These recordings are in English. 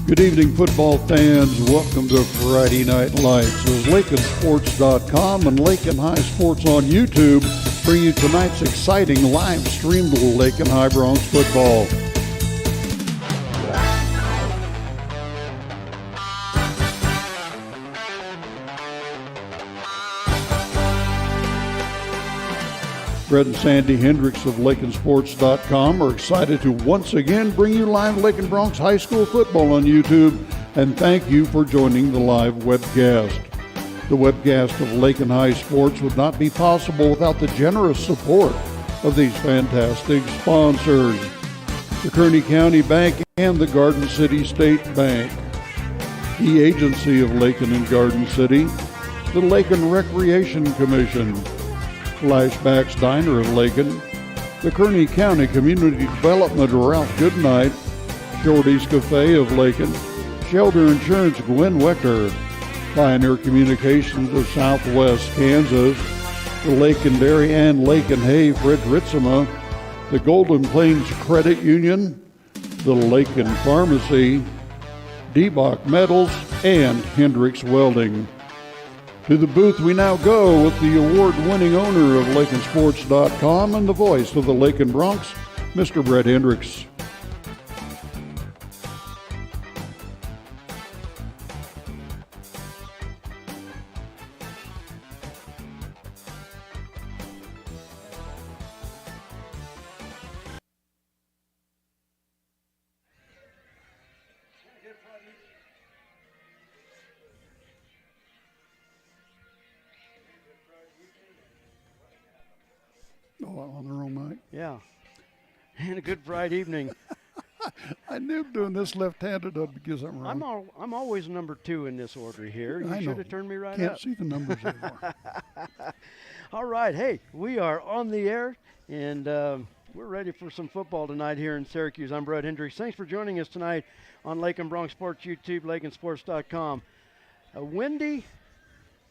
Good evening, football fans. Welcome to Friday Night Lights. As LakinSports.com and Lakin High Sports on YouTube bring you tonight's exciting live streamed Lakin High Bronx football. Brett and Sandy Hendricks of LakinSports.com are excited to once again bring you live Lakin Bronx High School football on YouTube, and thank you for joining the live webcast. The webcast of Lakin High Sports would not be possible without the generous support of these fantastic sponsors: the Kearney County Bank and the Garden City State Bank, the Agency of Lakin and Garden City, the Lakin Recreation Commission, Flashbacks Diner of Lakin, the Kearney County Community Development Ralph Goodnight, Shorty's Cafe of Lakin, Shelter Insurance Gwen Wecker, Pioneer Communications of Southwest Kansas, the Lakin Dairy and Lakin Hay Fred Ritzema, the Golden Plains Credit Union, the Lakin Pharmacy, D-Bach Metals, and Hendricks Welding. To the booth we now go with the award-winning owner of LakinSports.com and the voice of the Lakin Bronx, Mr. Brett Hendricks. Oh, on the wrong mic. Yeah. And a good Friday evening. I knew doing this left-handed up because I'm wrong. I'm always number 2 in this order here. You should have turned me right Can't up. see the numbers anymore. All right. Hey, we are on the air, and we're ready for some football tonight here in Syracuse. I'm Brett Hendricks. Thanks for joining us tonight on Lakin Bronx Sports YouTube, LakinSports.com. A windy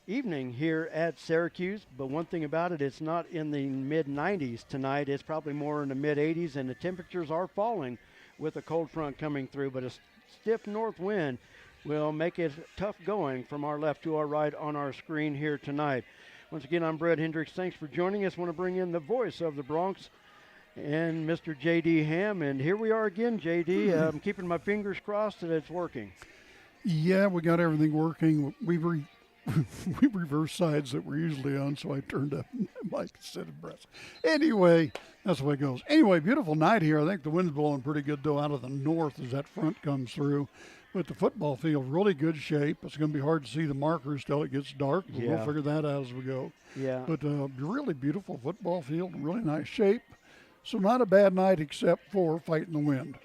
evening here at Syracuse, but one thing about it, it's not in the mid-90s tonight. It's probably more in the mid-80s, and the temperatures are falling with a cold front coming through, but a stiff north wind will make it tough going from our left to our right on our screen here tonight. Once again, I'm Brett Hendricks. Thanks for joining us. I want to bring in the voice of the Bronx and Mr. J.D. Ham, and here we are again, J.D. I'm keeping my fingers crossed that it's working. Yeah, we got everything working. We reversed sides that we're usually on, so I turned up mic instead of breath. Anyway, that's the way it goes. Anyway, beautiful night here. I think the wind's blowing pretty good, though, out of the north as that front comes through. But the football field, really good shape. It's going to be hard to see the markers till it gets dark, but we'll figure that out as we go. Yeah. But really beautiful football field, really nice shape. So not a bad night except for fighting the wind.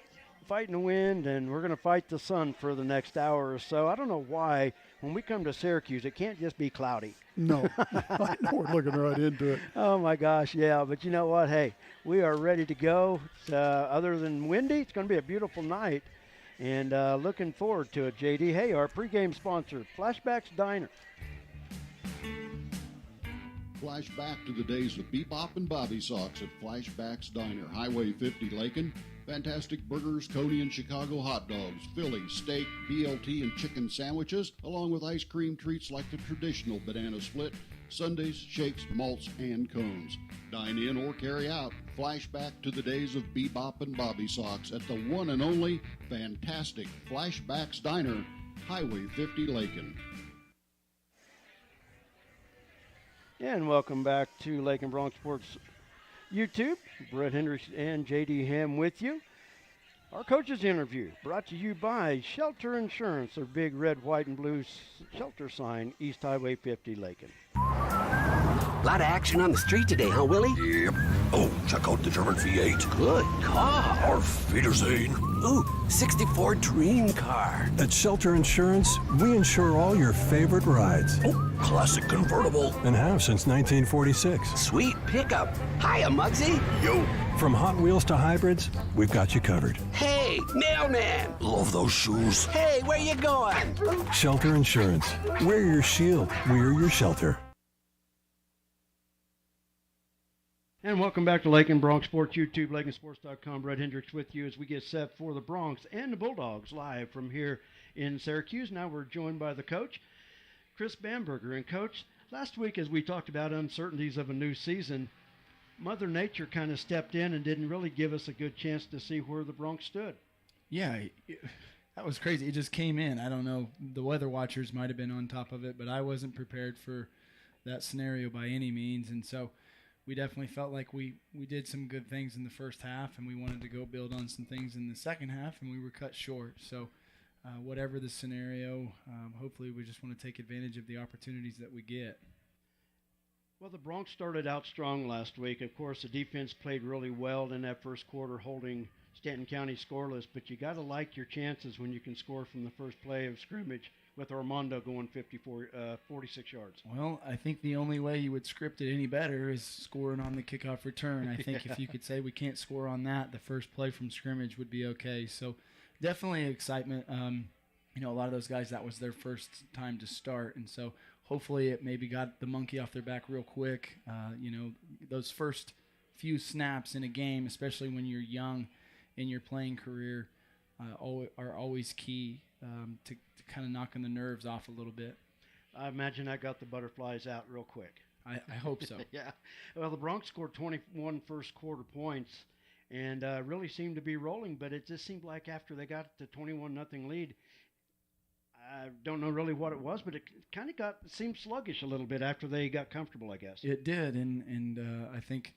Fighting the wind, and we're going to fight the sun for the next hour or so. I don't know why, when we come to Syracuse, it can't just be cloudy. No, I know we're looking right into it. Oh, my gosh, yeah. But you know what? Hey, we are ready to go. Other than windy, it's going to be a beautiful night, and looking forward to it, J.D. Hey, our pregame sponsor, Flashbacks Diner. Flashback to the days of Bebop and Bobby Socks at Flashbacks Diner, Highway 50, Lakin. Fantastic burgers, Coney and Chicago hot dogs, Philly, steak, BLT, and chicken sandwiches, along with ice cream treats like the traditional banana split, sundaes, shakes, malts, and cones. Dine in or carry out. Flashback to the days of Bebop and Bobby Socks at the one and only fantastic Flashbacks Diner, Highway 50, Lakin. And welcome back to Lakin Bronx Sports YouTube. Brett Hendricks and J.D. Ham with you. Our coaches interview brought to you by Shelter Insurance, their big red, white, and blue shelter sign, East Highway 50, Lakin. A lot of action on the street today, huh, Willie? Yep. Oh, check out the German V8. Good car. Auf Wiedersehen. Ooh, 64 dream car. At Shelter Insurance, we insure all your favorite rides. Oh, classic convertible. And have since 1946. Sweet pickup. Hiya, Muggsy. Yo. From Hot Wheels to hybrids, we've got you covered. Hey, mailman. Love those shoes. Hey, where you going? Shelter Insurance. We're your shield. We're your shelter. And welcome back to Lakin Bronx Sports YouTube, LakinSports.com. Brett Hendricks with you as we get set for the Bronx and the Bulldogs live from here in Syracuse. Now we're joined by the coach, Chris Bamberger. And, Coach, last week as we talked about uncertainties of a new season, Mother Nature kind of stepped in and didn't really give us a good chance to see where the Bronx stood. Yeah, that was crazy. It just came in. I don't know. The weather watchers might have been on top of it, but I wasn't prepared for that scenario by any means. And so we definitely felt like we did some good things in the first half, and we wanted to go build on some things in the second half, and we were cut short. So whatever the scenario, hopefully we just want to take advantage of the opportunities that we get. Well, the Bronx started out strong last week. Of course, the defense played really well in that first quarter, holding Stanton County scoreless, but you got to like your chances when you can score from the first play of scrimmage with Armando going 46 yards. Well, I think the only way you would script it any better is scoring on the kickoff return. I think if you could say we can't score on that, the first play from scrimmage would be okay. So definitely excitement. A lot of those guys, that was their first time to start, and so hopefully it maybe got the monkey off their back real quick. Those first few snaps in a game, especially when you're young in your playing career, are always key to kind of knocking the nerves off a little bit. I imagine that got the butterflies out real quick. I hope so. Yeah. Well, the Bronx scored 21 first quarter points and really seemed to be rolling, but it just seemed like after they got the 21-0 lead, I don't know really what it was, but it kind of seemed sluggish a little bit after they got comfortable, I guess. It did, and I think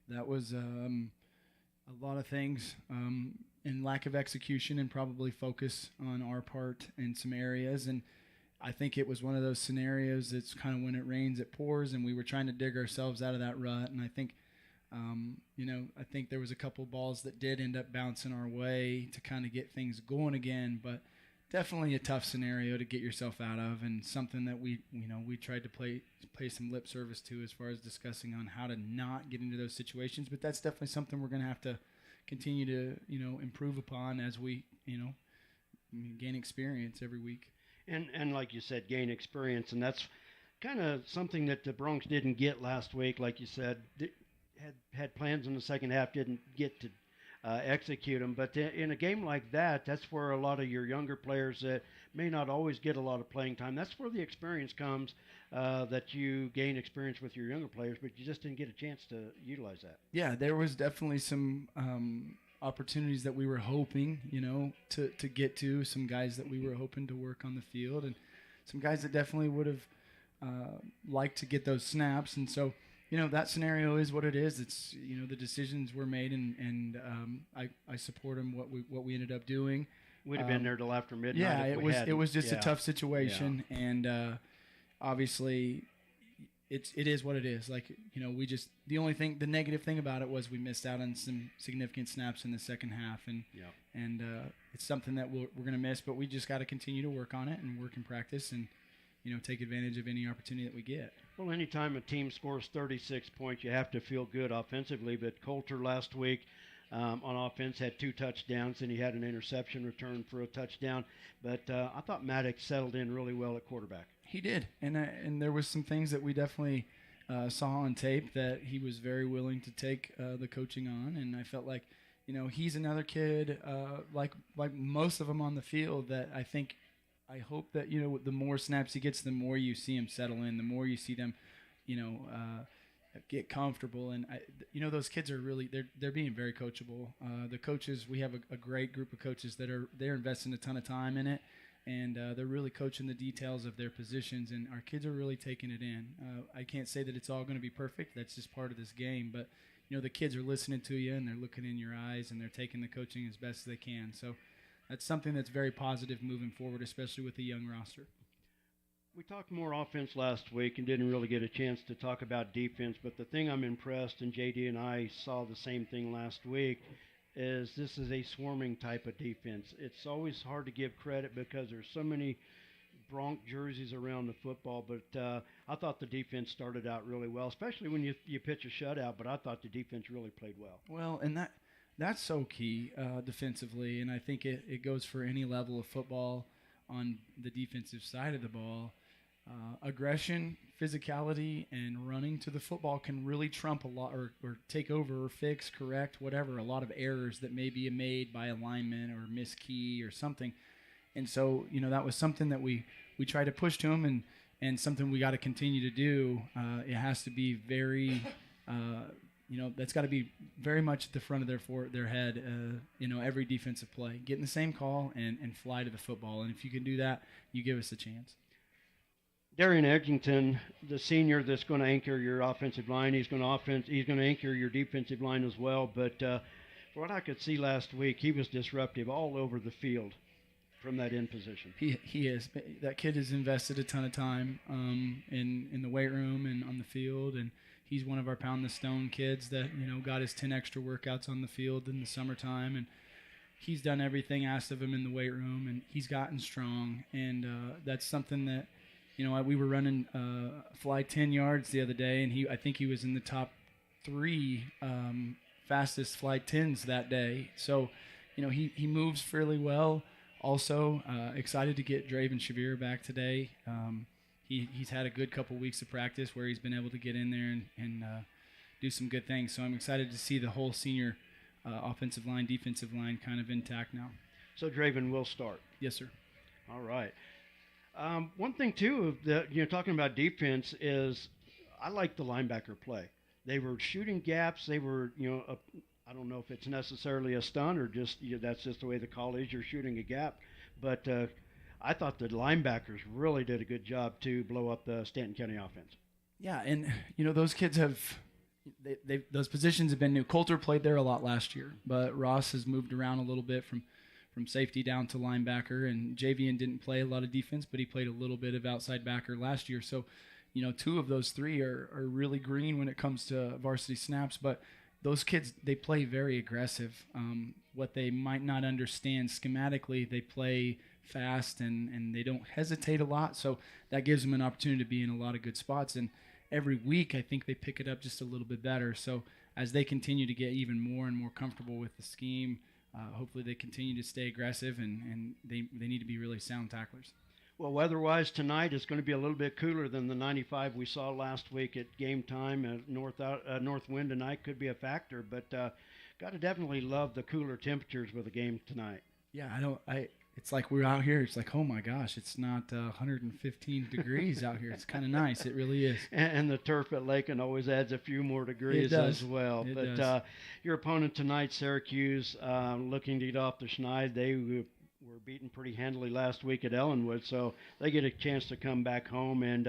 that was a lot of things and lack of execution and probably focus on our part in some areas. And I think it was one of those scenarios that's kind of when it rains, it pours, and we were trying to dig ourselves out of that rut. And I think, I think there was a couple balls that did end up bouncing our way to kind of get things going again, but definitely a tough scenario to get yourself out of, and something that we tried to play some lip service to as far as discussing on how to not get into those situations. But that's definitely something we're going to have to continue to, improve upon as we, gain experience every week. And like you said, gain experience, and that's kind of something that the Bronx didn't get last week. Like you said, had plans in the second half, didn't get to execute them. But in a game like that, that's where a lot of your younger players that may not always get a lot of playing time, that's where the experience comes, that you gain experience with your younger players, but you just didn't get a chance to utilize that. Yeah, there was definitely some opportunities that we were hoping, to get to, some guys that we were hoping to work on the field, and some guys that definitely would have liked to get those snaps. And so, that scenario is what it is. It's, the decisions were made, and I support them, what we ended up doing. We'd have been there till after midnight. Yeah, it was just a tough situation, and obviously it is what it is. Like, the negative thing about it was we missed out on some significant snaps in the second half, and it's something that we're going to miss, but we just got to continue to work on it and work in practice and take advantage of any opportunity that we get. Well, anytime a team scores 36 points, you have to feel good offensively. But Coulter last week on offense had 2 touchdowns, and he had an interception return for a touchdown. But I thought Maddox settled in really well at quarterback. He did, and there was some things that we definitely saw on tape that he was very willing to take the coaching on, and I felt like, he's another kid like most of them on the field that I hope that, the more snaps he gets, the more you see him settle in, the more you see them, get comfortable. And those kids are really, they're being very coachable. The coaches, we have a great group of coaches they're investing a ton of time in it, and they're really coaching the details of their positions, and our kids are really taking it in. I can't say that it's all going to be perfect. That's just part of this game, but the kids are listening to you, and they're looking in your eyes, and they're taking the coaching as best as they can. So that's something that's very positive moving forward, especially with the young roster. We talked more offense last week and didn't really get a chance to talk about defense, but the thing I'm impressed, and JD and I saw the same thing last week, is this is a swarming type of defense. It's always hard to give credit because there's so many Bronx jerseys around the football, but I thought the defense started out really well, especially when you pitch a shutout, but I thought the defense really played well. Well, and that's so key defensively, and I think it goes for any level of football on the defensive side of the ball. aggression, physicality, and running to the football can really trump a lot, or take over, or fix, correct, whatever, a lot of errors that may be made by a lineman or miskey or something. And so, that was something that we try to push to them, and something we got to continue to do. It has to be very, that's got to be very much at the front of their head, every defensive play. Get in the same call and fly to the football. And if you can do that, you give us a chance. Darian Edgington, the senior that's going to anchor your offensive line, he's going to anchor your defensive line as well. But for what I could see last week, he was disruptive all over the field from that end position. He is. That kid has invested a ton of time in the weight room and on the field, and he's one of our pound the stone kids that got his 10 extra workouts on the field in the summertime, and he's done everything asked of him in the weight room, and he's gotten strong, and that's something that we were running fly 10 yards the other day, and I think he was in the top 3 fastest fly 10s that day. So he moves fairly well. Also, excited to get Draven Shavir back today. He's had a good couple weeks of practice where he's been able to get in there and do some good things. So I'm excited to see the whole senior offensive line, defensive line kind of intact now. So Draven will start? Yes, sir. All right. One thing, too, that talking about defense is I like the linebacker play. They were shooting gaps. They were, I don't know if it's necessarily a stunt or just that's just the way the call is. You're shooting a gap. But I thought the linebackers really did a good job to blow up the Stanton County offense. Yeah, and, those kids have those positions have been new. Coulter played there a lot last year, but Ross has moved around a little bit from safety down to linebacker, and Javian didn't play a lot of defense, but he played a little bit of outside backer last year. So, 2 of those 3 are really green when it comes to varsity snaps, but those kids, they play very aggressive. What they might not understand schematically, they play fast and they don't hesitate a lot, so that gives them an opportunity to be in a lot of good spots. And every week, I think they pick it up just a little bit better. So as they continue to get even more and more comfortable with the scheme, hopefully they continue to stay aggressive, and they need to be really sound tacklers. Well, weather-wise tonight, it's going to be a little bit cooler than the 95 we saw last week at game time. North wind tonight could be a factor, but got to definitely love the cooler temperatures with the game tonight. Yeah, it's like we're out here. It's like, oh my gosh, it's not 115 degrees out here. It's kind of nice. It really is. And the turf at Lakin always adds a few more degrees as well. But your opponent tonight, Syracuse, looking to get off the schneid. They were beaten pretty handily last week at Ellenwood, so they get a chance to come back home. And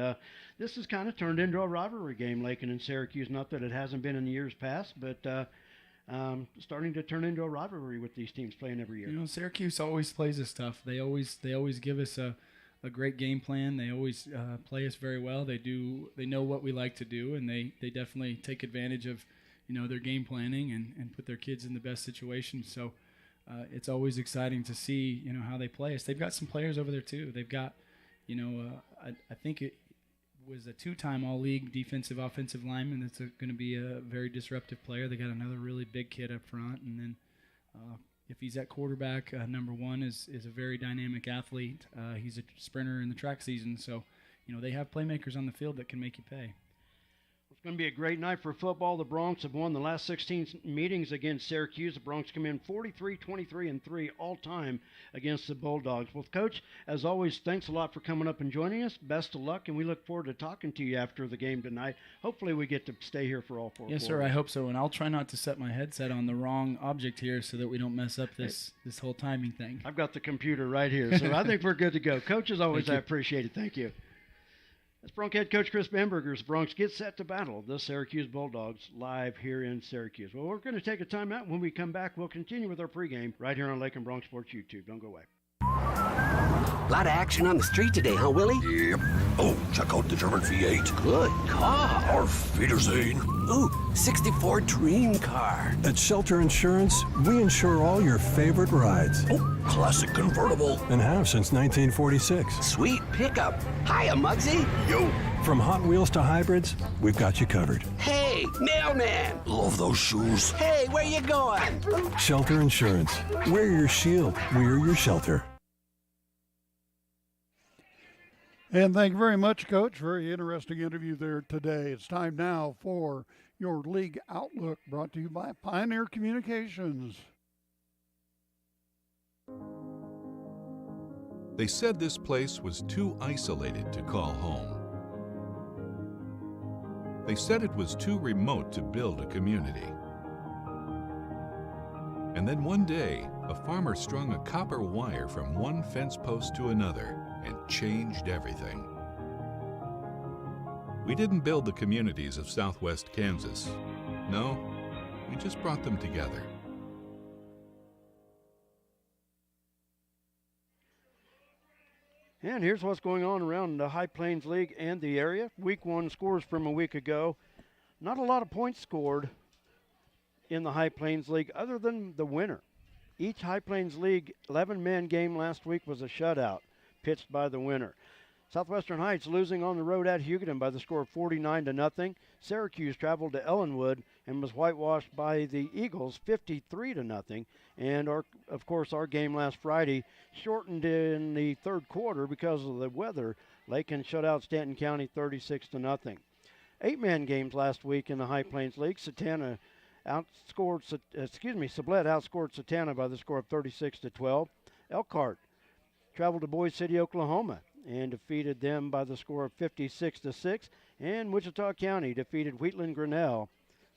this has kind of turned into a rivalry game, Lakin and Syracuse. Not that it hasn't been in the years past, but starting to turn into a rivalry with these teams playing every year. Syracuse always plays us tough. They always give us a great game plan. They always play us very well. They know what we like to do, and they definitely take advantage of their game planning and put their kids in the best situation. So it's always exciting to see how they play us. They've got some players over there too. They've got I think it was a 2-time All-League defensive offensive lineman that's going to be a very disruptive player. They got another really big kid up front, and then if he's at quarterback, number 1 is a very dynamic athlete. He's a sprinter in the track season, so they have playmakers on the field that can make you pay. It's going to be a great night for football. The Broncs have won the last 16 meetings against Syracuse. The Broncs come in 43-23-3 all-time against the Bulldogs. Well, Coach, as always, thanks a lot for coming up and joining us. Best of luck, and we look forward to talking to you after the game tonight. Hopefully we get to stay here for all 4 Yes, quarters. sir, I hope so, and I'll try not to set my headset on the wrong object here so that we don't mess up this whole timing thing. I've got the computer right here, so I think we're good to go. Coach, as always, I appreciate it. Thank you. That's Bronc head coach Chris Bamberger's Broncs get set to battle the Syracuse Bulldogs live here in Syracuse. Well, we're going to take a timeout. When we come back, we'll continue with our pregame right here on Lakin Bronc Sports YouTube. Don't go away. A lot of action on the street today, huh, Willie? Yep. Oh, check out the German V8. Good car. Auf Wiedersehen. Ooh, 64 dream car. At Shelter Insurance, we insure all your favorite rides. Oh, classic convertible. And have since 1946. Sweet pickup. Hiya, Muggsy. Yo. From Hot Wheels to hybrids, we've got you covered. Hey, mailman. Love those shoes. Hey, where you going? Shelter Insurance. We're your shield. We're your shelter. And thank you very much, Coach. Very interesting interview there today. It's time now for your League Outlook, brought to you by Pioneer Communications. They said this place was too isolated to call home. They said it was too remote to build a community. And then one day, a farmer strung a copper wire from one fence post to another and changed everything. We didn't build the communities of Southwest Kansas. No, we just brought them together. And here's what's going on around the High Plains League and the area. Week 1 scores from a week ago. Not a lot of points scored in the High Plains League other than the winner. Each High Plains League 11-man game last week was a shutout pitched by the winner. Southwestern Heights losing on the road at Hugoton by the score of 49-0. Syracuse traveled to Ellenwood and was whitewashed by the Eagles 53-0. And of course our game last Friday shortened in the third quarter because of the weather. Lakin shut out Stanton County 36-0. 8-man games last week in the High Plains League. Sublette outscored Satana by the score of 36-12. Elkhart traveled to Boise City, Oklahoma, and defeated them by the score of 56-6. And Wichita County defeated Wheatland Grinnell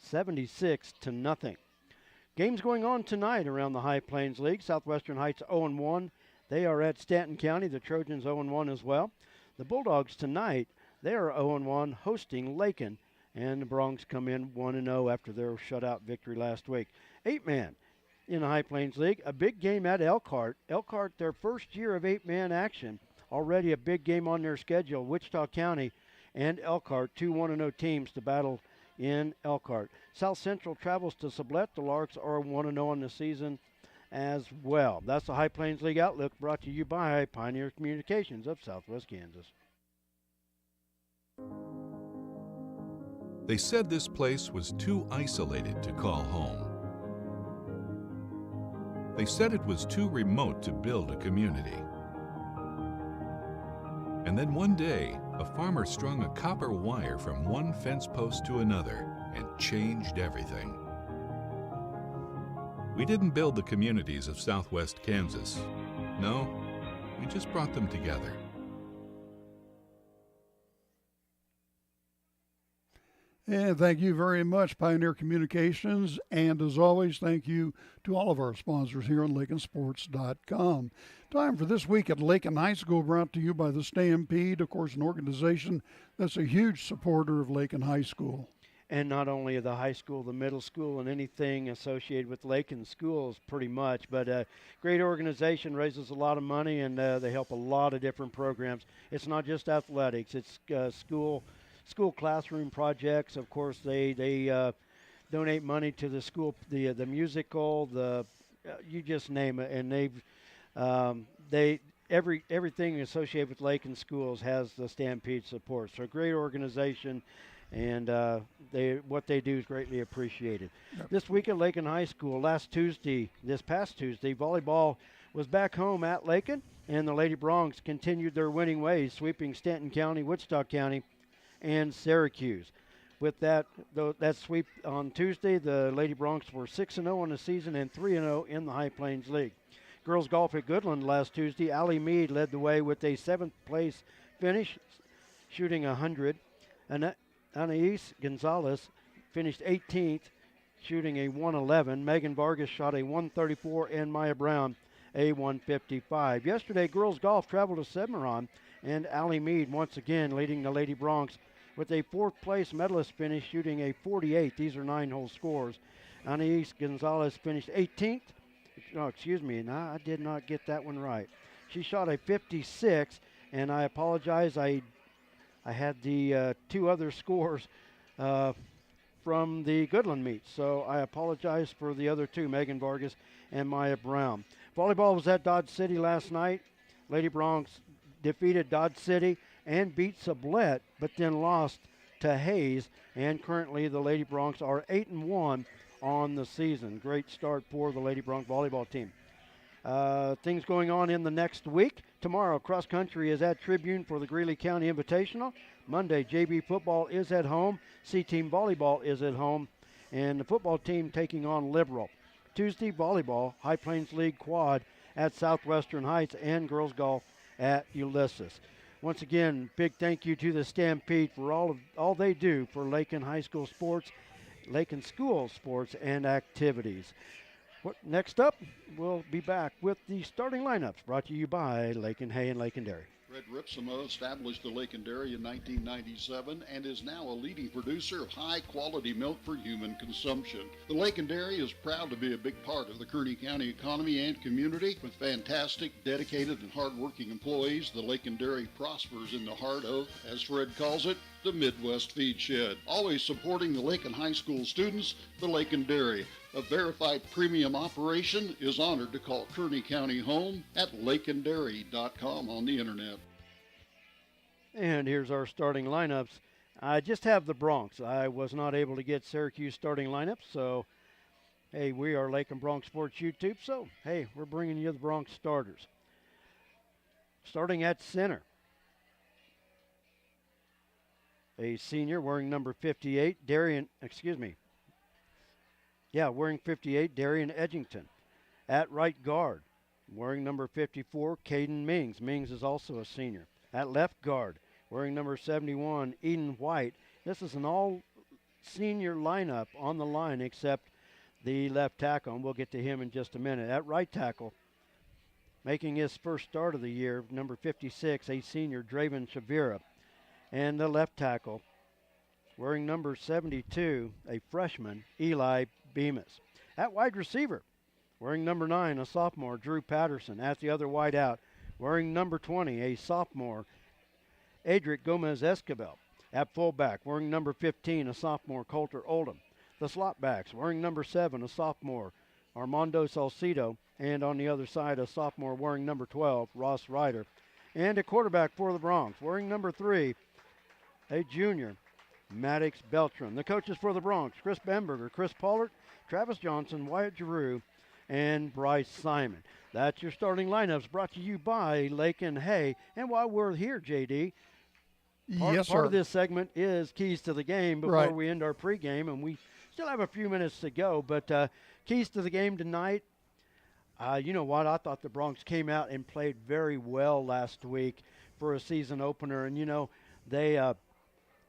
76-0. Games going on tonight around the High Plains League. Southwestern Heights 0-1. They are at Stanton County. The Trojans 0-1 as well. The Bulldogs tonight, they are 0-1 hosting Lakin. And the Bronx come in 1-0 after their shutout victory last week. 8-man in the High Plains League. A big game at Elkhart. Elkhart, their first year of 8-man action. Already a big game on their schedule. Wichita County and Elkhart, 2 1-0 teams to battle in Elkhart. South Central travels to Sublette. The Larks are 1-0 on the season as well. That's the High Plains League Outlook, brought to you by Pioneer Communications of Southwest Kansas. They said this place was too isolated to call home. They said it was too remote to build a community. And then one day, a farmer strung a copper wire from one fence post to another and changed everything. We didn't build the communities of Southwest Kansas. No, we just brought them together. And thank you very much, Pioneer Communications. And as always, thank you to all of our sponsors here on LakinSports.com. Time for This Week at Lakin High School, brought to you by the Stampede, of course, an organization that's a huge supporter of Lakin High School. And not only the high school, the middle school, and anything associated with Lakin schools pretty much. But a great organization, raises a lot of money, and they help a lot of different programs. It's not just athletics. It's school classroom projects. Of course, they donate money to the school, the musical, you just name it. And everything associated with Lakin schools has the Stampede support. So a great organization. And what they do is greatly appreciated. Yep. This week at Lakin High School, this past Tuesday, volleyball was back home at Lakin, and the Lady Broncs continued their winning ways, sweeping Stanton County, Wichita County, and Syracuse. With that sweep on Tuesday, the Lady Broncs were 6-0 on the season and 3-0 in the High Plains League. Girls golf at Goodland last Tuesday, Allie Mead led the way with a 7th place finish, shooting 100. Anais Gonzalez finished 18th, shooting a 111. Megan Vargas shot a 134, and Maya Brown a 155. Yesterday, girls golf traveled to Cimarron, and Allie Mead once again leading the Lady Broncs with a 4th place medalist finish, shooting a 48. These are 9-hole scores. Anais Gonzalez finished 18th. No, excuse me, no, I did not get that one right. She shot a 56, and I apologize. I had the 2 other scores from the Goodland meet, so I apologize for the other 2, Megan Vargas and Maya Brown. Volleyball was at Dodge City last night. Lady Broncs defeated Dodge City and beat Sublette, but then lost to Hayes, and currently the Lady Broncs are 8-1 on the season. Great start for the Lady Bronc volleyball team. Things going on in the next week. Tomorrow, cross country is at Tribune for the Greeley County Invitational. Monday, JV football is at home. C-team volleyball is at home. And the football team taking on Liberal. Tuesday, volleyball, High Plains League quad at Southwestern Heights, and girls golf at Ulysses. Once again, big thank you to the Stampede for all they do for Lakin High School sports, Lakin School sports, and activities. Next up, we'll be back with the starting lineups brought to you by Lakin Hay and Lakin Dairy. Fred Ripsimo established the Lakin Dairy in 1997 and is now a leading producer of high-quality milk for human consumption. The Lakin Dairy is proud to be a big part of the Kearney County economy and community. With fantastic, dedicated, and hard-working employees, the Lakin Dairy prospers in the heart of, as Fred calls it, the Midwest Feed Shed. Always supporting the Lakin High School students, the Lakin Dairy, a verified premium operation, is honored to call Kearney County home at lakindairy.com on the internet. And here's our starting lineups. I just have the Bronx. I was not able to get Syracuse starting lineups, so hey, we are Lakin Bronx Sports YouTube, so hey, we're bringing you the Bronx starters. Starting at center, a senior wearing number 58, wearing 58, Darian Edgington. At right guard, wearing number 54, Caden Mings. Mings is also a senior. At left guard, wearing number 71, Eden White. This is an all-senior lineup on the line except the left tackle, and we'll get to him in just a minute. At right tackle, making his first start of the year, number 56, a senior, Draven Shavira. And the left tackle, wearing number 72, a freshman, Eli Bemis. At wide receiver, wearing number 9, a sophomore, Drew Patterson. At the other wide out, wearing number 20, a sophomore, Adric Gomez Escobar. At fullback, wearing number 15, a sophomore, Coulter Oldham. The slot backs, wearing number 7, a sophomore, Armando Salcido. And on the other side, a sophomore wearing number 12, Ross Ryder. And a quarterback for the Bronx, wearing number 3, a junior, Maddox Beltran. The coaches for the Bronx, Chris Bamberger, Chris Pollard, Travis Johnson, Wyatt Giroux, and Bryce Simon. That's your starting lineups brought to you by Lakin Hay. And while we're here, JD, part of this segment is Keys to the Game before we end our pregame, and we still have a few minutes to go. But Keys to the Game tonight, you know what? I thought the Bronx came out and played very well last week for a season opener. And, you know, they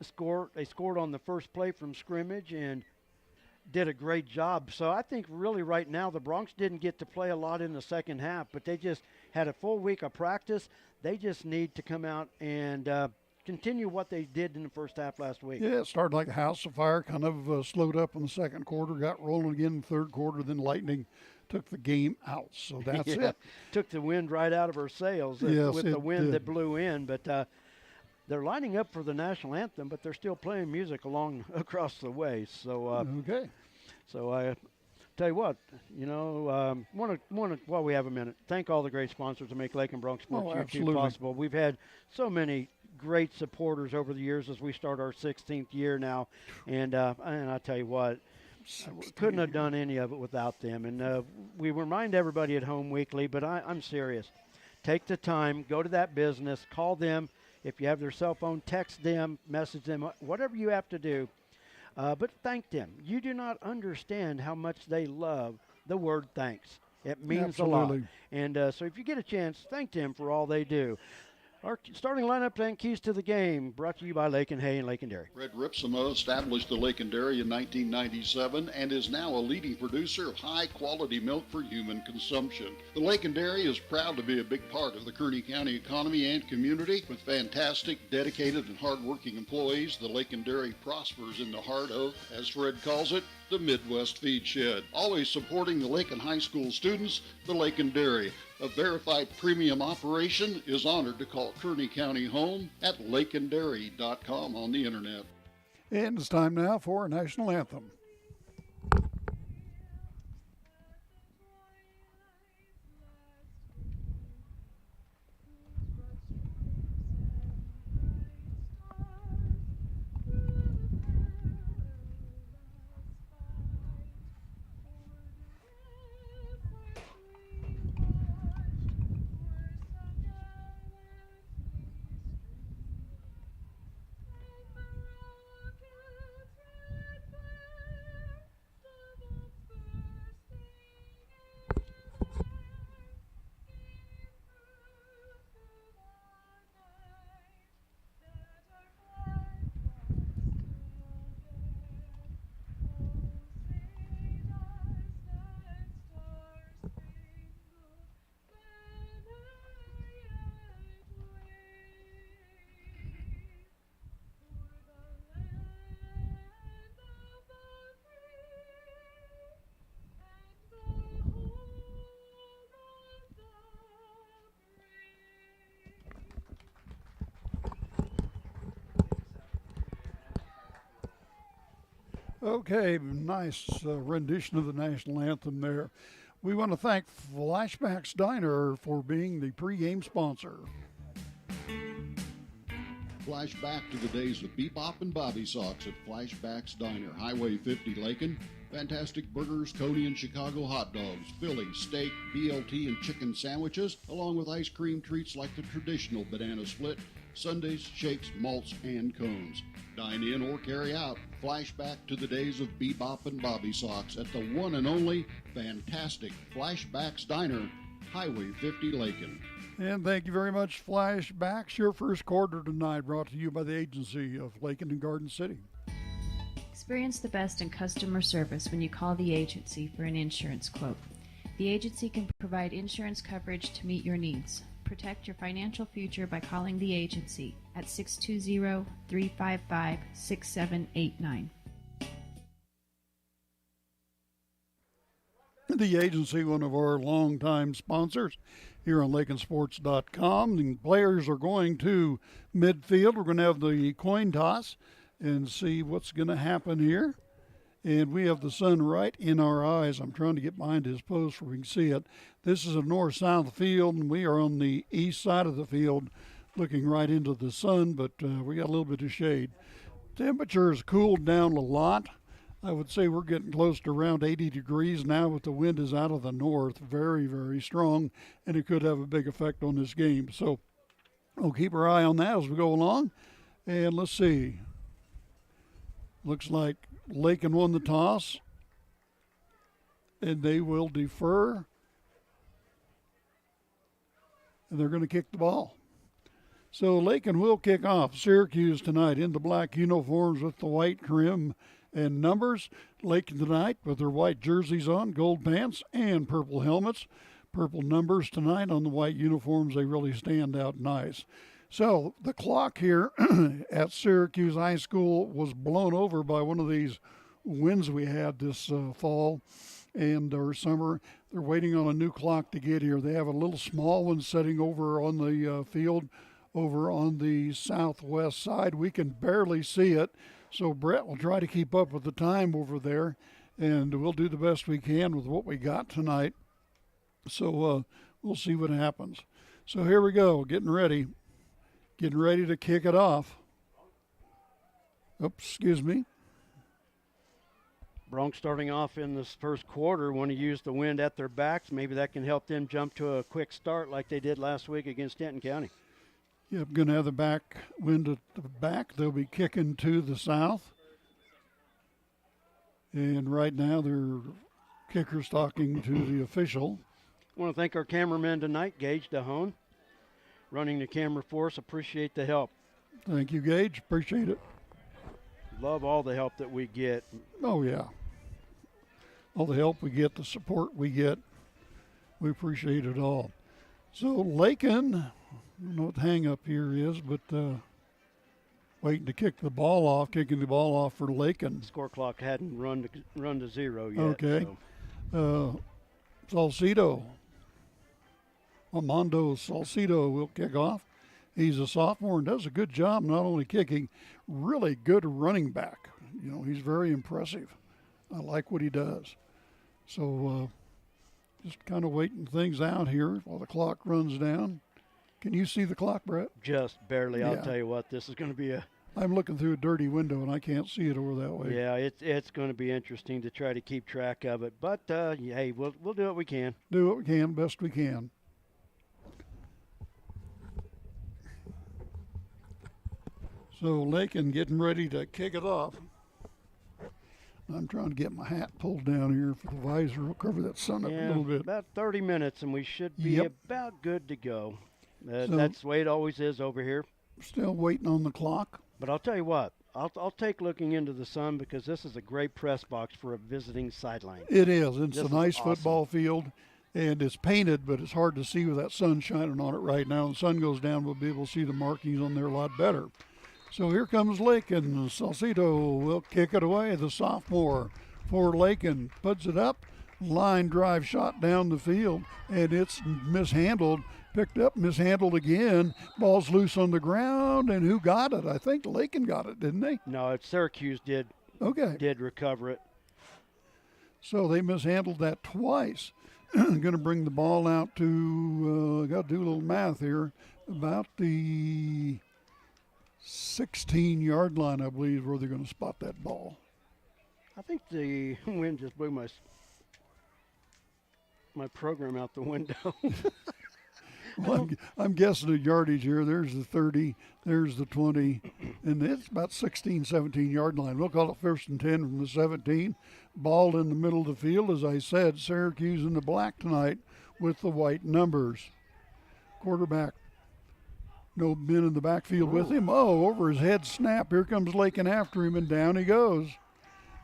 scored on the first play from scrimmage and did a great job. So I think really right now the Bronx didn't get to play a lot in the second half, but they just had a full week of practice. They just need to come out and continue what they did in the first half last week. Yeah, it started like a house of fire, kind of slowed up in the second quarter, got rolling again in the third quarter, then Lightning took the game out. So that's it. Took the wind right out of our sails with the wind that blew in, but they're lining up for the national anthem, but they're still playing music across the way. So okay. So I tell you what, you know, want to while we have a minute, thank all the great sponsors to make Lakin Bronx Sports YouTube possible. We've had so many great supporters over the years as we start our 16th year now, and I tell you what, couldn't have done any of it without them. And we remind everybody at home weekly, but I'm serious. Take the time, go to that business, call them. If you have their cell phone, text them, message them, whatever you have to do. But thank them. You do not understand how much they love the word thanks. It means a lot. And so if you get a chance, thank them for all they do. Our starting lineup and Keys to the Game brought to you by Lakin Hay and Lakin Dairy. Fred Ripsimo established the Lakin Dairy in 1997 and is now a leading producer of high-quality milk for human consumption. The Lakin Dairy is proud to be a big part of the Kearney County economy and community. With fantastic, dedicated, and hard-working employees, the Lakin Dairy prospers in the heart of, as Fred calls it, the Midwest Feed Shed. Always supporting the Lakin High School students, the Lakin Dairy, a verified premium operation, is honored to call Kearney County home at lakindairy.com on the internet. And it's time now for our national anthem. Okay, nice rendition of the national anthem there. We want to thank Flashbacks Diner for being the pregame sponsor. Flashback to the days of Bebop and Bobby Sox at Flashbacks Diner, Highway 50, Lakin. Fantastic burgers, Coney and Chicago hot dogs, Philly, steak, BLT, and chicken sandwiches, along with ice cream treats like the traditional banana split, sundaes, shakes, malts, and cones. Dine in or carry out. Flashback to the days of Bebop and Bobby Sox at the one and only fantastic Flashbacks Diner, Highway 50, Lakin. And thank you very much, Flashbacks. Your first quarter tonight brought to you by the agency of Lakin and Garden City. Experience the best in customer service when you call the agency for an insurance quote. The agency can provide insurance coverage to meet your needs. Protect your financial future by calling the agency at 620-355-6789. The agency, one of our longtime sponsors here on LakinSports.com. The players are going to midfield. We're going to have the coin toss and see what's going to happen here. And we have the sun right in our eyes. I'm trying to get behind his post where we can see it. This is a north-south field, and we are on the east side of the field looking right into the sun, but we got a little bit of shade. Temperature has cooled down a lot. I would say we're getting close to around 80 degrees now, but the wind is out of the north, very, very strong, and it could have a big effect on this game. So we'll keep our eye on that as we go along. And let's see. Looks like Lakin won the toss, and they will defer, and they're going to kick the ball. So Lakin will kick off. Syracuse tonight in the black uniforms with the white trim and numbers. Lakin tonight with their white jerseys on, gold pants, and purple helmets. Purple numbers tonight on the white uniforms. They really stand out nice. So the clock here at Syracuse High School was blown over by one of these winds we had this fall and or summer. They're waiting on a new clock to get here. They have a little small one sitting over on the field over on the southwest side. We can barely see it. So Brett will try to keep up with the time over there, and we'll do the best we can with what we got tonight. So we'll see what happens. So here we go, getting ready to kick it off. Oops, excuse me. Bronx starting off in this first quarter want to use the wind at their backs. Maybe that can help them jump to a quick start like they did last week against Denton County. Yep, going to have the back wind at the back. They'll be kicking to the south. And right now they're kickers talking to the official. I want to thank our cameraman tonight, Gage DeHone, running the camera for us. Appreciate the help. Thank you, Gage. Appreciate it. Love all the help that we get. Oh, yeah. All the help we get, the support we get, we appreciate it all. So Lakin, I don't know what the hang-up here is, but waiting to kick the ball off, kicking the ball off for Lakin. Score clock hadn't run to zero yet. Okay. Salcido. Armando Salcido will kick off. He's a sophomore and does a good job not only kicking, really good running back. You know, he's very impressive. I like what he does. So just kind of waiting things out here while the clock runs down. Can you see the clock, Brett? Just barely. Yeah. I'll tell you what, this is going to be a... I'm looking through a dirty window and I can't see it over that way. Yeah, it's going to be interesting to try to keep track of it. But, hey, we'll do what we can. Do what we can, best we can. So Lakin getting ready to kick it off. I'm trying to get my hat pulled down here for the visor. We'll cover that sun up a little bit. About 30 minutes, and we should be about good to go. So that's the way it always is over here. Still waiting on the clock. But I'll tell you what, I'll take looking into the sun because this is a great press box for a visiting sideline. It is. It's This a is nice awesome. football field, and it's painted, but it's hard to see with that sun shining on it right now. When the sun goes down, we'll be able to see the markings on there a lot better. So here comes Lakin. Salcido will kick it away. The sophomore for Lakin puts it up. Line drive shot down the field, and it's mishandled. Picked up, mishandled again. Ball's loose on the ground, and who got it? I think Lakin got it, didn't they? No, Syracuse did. Okay. did recover it. So they mishandled that twice. Going to bring the ball out to, got to do a little math here, about the 16-yard line, I believe, is where they're going to spot that ball. I think the wind just blew my program out the window. Well, I'm guessing the yardage here. There's the 30, there's the 20, and it's about 16, 17-yard line. We'll call it 1st and 10 from the 17. Ball in the middle of the field. As I said, Syracuse in the black tonight with the white numbers. Quarterback, no men in the backfield with him. Oh, over his head snap. Here comes Lakin after him, and down he goes.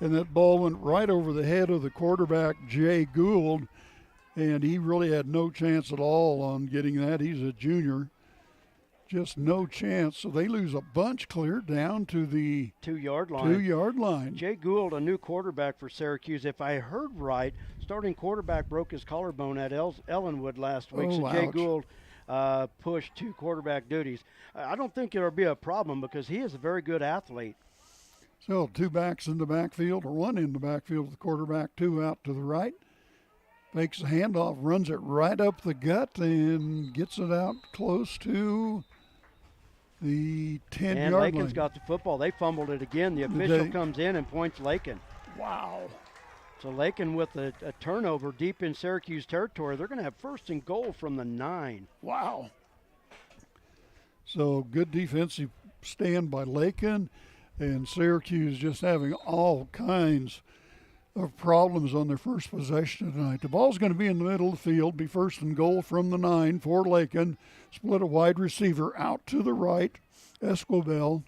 And that ball went right over the head of the quarterback, Jay Gould. And he really had no chance at all on getting that. He's a junior. Just no chance. So they lose a bunch clear down to the 2-yard line. 2-yard line. Jay Gould, a new quarterback for Syracuse. If I heard right, starting quarterback broke his collarbone at Ellenwood last week. Oh, so Jay ouch. Gould pushed 2 quarterback duties. I don't think it'll be a problem because he is a very good athlete. So 2 backs in the backfield, or 1 in the backfield with the quarterback, 2 out to the right. Fakes the handoff, runs it right up the gut, and gets it out close to the 10-yard line. And Lakin's got the football. They fumbled it again. The official comes in and points Lakin. Wow. So Lakin with a turnover deep in Syracuse territory. They're going to have 1st and goal from the 9. Wow. So good defensive stand by Lakin, and Syracuse just having all kinds of problems on their first possession tonight. The ball's going to be in the middle of the field, be 1st and goal from the 9 for Lakin. Split a wide receiver out to the right. Esquivel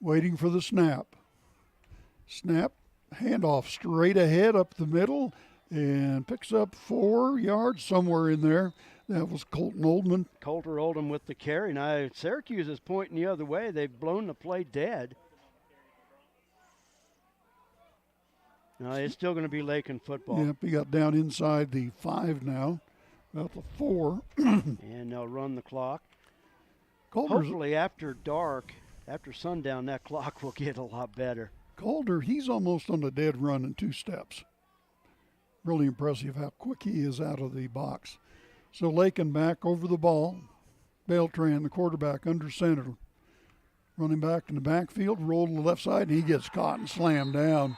waiting for the snap. Snap, handoff straight ahead up the middle, and picks up 4 yards somewhere in there. That was Colton Oldman. Coulter Oldham with the carry. Now Syracuse is pointing the other way. They've blown the play dead. No, it's still going to be Lakin football. Yep, he got down inside the 5 now, about the 4. And they'll run the clock. Hopefully after dark, after sundown, that clock will get a lot better. Calder, he's almost on a dead run in 2 steps. Really impressive how quick he is out of the box. So Lakin back over the ball. Beltran, the quarterback, under center. Running back in the backfield, roll to the left side, and he gets caught and slammed down.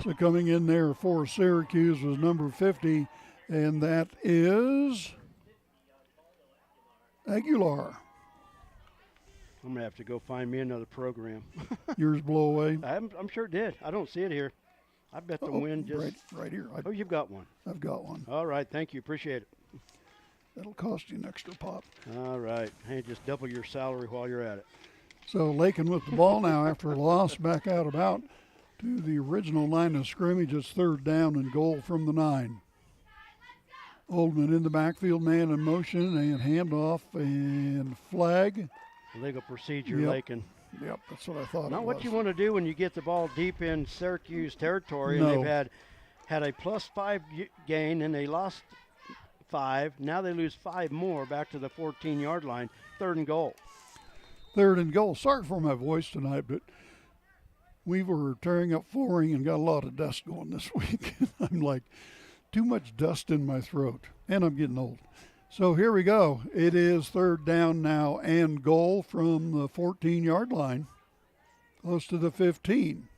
So coming in there for Syracuse was number 50, and that is Aguilar. I'm going to have to go find me another program. Yours blow away? I'm sure it did. I don't see it here. I bet the wind just... Right here. Oh, you've got one. I've got one. All right, thank you. Appreciate it. That'll cost you an extra pop. All right. Hey, just double your salary while you're at it. So Lakin with the ball now after a loss back out about to the original line of scrimmage. It's 3rd down and goal from the 9. Oldman in the backfield, man in motion, and handoff and flag. Legal procedure, Yep. Lakin. Yep, that's what I thought Not it what was. you want to do when you get the ball deep in Syracuse territory, No. and they've had a +5 gain, and they lost 5. Now they lose 5 more back to the 14-yard line. 3rd and goal. 3rd and goal. Sorry for my voice tonight, but we were tearing up flooring and got a lot of dust going this week. I'm like, too much dust in my throat, and I'm getting old. So here we go. It is 3rd down now and goal from the 14-yard line, close to the 15.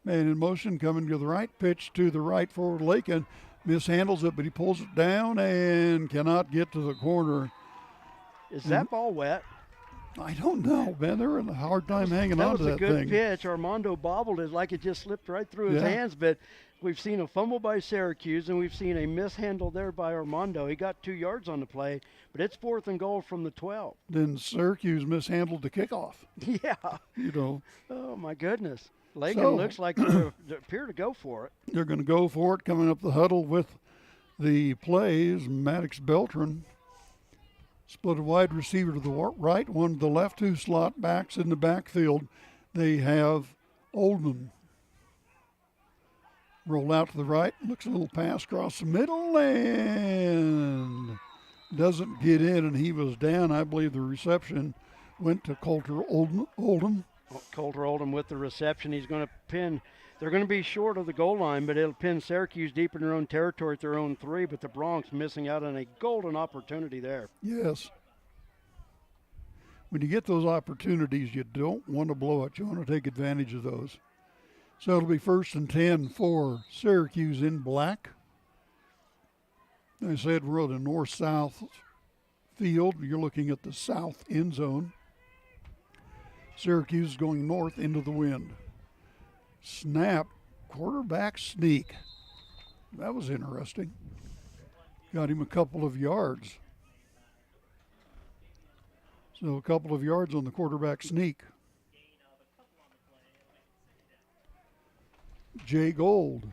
Man in motion coming to the right, pitch to the right for Lakin. Mishandles it, but he pulls it down and cannot get to the corner. Is that ball wet? I don't know, man. They're in a hard time hanging on to that That was a thing. good pitch. Armando bobbled it like it just slipped right through his Yeah. hands, but we've seen a fumble by Syracuse, and we've seen a mishandle there by Armando. He got 2 yards on the play, but it's 4th and goal from the 12. Then Syracuse mishandled the kickoff. Yeah. You know, Oh, my goodness. Lakin So- looks like they appear to go for it. they're going to go for it. Coming up the huddle with the plays, Maddox Beltran. Split a wide receiver to the right, one to the left, 2 slot backs in the backfield. They have Oldman. Roll out to the right, looks a little pass across the middle, and doesn't get in, and he was down. I believe the reception went to Coulter Oldham. Coulter Oldham with the reception. He's going to pin. They're going to be short of the goal line, but it'll pin Syracuse deep in their own territory at their own 3, but the Bronx missing out on a golden opportunity there. Yes. When you get those opportunities, you don't want to blow it. You want to take advantage of those. So it'll be 1st and 10 for Syracuse in black. I said we're on a north-south field. You're looking at the south end zone. Syracuse is going north into the wind. Snap, quarterback sneak. That was interesting. Got him a couple of yards. So a couple of yards on the quarterback sneak. Jay Gold.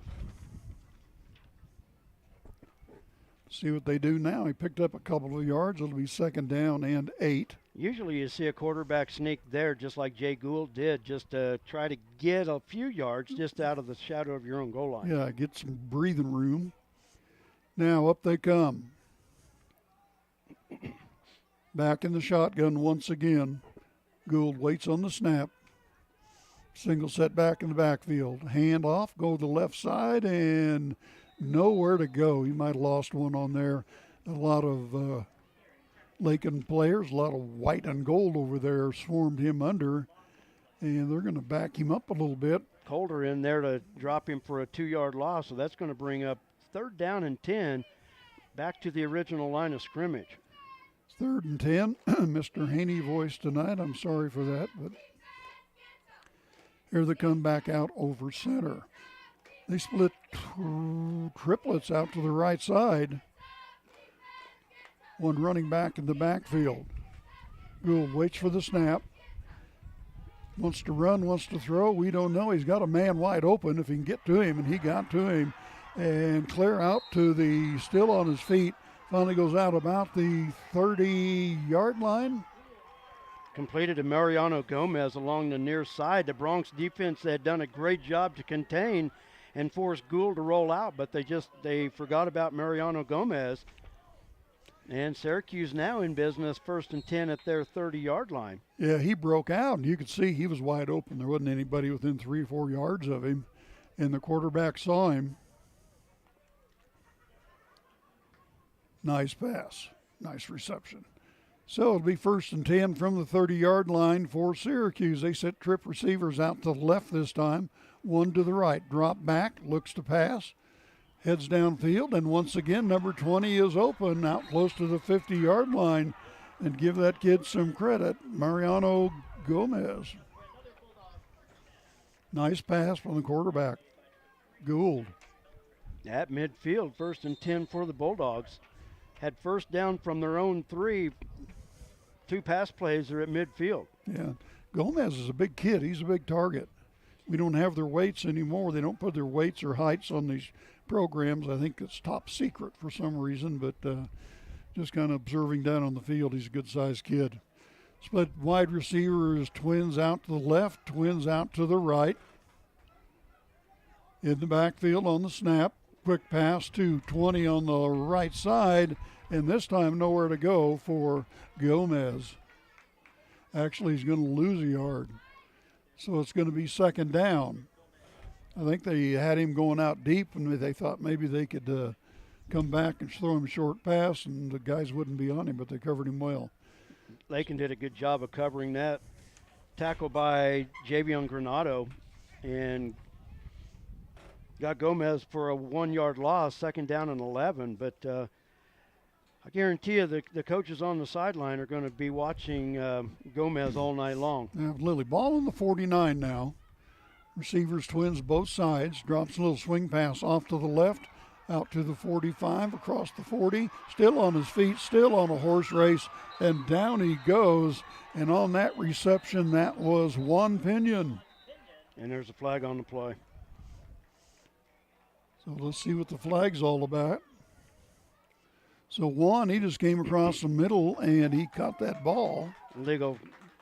See what they do now. He picked up a couple of yards. It'll be 2nd down and 8. Usually you see a quarterback sneak there just like Jay Gould did, just to try to get a few yards just out of the shadow of your own goal line. Yeah, get some breathing room. Now up they come. Back in the shotgun once again. Gould waits on the snap. Single set back in the backfield. Hand off, go to the left side, and nowhere to go. He might have lost one on there. A lot of Lakin players, a lot of white and gold over there swarmed him under, and they're going to back him up a little bit. Coulter in there to drop him for a 2-yard loss, so that's going to bring up 3rd down and 10 back to the original line of scrimmage. 3rd and 10. Mr. Haney voice tonight. I'm sorry for that, but here they come back out over center. They split triplets out to the right side. One running back in the backfield. Gould waits for the snap. Wants to run, wants to throw. We don't know. He's got a man wide open if he can get to him, and he got to him. And clear out to the, still on his feet, finally goes out about the 30-yard line. Completed to Mariano Gomez along the near side. The Bronx defense had done a great job to contain and force Gould to roll out, but they forgot about Mariano Gomez. And Syracuse now in business, 1st and 10 at their 30-yard line. Yeah, he broke out, and you could see he was wide open. There wasn't anybody within 3 or 4 yards of him, and the quarterback saw him. Nice pass, nice reception. So it'll be 1st and 10 from the 30-yard line for Syracuse. They set trip receivers out to the left this time, one to the right. Drop back, looks to pass. Heads downfield, and once again, number 20 is open out close to the 50-yard line. And give that kid some credit, Mariano Gomez. Nice pass from the quarterback, Gould. At midfield, 1st and 10 for the Bulldogs. Had 1st down from their own 3. 2 pass plays are at midfield. Yeah, Gomez is a big kid. He's a big target. We don't have their weights anymore. They don't put their weights or heights on these programs. I think it's top secret for some reason, but just kind of observing down on the field, he's a good-sized kid. Split wide receivers, twins out to the left, twins out to the right. In the backfield on the snap, quick pass to 20 on the right side, and this time nowhere to go for Gomez. Actually, he's going to lose a yard. So it's going to be 2nd down. I think they had him going out deep, and they thought maybe they could come back and throw him a short pass, and the guys wouldn't be on him, but they covered him well. Lakin did a good job of covering that. Tackle by Javion Granado, and got Gomez for a 1-yard loss, 2nd down and 11. But I guarantee you the coaches on the sideline are going to be watching Gomez all night long. Yeah, Lily, ball on the 49 now. Receivers, twins, both sides. Drops a little swing pass off to the left, out to the 45, across the 40. Still on his feet, still on a horse race, and down he goes. And on that reception, that was Juan Pinion. And there's a flag on the play. So let's see what the flag's all about. So Juan, he just came across the middle, and he caught that ball. Legal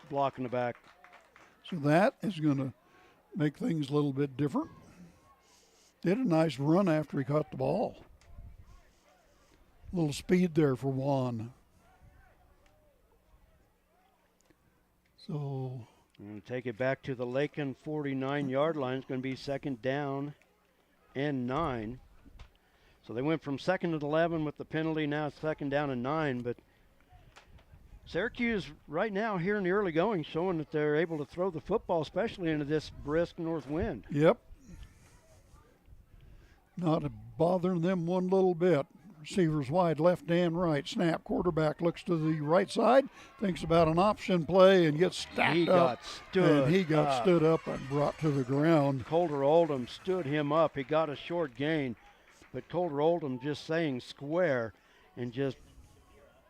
block in the back. So that is going to make things a little bit different. Did a nice run after he caught the ball. A little speed there for Juan. So And take it back to the Lakin 49-yard line. It's going to be 2nd down and 9. So they went from 2nd and 11 with the penalty. Now it's 2nd down and 9. But Syracuse right now here in the early going showing that they're able to throw the football, especially into this brisk north wind. Yep. Not bothering them one little bit. Receivers wide, left and right. Snap. Quarterback looks to the right side, thinks about an option play, and gets stacked up. He got stood up and brought to the ground. Colter Oldham stood him up. He got a short gain, but Colter Oldham just saying square and just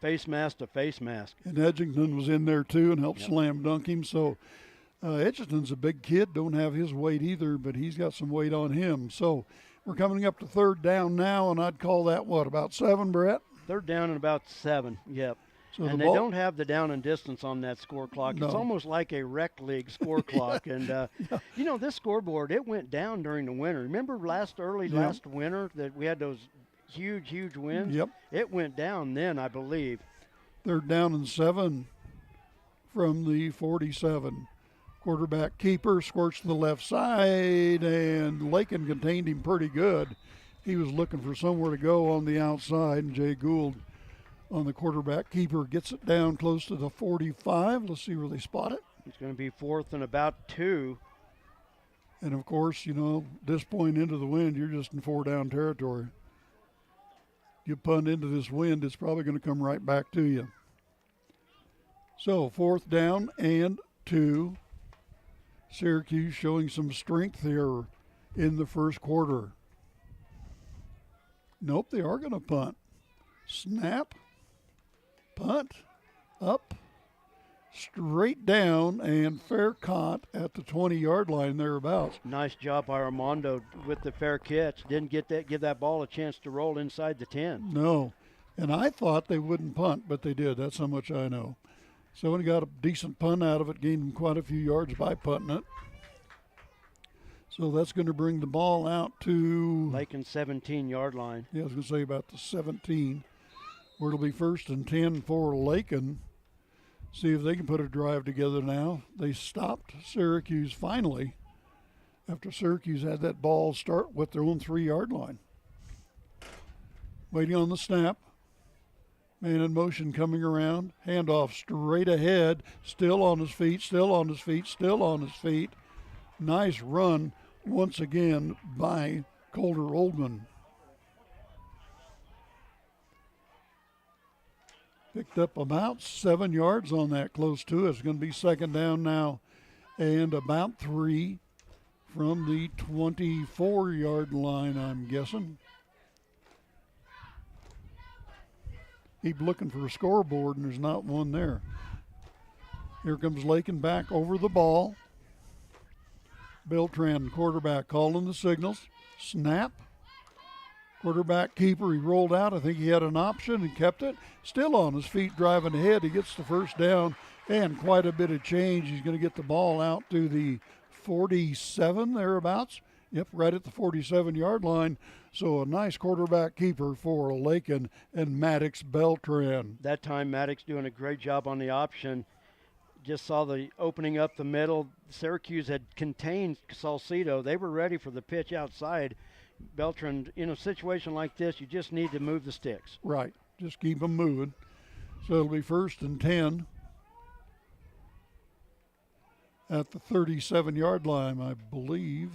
face mask to face mask. And Edgington was in there too and helped slam dunk him. So Edgington's a big kid, don't have his weight either, but he's got some weight on him. So we're coming up to 3rd down now, and I'd call that, about 7, Brett? 3rd down and about 7, yep. So and they don't have the down and distance on that score clock. No. It's almost like a rec league score clock. And, this scoreboard, it went down during the winter. Remember last winter that we had those huge winds? Yep. It went down then, I believe. 3rd down and 7 from the 47. Quarterback keeper squirts to the left side, and Lakin contained him pretty good. He was looking for somewhere to go on the outside, and Jay Gould on the quarterback keeper gets it down close to the 45. Let's see where they spot it. It's going to be 4th and about 2. And, of course, this point into the wind, you're just in 4-down territory. You punt into this wind, it's probably going to come right back to you. So 4th down and 2. Syracuse showing some strength here in the first quarter. Nope, they are going to punt. Snap, punt, up, straight down, and fair caught at the 20-yard line thereabouts. Nice job by Armando with the fair catch. Didn't give that ball a chance to roll inside the 10. No, and I thought they wouldn't punt, but they did. That's how much I know. So he got a decent punt out of it, gained him quite a few yards by punting it. So that's going to bring the ball out to Lakin 17-yard line. Yeah, I was going to say about the 17, where it'll be 1st and 10 for Lakin. See if they can put a drive together now. They stopped Syracuse finally after Syracuse had that ball start with their own 3-yard line. Waiting on the snap. Man in motion coming around. Handoff straight ahead. Still on his feet, still on his feet, still on his feet. Nice run once again by Colter Oldham. Picked up about 7 yards on that, close to it. It's going to be 2nd down now and about 3 from the 24-yard line, I'm guessing. Keep looking for a scoreboard, and there's not one there. Here comes Lakin back over the ball. Beltran, quarterback, calling the signals. Snap. Quarterback keeper, he rolled out. I think he had an option and kept it. Still on his feet, driving ahead. He gets the 1st down and quite a bit of change. He's going to get the ball out to the 47 thereabouts. Yep, right at the 47-yard line. So a nice quarterback keeper for Lakin and Maddox Beltran. That time Maddox doing a great job on the option. Just saw the opening up the middle. Syracuse had contained Salcedo. They were ready for the pitch outside. Beltran, in a situation like this, you just need to move the sticks. Right, just keep them moving. So it'll be 1st and 10 at the 37-yard line, I believe.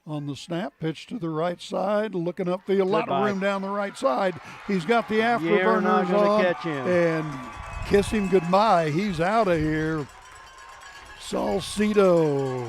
On the snap, pitch to the right side, looking upfield, a lot of room down the right side. He's got the afterburners on catch him. And kiss him goodbye. He's out of here. Salcedo,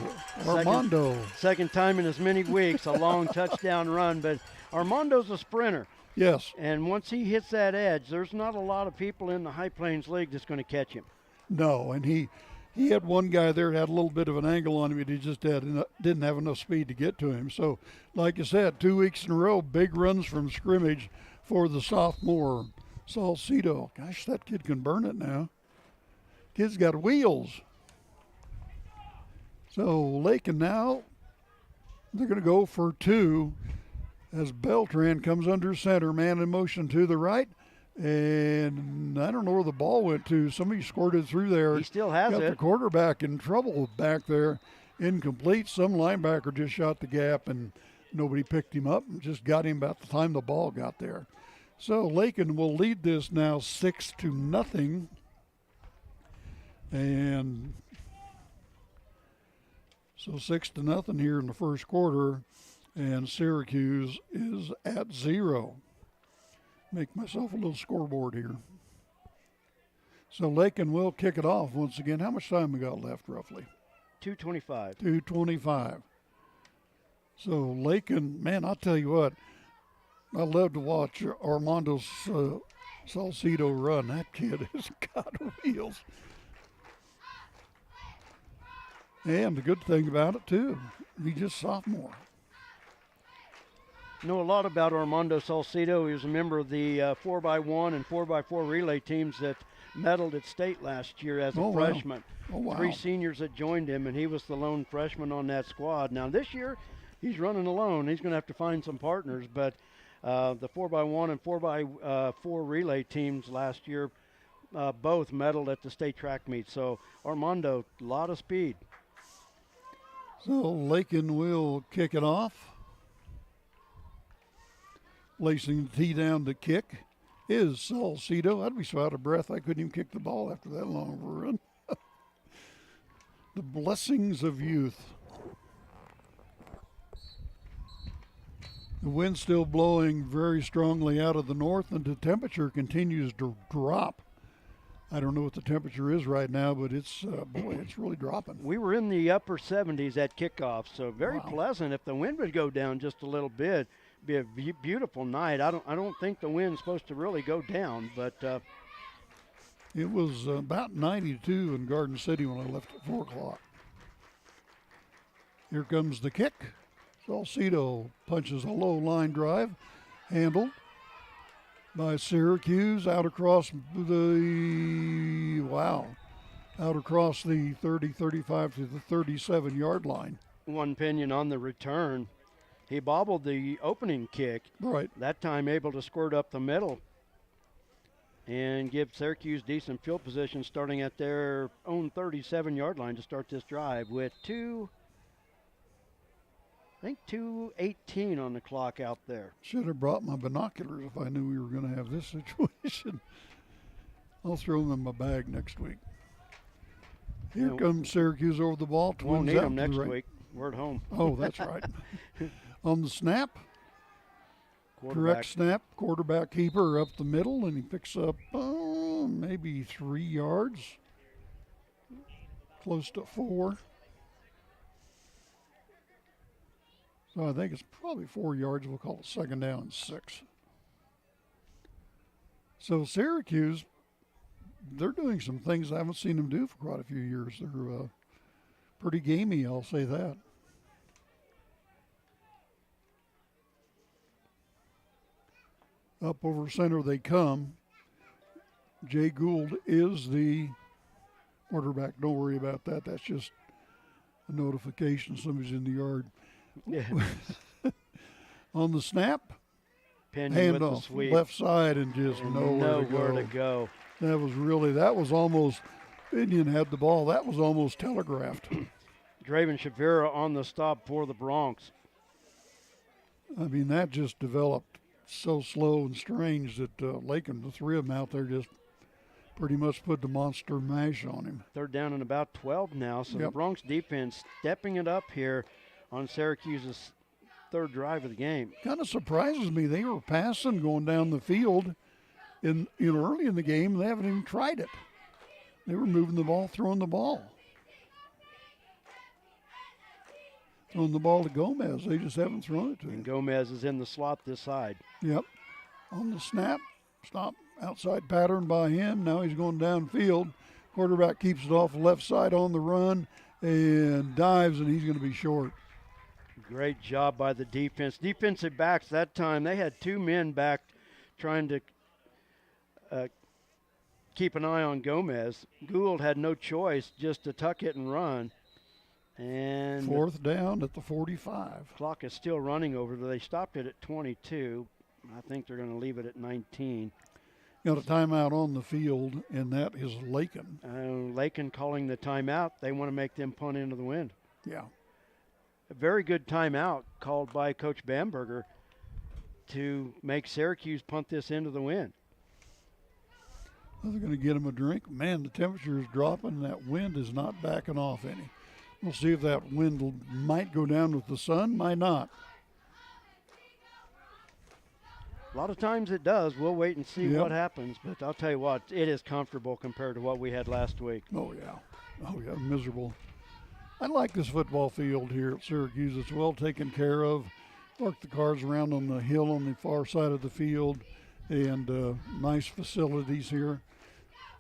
Armando. Second time in as many weeks, a long touchdown run, but Armando's a sprinter. Yes. And once he hits that edge, there's not a lot of people in the High Plains League that's going to catch him. No, and he had one guy there had a little bit of an angle on him, but he just didn't have enough speed to get to him. So, like I said, 2 weeks in a row, big runs from scrimmage for the sophomore Salcedo. Gosh, that kid can burn it now. Kid's got wheels. So Lakin now, they're going to go for 2 as Beltran comes under center, man in motion to the right, And I don't know where the ball went to. Somebody squirted through there. He still has Got it. the quarterback in trouble back there. Incomplete. Some linebacker just shot the gap, and nobody picked him up and just got him about the time the ball got there. So Lakin will lead this now 6-0. And so 6-0 here in the first quarter, and Syracuse is at 0. Make myself a little scoreboard here. So Lakin will kick it off once again. How much time we got left, roughly? 2:25. 2:25. So Lakin, man, I'll tell you what, I love to watch Armando Salcido run. That kid has got wheels. And the good thing about it, too, he's just sophomore. Know a lot about Armando Salcido. He was a member of the 4x1 and 4x4 relay teams that medaled at state last year as a freshman. Oh, wow. 3 seniors that joined him, and he was the lone freshman on that squad. Now this year, he's running alone. He's going to have to find some partners, but the 4x1 and 4x4 relay teams last year both medaled at the state track meet. So Armando, a lot of speed. So Lakin will kick it off. Lacing the tee down to kick is Salcido. I'd be so out of breath I couldn't even kick the ball after that long of a run. The blessings of youth. The wind's still blowing very strongly out of the north, and the temperature continues to drop. I don't know what the temperature is right now, but it's, boy, it's really dropping. We were in the upper 70s at kickoff, so very pleasant. If the wind would go down just a little bit, it'd be a beautiful night. I don't think the wind's supposed to really go down, but it was about 92 in Garden City when I left at 4 o'clock. Here comes the kick. Salcido punches a low line drive, handled by Syracuse out across the 30, 35 to the 37-yard line. One opinion on the return. He bobbled the opening kick. Right. That time able to squirt up the middle and give Syracuse decent field position starting at their own 37-yard line to start this drive with 2:18 on the clock out there. Should have brought my binoculars if I knew we were going to have this situation. I'll throw them in my bag next week. Here comes Syracuse over the ball. Won't need them next week. We're at home. Oh, that's right. On the snap, correct snap, quarterback keeper up the middle, and he picks up maybe 3 yards, close to 4. So I think it's probably 4 yards. We'll call it 2nd down and 6. So Syracuse, they're doing some things I haven't seen them do for quite a few years. They're pretty gamey, I'll say that. Up over center they come. Jay Gould is the quarterback. Don't worry about that. That's just a notification somebody's in the yard. Yeah. On the snap, hand off sweep. Left side and just nowhere to go. That was almost, Indian had the ball. That was almost telegraphed. Draven Shavira on the stop for the Bronx. I mean, that just developed so slow and strange that Lakin, the 3 of them out there, just pretty much put the monster mash on him. 3rd down and about 12 now. So the Bronx defense stepping it up here on Syracuse's 3rd drive of the game. Kind of surprises me. They were passing, going down the field early in the game, and they haven't even tried it. They were moving the ball, throwing the ball. Throwing the ball to Gomez. They just haven't thrown it to him. And Gomez is in the slot this side. Yep. On the snap, stop, outside pattern by him. Now he's going downfield. Quarterback keeps it off the left side on the run and dives, and he's going to be short. Great job by the defense. Defensive backs that time, they had 2 men back trying to keep an eye on Gomez. Gould had no choice just to tuck it and run. And 4th down at the 45. Clock is still running over. They stopped it at 22. I think they're going to leave it at 19. Got a timeout on the field, and that is Lakin. Lakin calling the timeout. They want to make them punt into the wind. Yeah. A very good timeout called by Coach Bamberger to make Syracuse punt this into the wind. Well, they're going to get them a drink. Man, the temperature is dropping, and that wind is not backing off any. We'll see if that wind might go down with the sun, might not. A lot of times it does. We'll wait and see what happens. But I'll tell you what, it is comfortable compared to what we had last week. Oh, yeah, miserable. I like this football field here at Syracuse. It's well taken care of. Park the cars around on the hill on the far side of the field, and nice facilities here.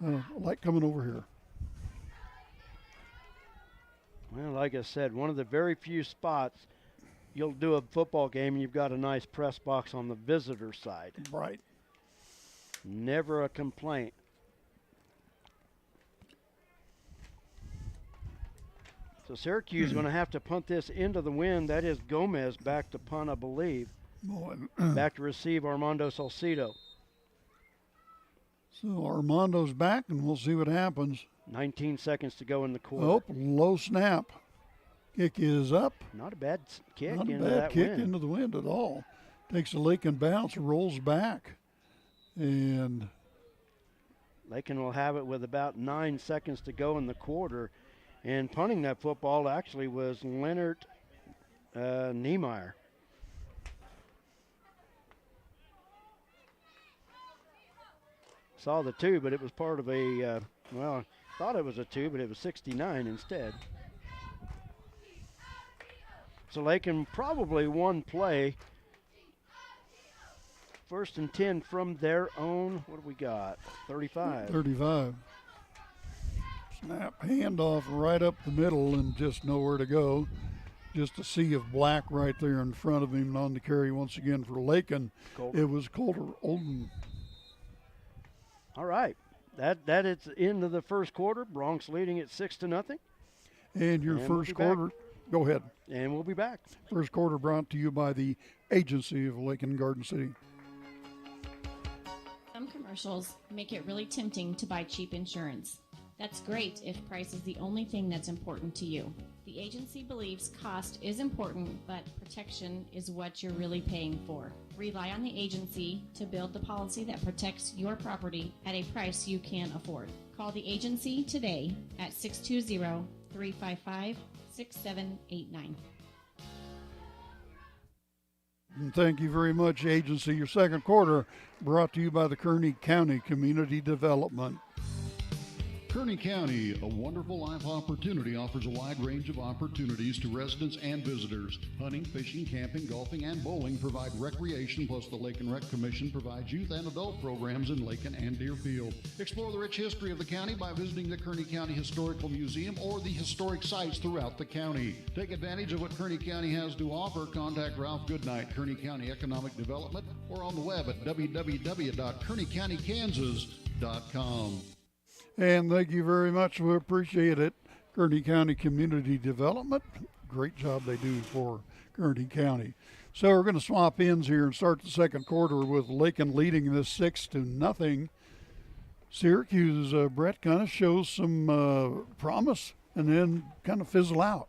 I like coming over here. Well, like I said, one of the very few spots you'll do a football game and you've got a nice press box on the visitor side. Right. Never a complaint. So Syracuse is going to have to punt this into the wind. That is Gomez back to punt, I believe. Back to receive Armando Salcido. So Armando's back, and we'll see what happens. 19 seconds to go in the quarter. Oh, low snap. Kick is up. Not a bad kick Not a into bad that kick wind. into the wind at all. Takes a Lakin bounce, rolls back. And Lakin will have it with about 9 seconds to go in the quarter. And punting that football actually was Leonard Niemeyer. Saw the 2, but it was part of a, well, thought it was a 2, but it was 69 instead. So Lakin probably one play. 1st and 10 from their own, what do we got? 35. 35. Snap, handoff right up the middle and just nowhere to go. Just a sea of black right there in front of him, and on the carry once again for Lakin. It was Coulter Olden. All right. That is into the first quarter. Bronx leading at 6-0. And your first quarter, go ahead. And we'll be back. First quarter brought to you by the agency of Lakin Garden City. Some commercials make it really tempting to buy cheap insurance. That's great if price is the only thing that's important to you. The agency believes cost is important, but protection is what you're really paying for. Rely on the agency to build the policy that protects your property at a price you can afford. Call the agency today at 620-355-6789. And thank you very much, agency. Your second quarter brought to you by the Kearney County Community Development. Kearney County, a wonderful life opportunity, offers a wide range of opportunities to residents and visitors. Hunting, fishing, camping, golfing, and bowling provide recreation, plus the Lake and Rec Commission provides youth and adult programs in Lakin and Deerfield. Explore the rich history of the county by visiting the Kearney County Historical Museum or the historic sites throughout the county. Take advantage of what Kearney County has to offer. Contact Ralph Goodnight, Kearney County Economic Development, or on the web at www.kearneycountykansas.com. And thank you very much. We appreciate it. Kearney County Community Development. Great job they do for Kearney County. So we're going to swap ends here and start the second quarter with Lakin leading this 6-0. Syracuse, Brett, kind of shows some promise and then kind of fizzle out.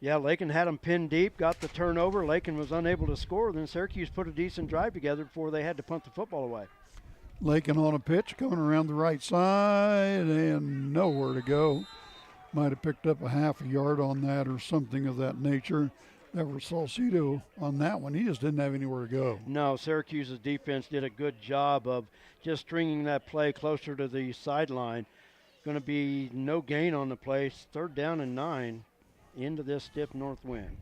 Yeah, Lakin had them pinned deep, got the turnover. Lakin was unable to score. Then Syracuse put a decent drive together before they had to punt the football away. Lakin on a pitch, coming around the right side, and nowhere to go. Might have picked up a half a yard on that or something of that nature. That was Salcido on that one. He just didn't have anywhere to go. No, Syracuse's defense did a good job of just stringing that play closer to the sideline. Going to be no gain on the play. 3rd down and 9 into this stiff north wind.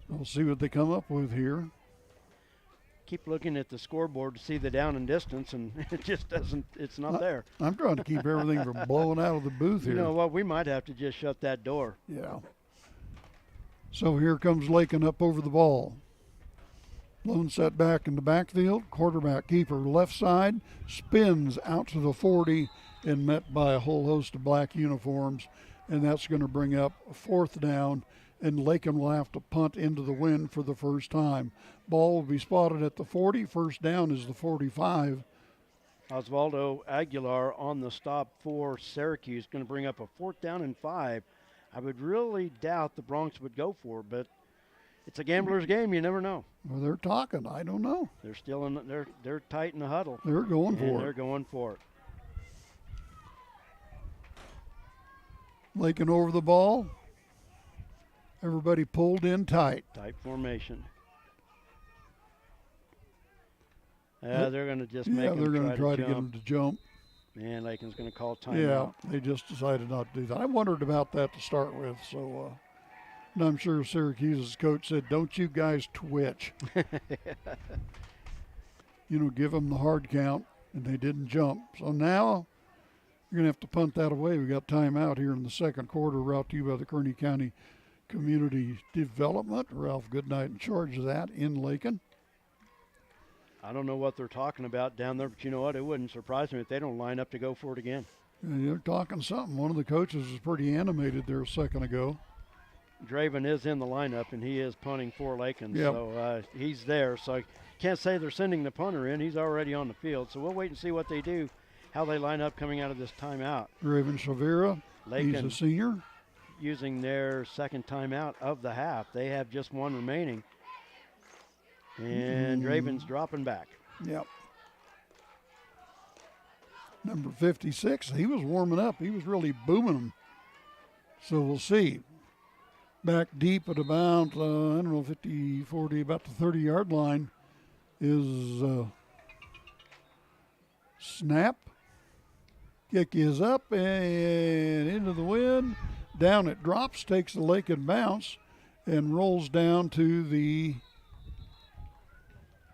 We'll see what they come up with here. Keep looking at the scoreboard to see the down and distance, and it just doesn't, it's not there. I'm trying to keep everything from blowing out of the booth here. You know what, we might have to just shut that door. Yeah. So here comes Lakin up over the ball. Lone set back in the backfield. Quarterback keeper left side. Spins out to the 40 and met by a whole host of black uniforms. And that's going to bring up a 4th down and Lakin will have to punt into the wind for the first time. Ball will be spotted at the 40. First down is the 45. Osvaldo Aguilar on the stop for Syracuse, going to bring up a 4th down and 5. I would really doubt the Bronx would go for it, but it's a gambler's game. You never know. Well, they're talking. I don't know. They're still in. They're tight in the huddle. They're going for it. They're going for it. Lakin over the ball. Everybody pulled in tight. Tight formation. They're going to just make them they're going to try to get them to jump. And Lakin's going to call timeout. Yeah, they just decided not to do that. I wondered about that to start with, so and I'm sure Syracuse's coach said, don't you guys twitch. Give them the hard count, and they didn't jump. So now you're going to have to punt that away. We got timeout here in the second quarter, brought to you by the Kearney County Community Development. Ralph Goodnight in charge of that in Lakin. I don't know what they're talking about down there, but you know what? It wouldn't surprise me if they don't line up to go for it again. Yeah, they're talking something. One of the coaches was pretty animated there a second ago. Draven is in the lineup, and he is punting for Lakin, yep. So he's there. So I can't say they're sending the punter in. He's already on the field. So we'll wait and see what they do, how they line up coming out of this timeout. Draven Shavira, he's a senior. Using their second timeout of the half. They have just one remaining. And Draven's dropping back. Yep. Number 56, he was warming up. He was really booming them. So we'll see. Back deep at about, 50, 40, about the 30-yard line is snap. Kick is up and into the wind. Down it drops, takes the Lakin bounce, and rolls down to the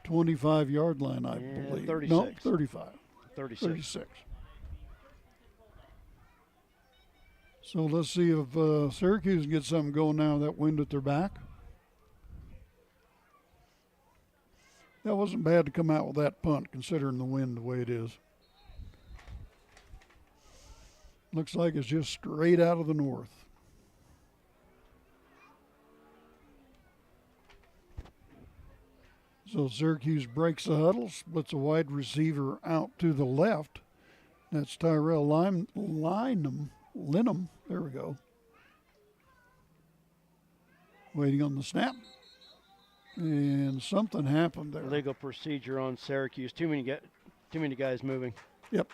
25-yard line, I believe. 36. No, 35. 36. So let's see if Syracuse can get something going now with that wind at their back. That wasn't bad to come out with that punt, considering the wind the way it is. Looks like it's just straight out of the north. So Syracuse breaks the huddle, splits a wide receiver out to the left. That's Tyrell Linham. There we go. Waiting on the snap. And something happened there. Legal procedure on Syracuse. Too many guys moving. Yep.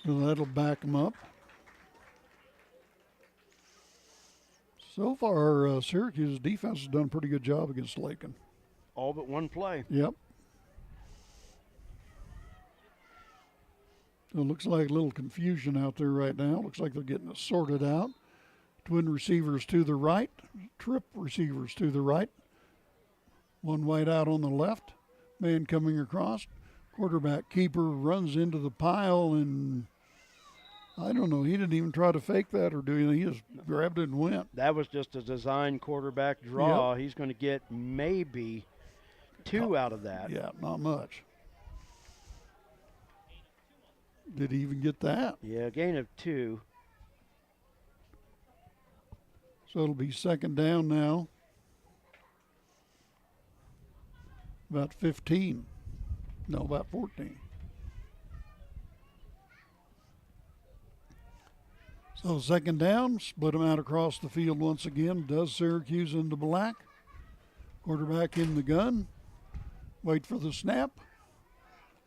So that'll back them up. So far, Syracuse's defense has done a pretty good job against Lakin. All but one play. Yep. So it looks like a little confusion out there right now. Looks like they're getting it sorted out. Twin receivers to the right. Trip receivers to the right. One wide out on the left. Man coming across. Quarterback keeper runs into the pile, and I don't know. He didn't even try to fake that or do anything. He just grabbed it and went. That was just a design quarterback draw. Yep. He's going to get maybe 2 out of that. Yeah, not much. Did he even get that? Yeah, gain of 2. So it'll be second down now. About 15. No, about 14. So second down, split them out across the field once again. Does Syracuse into black. Quarterback in the gun. Wait for the snap.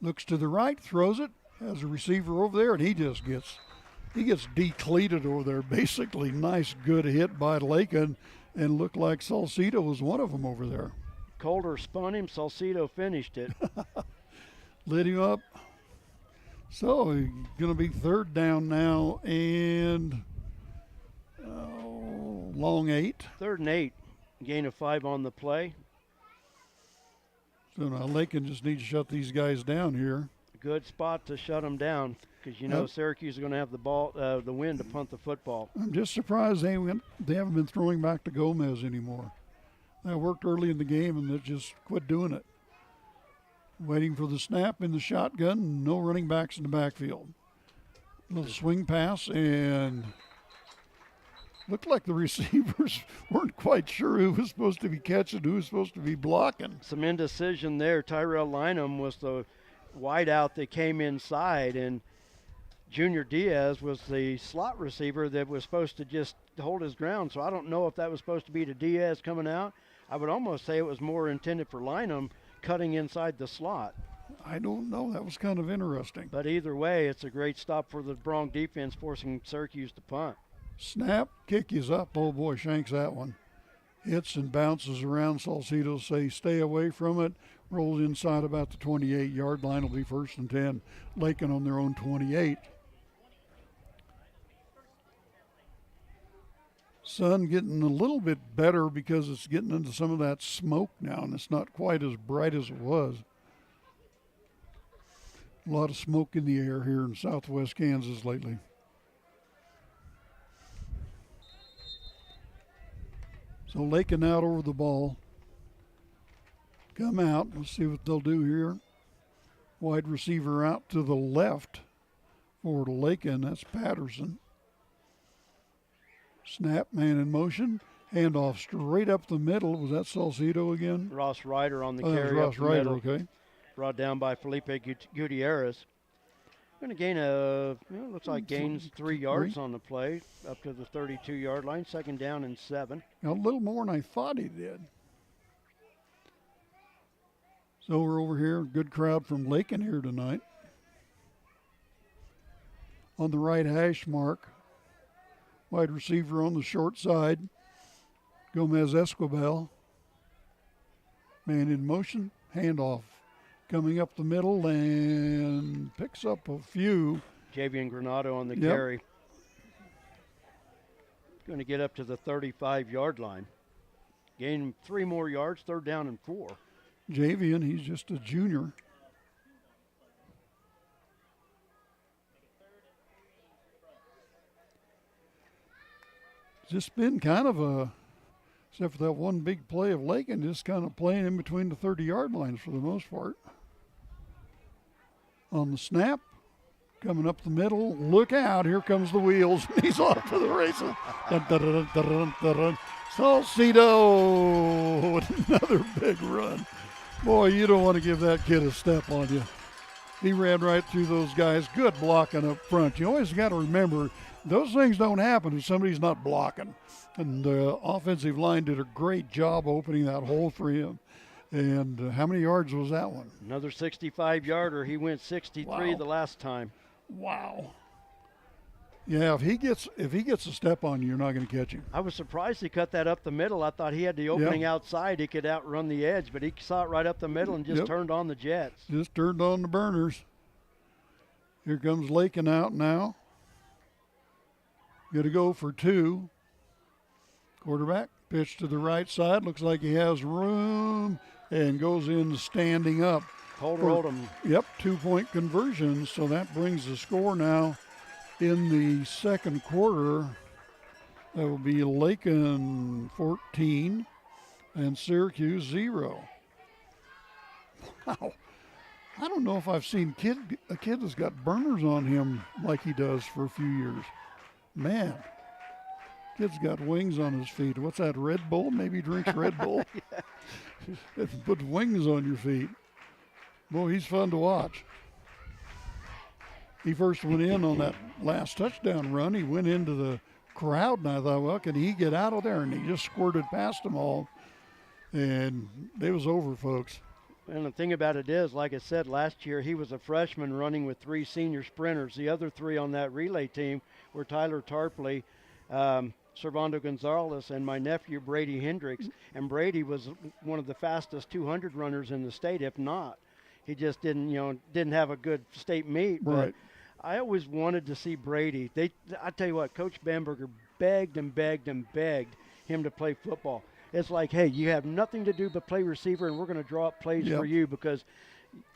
Looks to the right, throws it. Has a receiver over there, and he gets decleated over there. Basically, nice, good hit by Lakin, and looked like Salcedo was one of them over there. Calder spun him. Salcedo finished it. Lit him up. So, going to be third down now, and long 8. 3rd and 8. Gain of 5 on the play. So now Lakin just needs to shut these guys down here. Good spot to shut them down, because Syracuse is going to have the ball, the wind to punt the football. I'm just surprised they haven't been throwing back to Gomez anymore. That worked early in the game, and they just quit doing it. Waiting for the snap in the shotgun, no running backs in the backfield. Little swing pass, and Looked like the receivers weren't quite sure who was supposed to be catching, who was supposed to be blocking. Some indecision there. Tyrell Lynham was the wideout that came inside, and Junior Diaz was the slot receiver that was supposed to just hold his ground. So I don't know if that was supposed to be to Diaz coming out. I would almost say it was more intended for Lynham cutting inside the slot. I don't know. That was kind of interesting. But either way, it's a great stop for the Bronx defense, forcing Syracuse to punt. Snap, kick is up. Oh, boy, shanks that one. Hits and bounces around. Salcido say stay away from it. Rolls inside about the 28-yard line. Will be 1st and 10. Lakin on their own 28. Sun getting a little bit better because it's getting into some of that smoke now, and it's not quite as bright as it was. A lot of smoke in the air here in southwest Kansas lately. So Lakin out over the ball. Come out. Let's see what they'll do here. Wide receiver out to the left for Lakin. That's Patterson. Snap, man in motion. Handoff straight up the middle. Was that Salcido again? Ross Ryder on the carry. Ross Ryder, okay. Brought down by Felipe Gutierrez. Going to gain looks like gains 3 yards on the play up to the 32-yard line. 2nd down and 7. A little more than I thought he did. So we're over here. Good crowd from Lakin here tonight. On the right hash mark. Wide receiver on the short side. Gomez Esquivel. Man in motion. Handoff. Coming up the middle and picks up a few. Javian Granado on the carry. Going to get up to the 35-yard line. Gain 3 more yards, 3rd down and 4. Javian, he's just a junior. Just been kind of a, except for that one big play of Lakin, just kind of playing in between the 30-yard lines for the most part. On the snap, coming up the middle, look out, here comes the wheels. He's off to the races. Dun, dun, dun, dun, dun, dun, dun. Salcido with another big run. Boy, you don't want to give that kid a step on you. He ran right through those guys. Good blocking up front. You always got to remember, those things don't happen if somebody's not blocking. And the offensive line did a great job opening that hole for him. And how many yards was that one? Another 65-yarder. He went 63 the last time. Wow. Yeah, if he gets a step on you, you're not going to catch him. I was surprised he cut that up the middle. I thought he had the opening outside. He could outrun the edge, but he saw it right up the middle and just turned on the jets. Just turned on the burners. Here comes Lakin out now. Going to go for 2. Quarterback, pitch to the right side. Looks like he has room and goes in standing up. Holder Oldham. Yep, 2-point conversion. So that brings the score now in the second quarter. That will be Lakin 14 and Syracuse 0. Wow. I don't know if I've seen a kid that's got burners on him like he does for a few years. Man, kid's got wings on his feet. What's that, Red Bull? Maybe he drinks Red Bull. Put wings on your feet. Boy, he's fun to watch. He first went in on that last touchdown run. He went into the crowd, and I thought, well, can he get out of there? And he just squirted past them all. And it was over, folks. And the thing about it is, like I said, last year he was a freshman running with 3 senior sprinters. The other 3 on that relay team were Tyler Tarpley, Servando Gonzalez, and my nephew Brady Hendricks. And Brady was one of the fastest 200 runners in the state, if not. He just didn't have a good state meet. Right. But I always wanted to see Brady. I tell you what, Coach Bamberger begged and begged and begged him to play football. It's like, hey, you have nothing to do but play receiver, and we're going to draw up plays for you because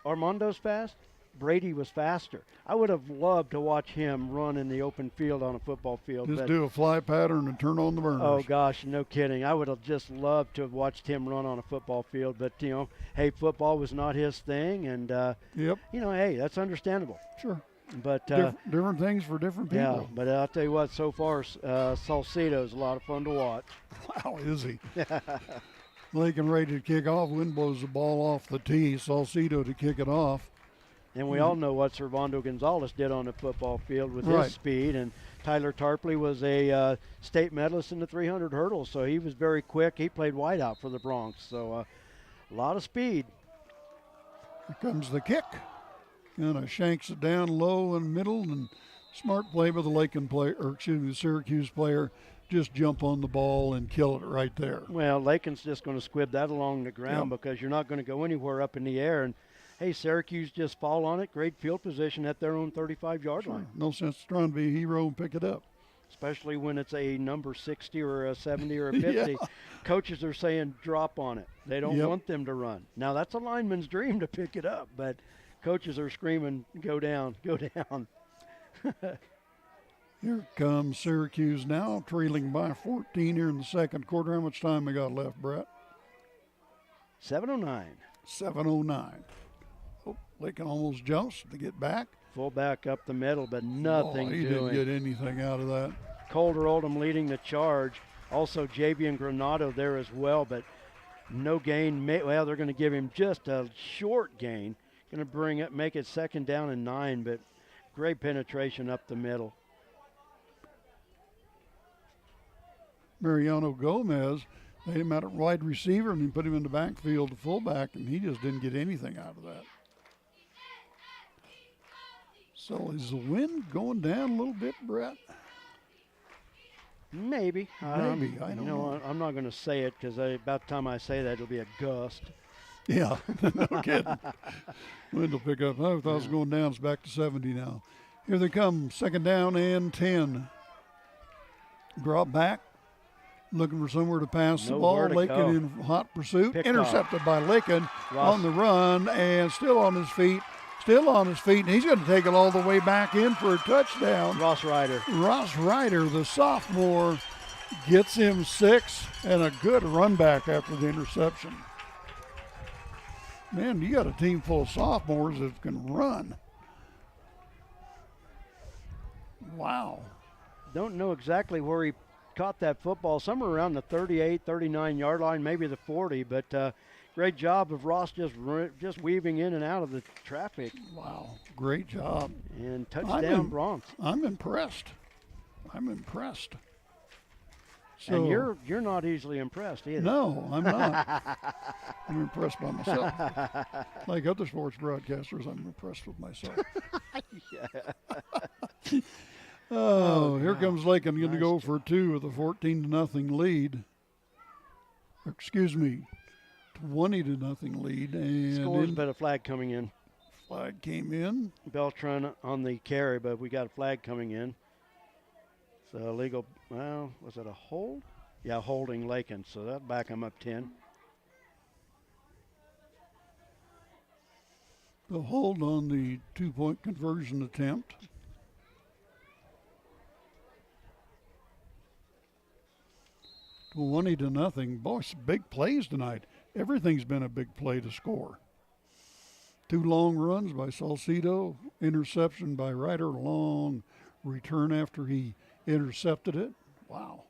Armando's fast. Brady was faster. I would have loved to watch him run in the open field on a football field. Just do a fly pattern and turn on the burners. Oh, gosh, no kidding. I would have just loved to have watched him run on a football field. But, hey, football was not his thing. And, hey, that's understandable. Sure. But different things for different people. Yeah, but I'll tell you what, so far, Salcedo's a lot of fun to watch. Wow, is he? Lakin ready to kick off. Wind blows the ball off the tee. Salcedo to kick it off. And we all know what Servando Gonzalez did on the football field with his speed. And Tyler Tarpley was a state medalist in the 300 hurdles, so he was very quick. He played wideout for the Bronx, so a lot of speed. Here comes the kick. Kind of shanks it down low and middle, and smart play by the Lakin player, or excuse me, the Syracuse player. Just jump on the ball and kill it right there. Well, Lakin's just going to squib that along the ground because you're not going to go anywhere up in the air. And, hey, Syracuse just fall on it. Great field position at their own 35-yard line. No sense trying to be a hero and pick it up. Especially when it's a number 60 or a 70 or a 50. Coaches are saying drop on it. They don't want them to run. Now, that's a lineman's dream to pick it up, but coaches are screaming, go down, go down. Here comes Syracuse now, trailing by 14 here in the second quarter. How much time we got left, Brett? 7:09. 7:09. Oh, Lakin almost jumps to get back. Full back up the middle, but nothing he doing. Didn't get anything out of that. Colder Oldham leading the charge. Also Javian Granado there as well, but no gain. Well, they're going to give him just a short gain. Going to bring it, make it 2nd down and 9, but great penetration up the middle. Mariano Gomez, they had him out at wide receiver and he put him in the backfield to fullback, and he just didn't get anything out of that. So is the wind going down a little bit, Brett? Maybe. I don't know. I'm not going to say it because about the time I say that, it'll be a gust. Yeah, no kidding. Wind will pick up. I thought it was going down. It's back to 70 now. Here they come, 2nd down and 10. Drop back. Looking for somewhere to pass the ball. Lakin in hot pursuit. Intercepted by Lakin on the run and still on his feet. And he's going to take it all the way back in for a touchdown. Ross Ryder, the sophomore, gets him 6 and a good run back after the interception. Man, you got a team full of sophomores that can run. Wow. Don't know exactly where he caught that football, somewhere around the 38, 39-yard line, maybe the 40, but great job of Ross just weaving in and out of the traffic. Wow, great job. And touchdown Bronx. I'm impressed. So, and you're not easily impressed either. No, I'm not. I'm impressed by myself. Like other sports broadcasters, I'm impressed with myself. Here comes Lakin, going to go for 2 with a 14-0 lead. Excuse me, 20-0 lead. And scores, but a flag coming in. Flag came in. Beltran on the carry, but we got a flag coming in. So illegal, well, was it a hold? Yeah, holding Lakin, so that'll back him up 10. The hold on the 2-point conversion attempt. To 20-0. Boy, some big plays tonight. Everything's been a big play to score. 2 long runs by Salcedo, interception by Ryder, long return after he intercepted it. Wow.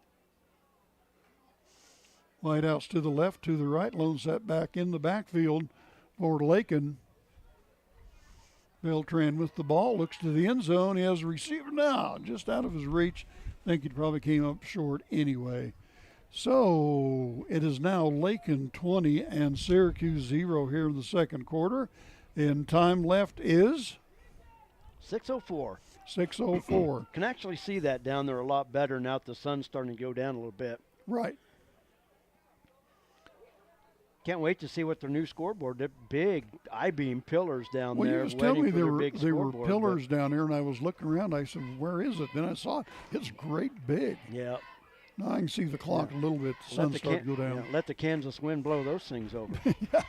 Wideouts to the left, to the right. Lone set back in the backfield for Lakin. Beltran with the ball, looks to the end zone. He has a receiver now, just out of his reach. I think he probably came up short anyway. So it is now Lakin 20 and Syracuse 0 here in the second quarter. And time left is 6:04. 6:04. Can actually see that down there a lot better now that the sun's starting to go down a little bit. Right. Can't wait to see what their new scoreboard, the big I-beam pillars down there. Well, you was telling me there were scoreboard, pillars down there, and I was looking around. I said, where is it? Then I saw it. It's great big. Yeah. Now I can see the clock a little bit. The sun's starting to go down. Yeah, let the Kansas wind blow those things over. Yeah.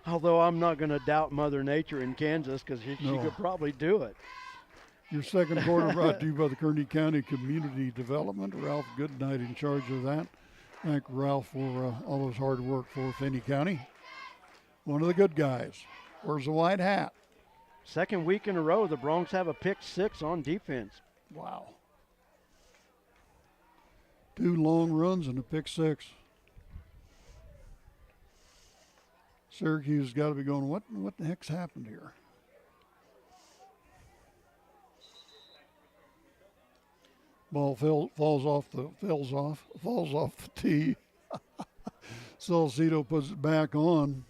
Although I'm not going to doubt Mother Nature in Kansas because she could probably do it. Your second quarter brought to you by the Kearney County Community Development. Ralph Goodnight in charge of that. Thank Ralph for all his hard work for Finney County. One of the good guys. Wears a white hat. Second week in a row, the Broncs have a pick 6 on defense. Wow. 2 long runs and a pick 6. Syracuse has got to be going, what the heck's happened here? Ball falls off the tee. Salcedo puts it back on.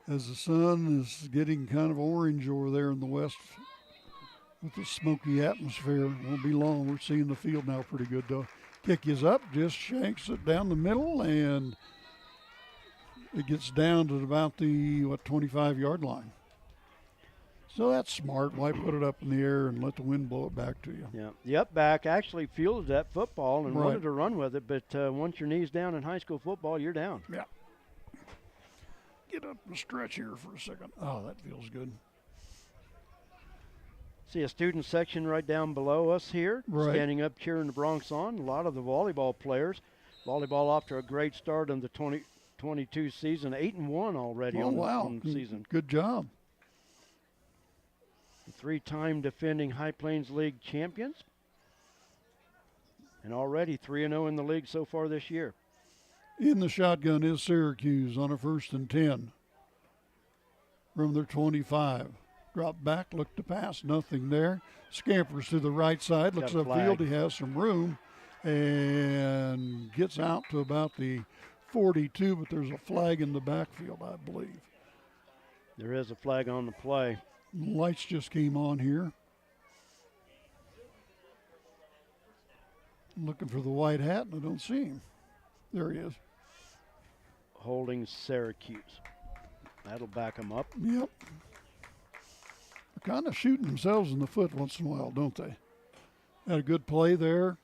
As the sun is getting kind of orange over there in the west with the smoky atmosphere. It won't be long. We're seeing the field now pretty good, though. Kick is up, just shanks it down the middle, and it gets down to about the, 25-yard line. So that's smart. Why put it up in the air and let the wind blow it back to you? Yeah. The up back actually fielded that football and Right. wanted to run with it, but once your knee's down in high school football, you're down. Yeah. Get up and stretch here for a second. Oh, that feels good. See a student section right down below us here, Right. standing up cheering the Broncs on. A lot of the volleyball players. Volleyball off to a great start in the 2022 season, 8-1 already Oh, on wow. the season. Good job. The 3-time defending High Plains League champions, and already 3-0 in the league so far this year. In the shotgun is Syracuse on a 1st and 10 from their 25. Drop back, look to pass, nothing there. Scampers to the right side, looks Got a upfield, flag. he has some room, and gets out to about the 42, but there's a flag in the backfield, I believe. There is a flag on the play. Lights just came on here. Looking for the white hat, and I don't see him. There he is. Holding Syracuse. That'll back them up. Yep. They're kind of shooting themselves in the foot once in a while, don't they? Had a good play there.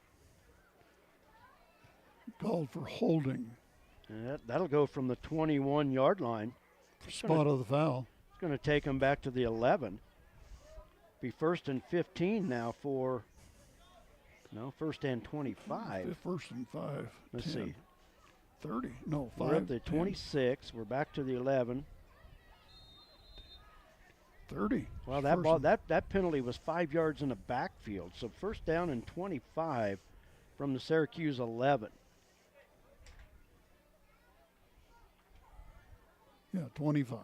Called for holding. And that'll go from the 21-yard line. Spot of the foul. It's going to take them back to the 11. Be 1st and 15 now for, 1st and 25. 1st and 5. Let's 10, see. 30. No, 5. We're at the 10, 26. We're back to the 11. 30. Well, that First ball, and- that penalty was 5 yards in the backfield. So 1st down and 25 from the Syracuse 11. Yeah, 25.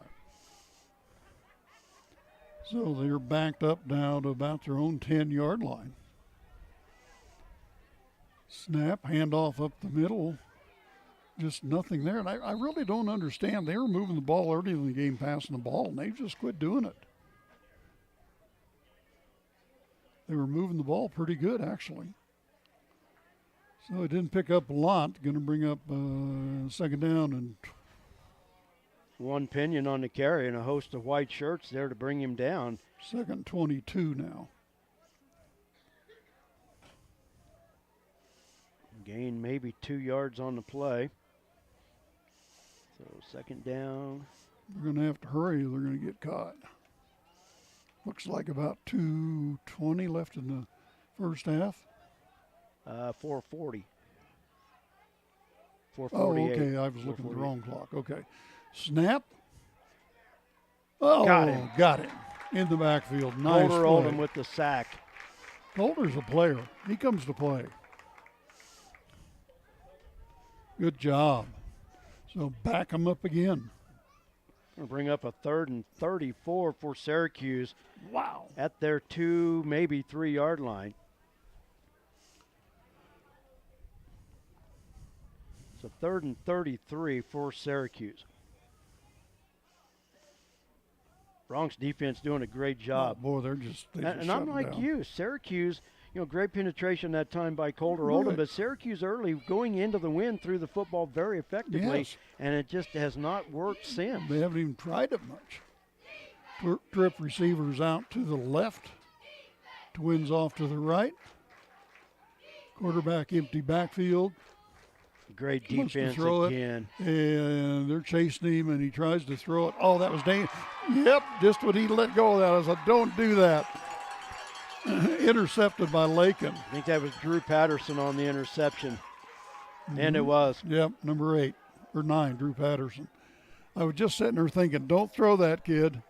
So they're backed up now to about their own 10-yard line. Snap, handoff up the middle. Just nothing there. And I really don't understand. They were moving the ball early in the game, passing the ball, and they just quit doing it. They were moving the ball pretty good, actually. So it didn't pick up a lot. Going to bring up 2nd down and One pinion on the carry and a host of white shirts there to bring him down. 2nd 22 now. Gain maybe 2 yards on the play. So 2nd down. They're going to have to hurry. They're going to get caught. Looks like about 2:20 left in the first half. 4:40. Oh, 4:48. okay. I was looking at the 4:48. wrong clock. Okay. Snap. Oh, Got him. In the backfield. Nice Holder Oldham play. with the sack. Holder's a player. He comes to play. Good job. So back him up again. We'll bring up a 3rd and 34 for Syracuse. Wow. At their 2, maybe 3-yard line. So 3rd and 33 for Syracuse. Bronx defense doing a great job. Oh, boy, they just And shut I'm him like down. you, Syracuse, great penetration that time by Calder Oldham, Right. but Syracuse early going into the win threw the football very effectively, Yes. and it just has not worked since. They haven't even tried it much. Trip receivers out to the left. Twins off to the right. Quarterback empty backfield. Great Wants to defense throw again. it, and they're chasing him, and he tries to throw it. Oh, that was dangerous. Yep, just when he let go of that, I said, don't do that. Intercepted by Lakin. I think that was Drew Patterson on the interception, and it was. Yep, number 8 or 9, Drew Patterson. I was just sitting there thinking, don't throw that, kid,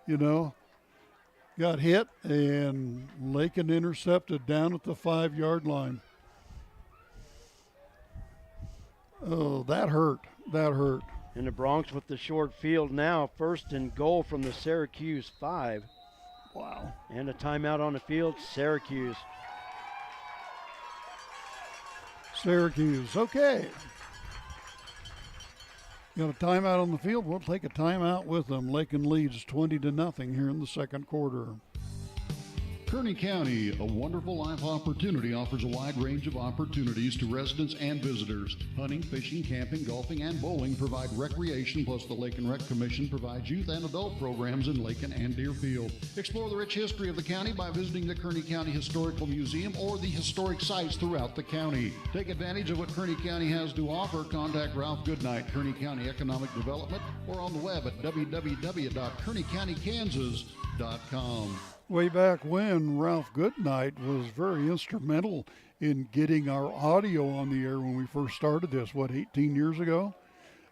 Got hit, and Lakin intercepted down at the 5-yard line. Oh, that hurt. That hurt. And the Bronx with the short field now, 1st and goal from the Syracuse 5. Wow. And a timeout on the field, Syracuse. Syracuse, okay. Got a timeout on the field. We'll take a timeout with them. Lakin leads 20-0 here in the second quarter. Kearney County, a wonderful life opportunity, offers a wide range of opportunities to residents and visitors. Hunting, fishing, camping, golfing, and bowling provide recreation, plus the Lake and Rec Commission provides youth and adult programs in Lakin and Deerfield. Explore the rich history of the county by visiting the Kearney County Historical Museum or the historic sites throughout the county. Take advantage of what Kearney County has to offer. Contact Ralph Goodnight, Kearney County Economic Development, or on the web at www.kearneycountykansas.com. Way back when, Ralph Goodnight was very instrumental in getting our audio on the air when we first started this, 18 years ago?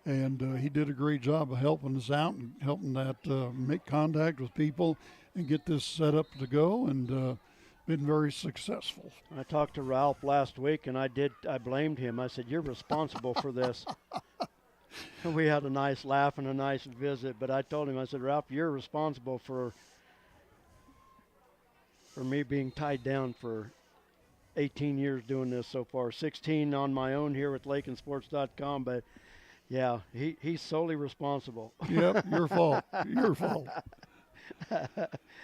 And he did a great job of helping us out and helping that make contact with people and get this set up to go, and been very successful. I talked to Ralph last week, and I blamed him. I said, you're responsible for this. We had a nice laugh and a nice visit, but I told him, I said, Ralph, you're responsible for me being tied down for 18 years doing this so far, 16 on my own here with LakinSports.com, but yeah, he's solely responsible. Yep, your fault. Your fault.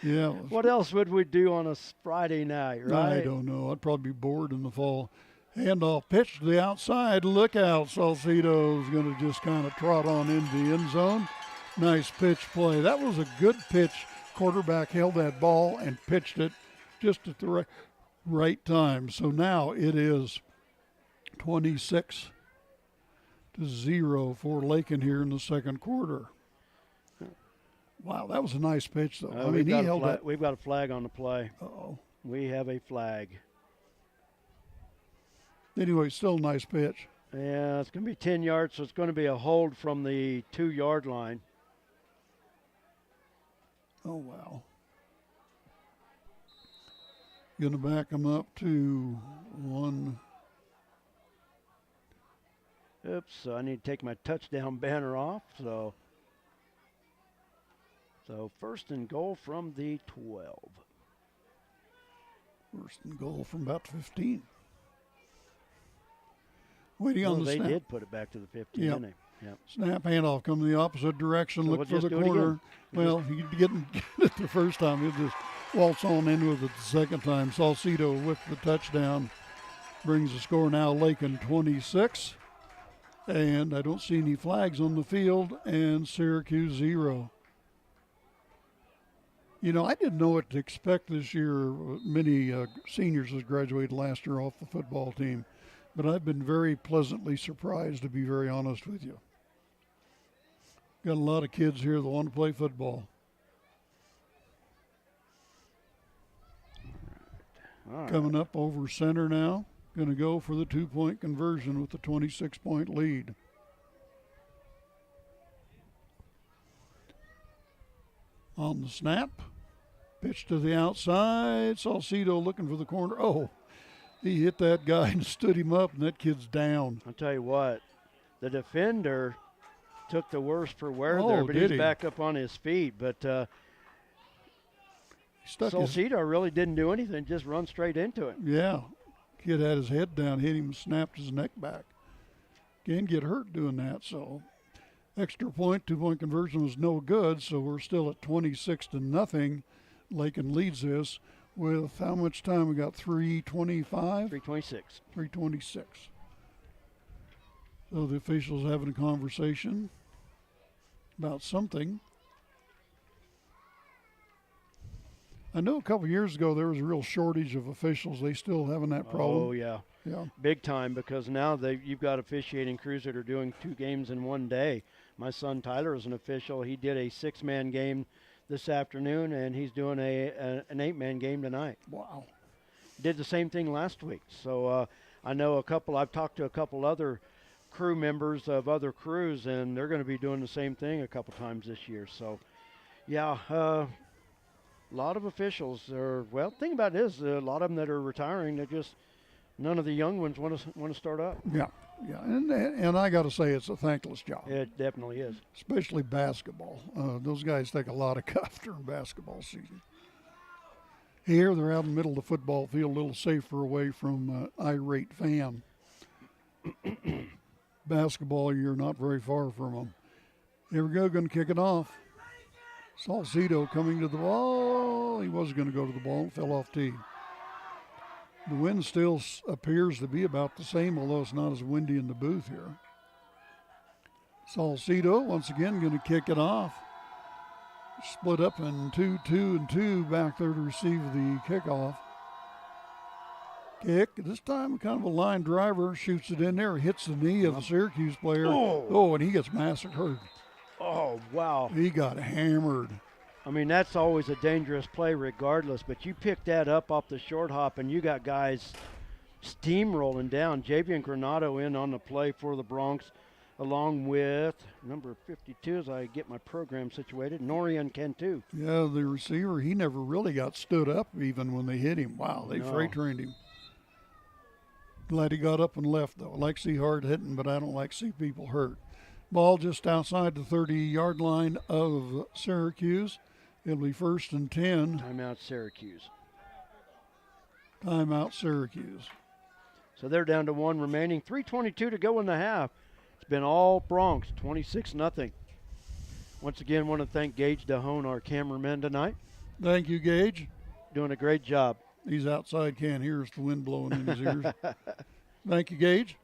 Yeah. What else would we do on a Friday night, right? I don't know. I'd probably be bored in the fall. Handoff pitch to the outside. Look out. Salcido's going to just kind of trot on into the end zone. Nice pitch play. That was a good pitch. Quarterback held that ball and pitched it just at the right time. So now it is 26-0 for Lakin here in the second quarter. Wow, that was a nice pitch, though. I mean, he held that. We've got a flag on the play. Uh-oh. We have a flag. Anyway, still a nice pitch. Yeah, it's going to be 10 yards, so it's going to be a hold from the 2-yard line. Oh, wow. Going to back them up to 1. Oops, so I need to take my touchdown banner off. So 1st and goal from the 12. 1st and goal from about 15. Waiting on the snap. They did put it back to the 15, yep. didn't they? Yep. Snap handoff coming the opposite direction. So look for the corner. Well, he didn't get it the first time. He'll just waltz on in with it the second time. Salcido with the touchdown brings the score now Lakin 26. And I don't see any flags on the field, and Syracuse 0. I didn't know what to expect this year. Many seniors has graduated last year off the football team. But I've been very pleasantly surprised, to be very honest with you. Got a lot of kids here that want to play football. All right. Coming up over center now. Going to go for the 2-point conversion with the 26-point lead. On the snap. Pitch to the outside. Salcido looking for the corner. Oh, he hit that guy and stood him up, and that kid's down. I'll tell you what, the defender took the worst for wear there, but he's back up on his feet. But Salcido really didn't do anything, just run straight into it. Yeah. Kid had his head down, hit him, snapped his neck back. Can get hurt doing that, so extra point, 2-point conversion was no good, so we're still at 26-0. Lakin leads this with how much time? We got 3:25? 3:26. 3:26. So the officials having a conversation about something. I know a couple years ago there was a real shortage of officials. They still having that problem. Oh, yeah. Yeah. Big time, because now you've got officiating crews that are doing 2 games in one day. My son Tyler is an official. He did a 6-man game this afternoon, and he's doing an 8-man game tonight. Wow. Did the same thing last week. So I know I've talked to a couple other crew members of other crews, and they're going to be doing the same thing a couple times this year. So, yeah, a lot of officials are, well, thing about it is a lot of them that are retiring, they're just, none of the young ones want to start up. Yeah, and I got to say it's a thankless job. It definitely is. Especially basketball. Those guys take a lot of cuff during basketball season. Here they're out in the middle of the football field, a little safer away from irate fan. Basketball, you're not very far from them. Here we go, going to kick it off. Salcedo coming to the ball. He was going to go to the ball, fell off tee. The wind still appears to be about the same, although it's not as windy in the booth here. Salcedo once again going to kick it off. Split up in 2, 2, and 2 back there to receive the kickoff. Kick, this time kind of a line driver, shoots it in there, hits the knee of the Syracuse player. Oh, and he gets massacred. Oh, wow. He got hammered. I mean, that's always a dangerous play regardless, but you pick that up off the short hop and you got guys steamrolling down. Javian Granado in on the play for the Bronx, along with number 52 as I get my program situated, Norian Cantu. Yeah, the receiver, he never really got stood up even when they hit him. Wow, they freight trained him. Glad he got up and left, though. I like to see hard hitting, but I don't like to see people hurt. Ball just outside the 30-yard line of Syracuse. It'll be 1st and 10. Timeout Syracuse. Timeout Syracuse. So they're down to 1 remaining. 3:22 to go in the half. It's been all Bronx, 26-0. Once again, want to thank Gage DeHone, our cameraman tonight. Thank you, Gage. Doing a great job. He's outside, can't hear us, the wind blowing in his ears. Thank you, Gage.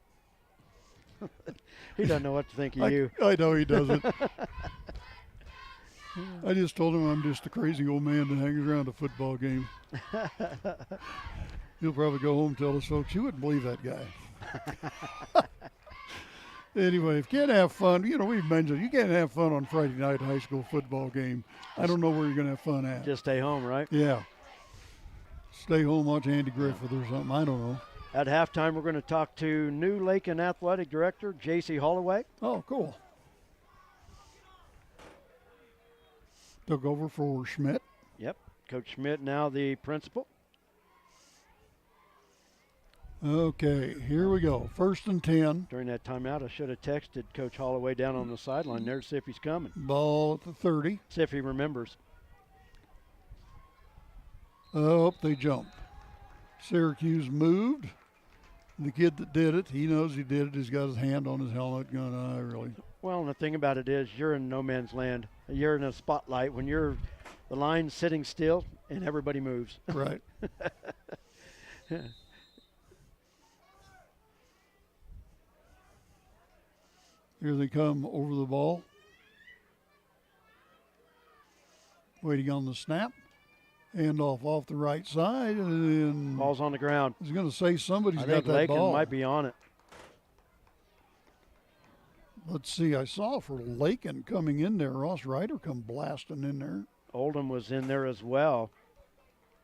He doesn't know what to think of you. I know he doesn't. I just told him I'm just a crazy old man that hangs around a football game. He'll probably go home and tell us folks, you wouldn't believe that guy. Anyway, if you can't have fun, we've mentioned you can't have fun on Friday night high school football game. I don't know where you're going to have fun at. Just stay home, right? Yeah. Stay home, watch Andy Griffith or something. I don't know. At halftime, we're going to talk to new Lakin Athletic Director, J.C. Holloway. Oh, cool. Took over for Schmidt. Yep. Coach Schmidt now the principal. Okay, here we go. 1st and 10. During that timeout, I should have texted Coach Holloway down on the sideline there to see if he's coming. Ball at the 30. See if he remembers. Oh, they jumped. Syracuse moved. The kid that did it, he knows he did it. He's got his hand on his helmet going, really. Well, and the thing about it is you're in no man's land. You're in a spotlight when the line's sitting still and everybody moves. Right. Here they come over the ball. Waiting on the snap. Hand off the right side. And then ball's on the ground. I was going to say somebody's got that Lakin ball. Might be on it. Let's see. I saw for Lakin coming in there. Ross Ryder come blasting in there. Oldham was in there as well.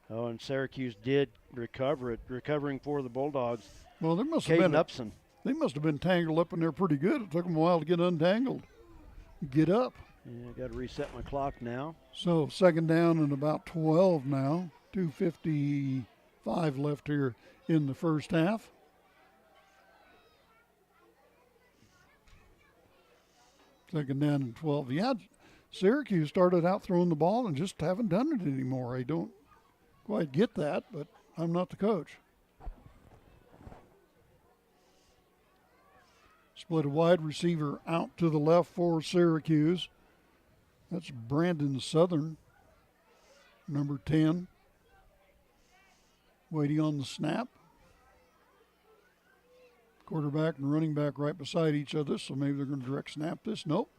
Oh, and Syracuse did recover it. Recovering for the Bulldogs. Well, there must Caden have been Upson. They must have been tangled up in there pretty good. It took them a while to get untangled. Get up. Yeah, I got to reset my clock now. So 2nd down and about 12 now. 2:55 left here in the first half. Second down and 12. Yeah, Syracuse started out throwing the ball and just haven't done it anymore. I don't quite get that, but I'm not the coach. Split a wide receiver out to the left for Syracuse. That's Brandon Southern, number 10. Waiting on the snap. Quarterback and running back right beside each other, so maybe they're going to direct snap this. Nope.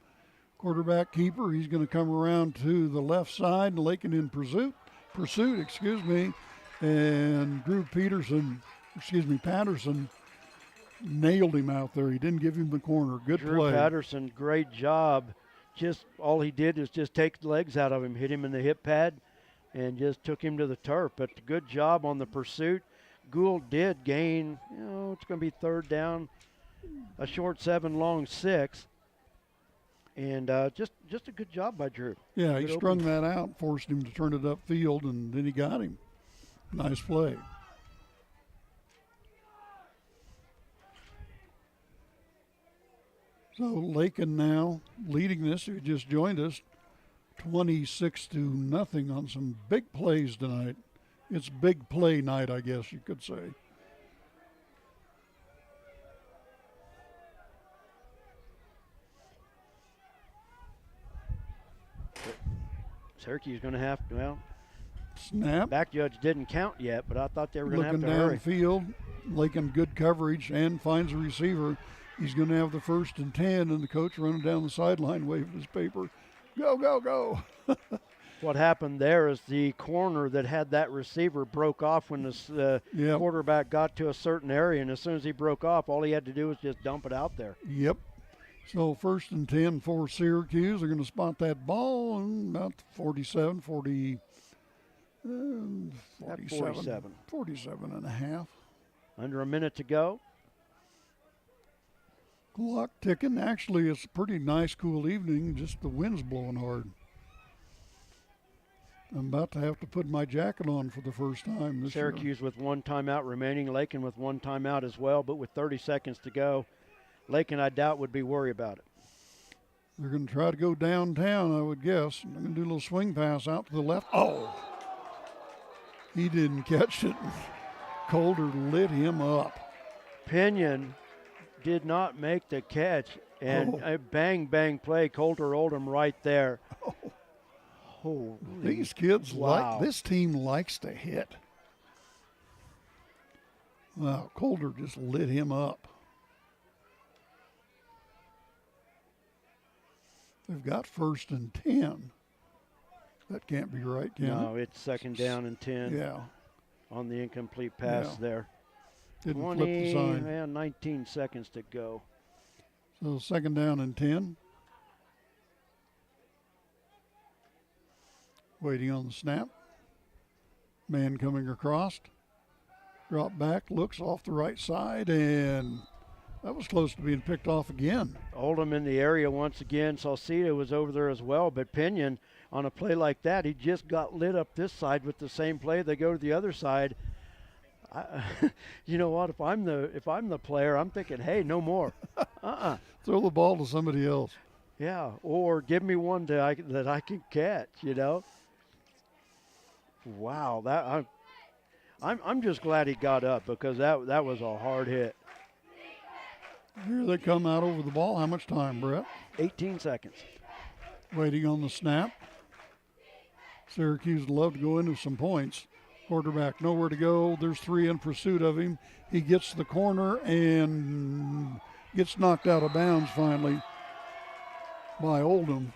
Quarterback keeper, he's going to come around to the left side, and Lakin in pursuit, and Drew Patterson nailed him out there. He didn't give him the corner. Good Drew play. Patterson, great job. Just all he did is just take the legs out of him, hit him in the hip pad, and just took him to the turf. But good job on the pursuit. Gould did gain, it's going to be 3rd down a short 7, long 6. And just a good job by Drew. Yeah, he Good strung open. that out, forced him to turn it upfield, and then he got him. Nice play. So Lakin now leading this, who just joined us, 26-0 on some big plays tonight. It's big play night, I guess you could say. Syracuse going to have to, well, snap. Back judge didn't count yet, but I thought they were going to have to Looking hurry. downfield, Lakin good coverage and finds a receiver. He's going to have the 1st and 10, and the coach running down the sideline waving his paper. Go, go, go. What happened there is the corner that had that receiver broke off when the quarterback got to a certain area, and as soon as he broke off, all he had to do was just dump it out there. Yep. So 1st and 10 for Syracuse. They're going to spot that ball and about 47 and a half. Under a minute to go. Clock ticking. Actually, it's a pretty nice, cool evening. Just the wind's blowing hard. I'm about to have to put my jacket on for the first time this year. Syracuse with 1 timeout remaining. Lakin with 1 timeout as well, but with 30 seconds to go. Lakin, I doubt, would be worried about it. They're going to try to go downtown, I would guess. They're going to do a little swing pass out to the left. Oh! He didn't catch it. Coulter lit him up. Pinion did not make the catch, and a bang, bang play. Coulter rolled him right there. Oh, these kids this team likes to hit. Wow, Coulter just lit him up. They've got 1st and 10. That can't be right, can it? No, it's 2nd down and 10. Yeah. On the incomplete pass there. Didn't flip the sign. And 19 seconds to go. So 2nd down and 10. Waiting on the snap. Man coming across. Drop back, looks off the right side, and that was close to being picked off again. Oldham in the area once again. Salcedo was over there as well, but Pinion on a play like that, he just got lit up this side with the same play. They go to the other side. You know what? If I'm the player, I'm thinking, hey, no more. Throw the ball to somebody else. Yeah, or give me one that I can catch. You know. Wow, that I'm just glad he got up because that was a hard hit. Here they come out over the ball. How much time, Brett? 18 seconds. Waiting on the snap. Syracuse would love to go into some points. Quarterback nowhere to go. There's 3 in pursuit of him. He gets to the corner and gets knocked out of bounds finally by Oldham.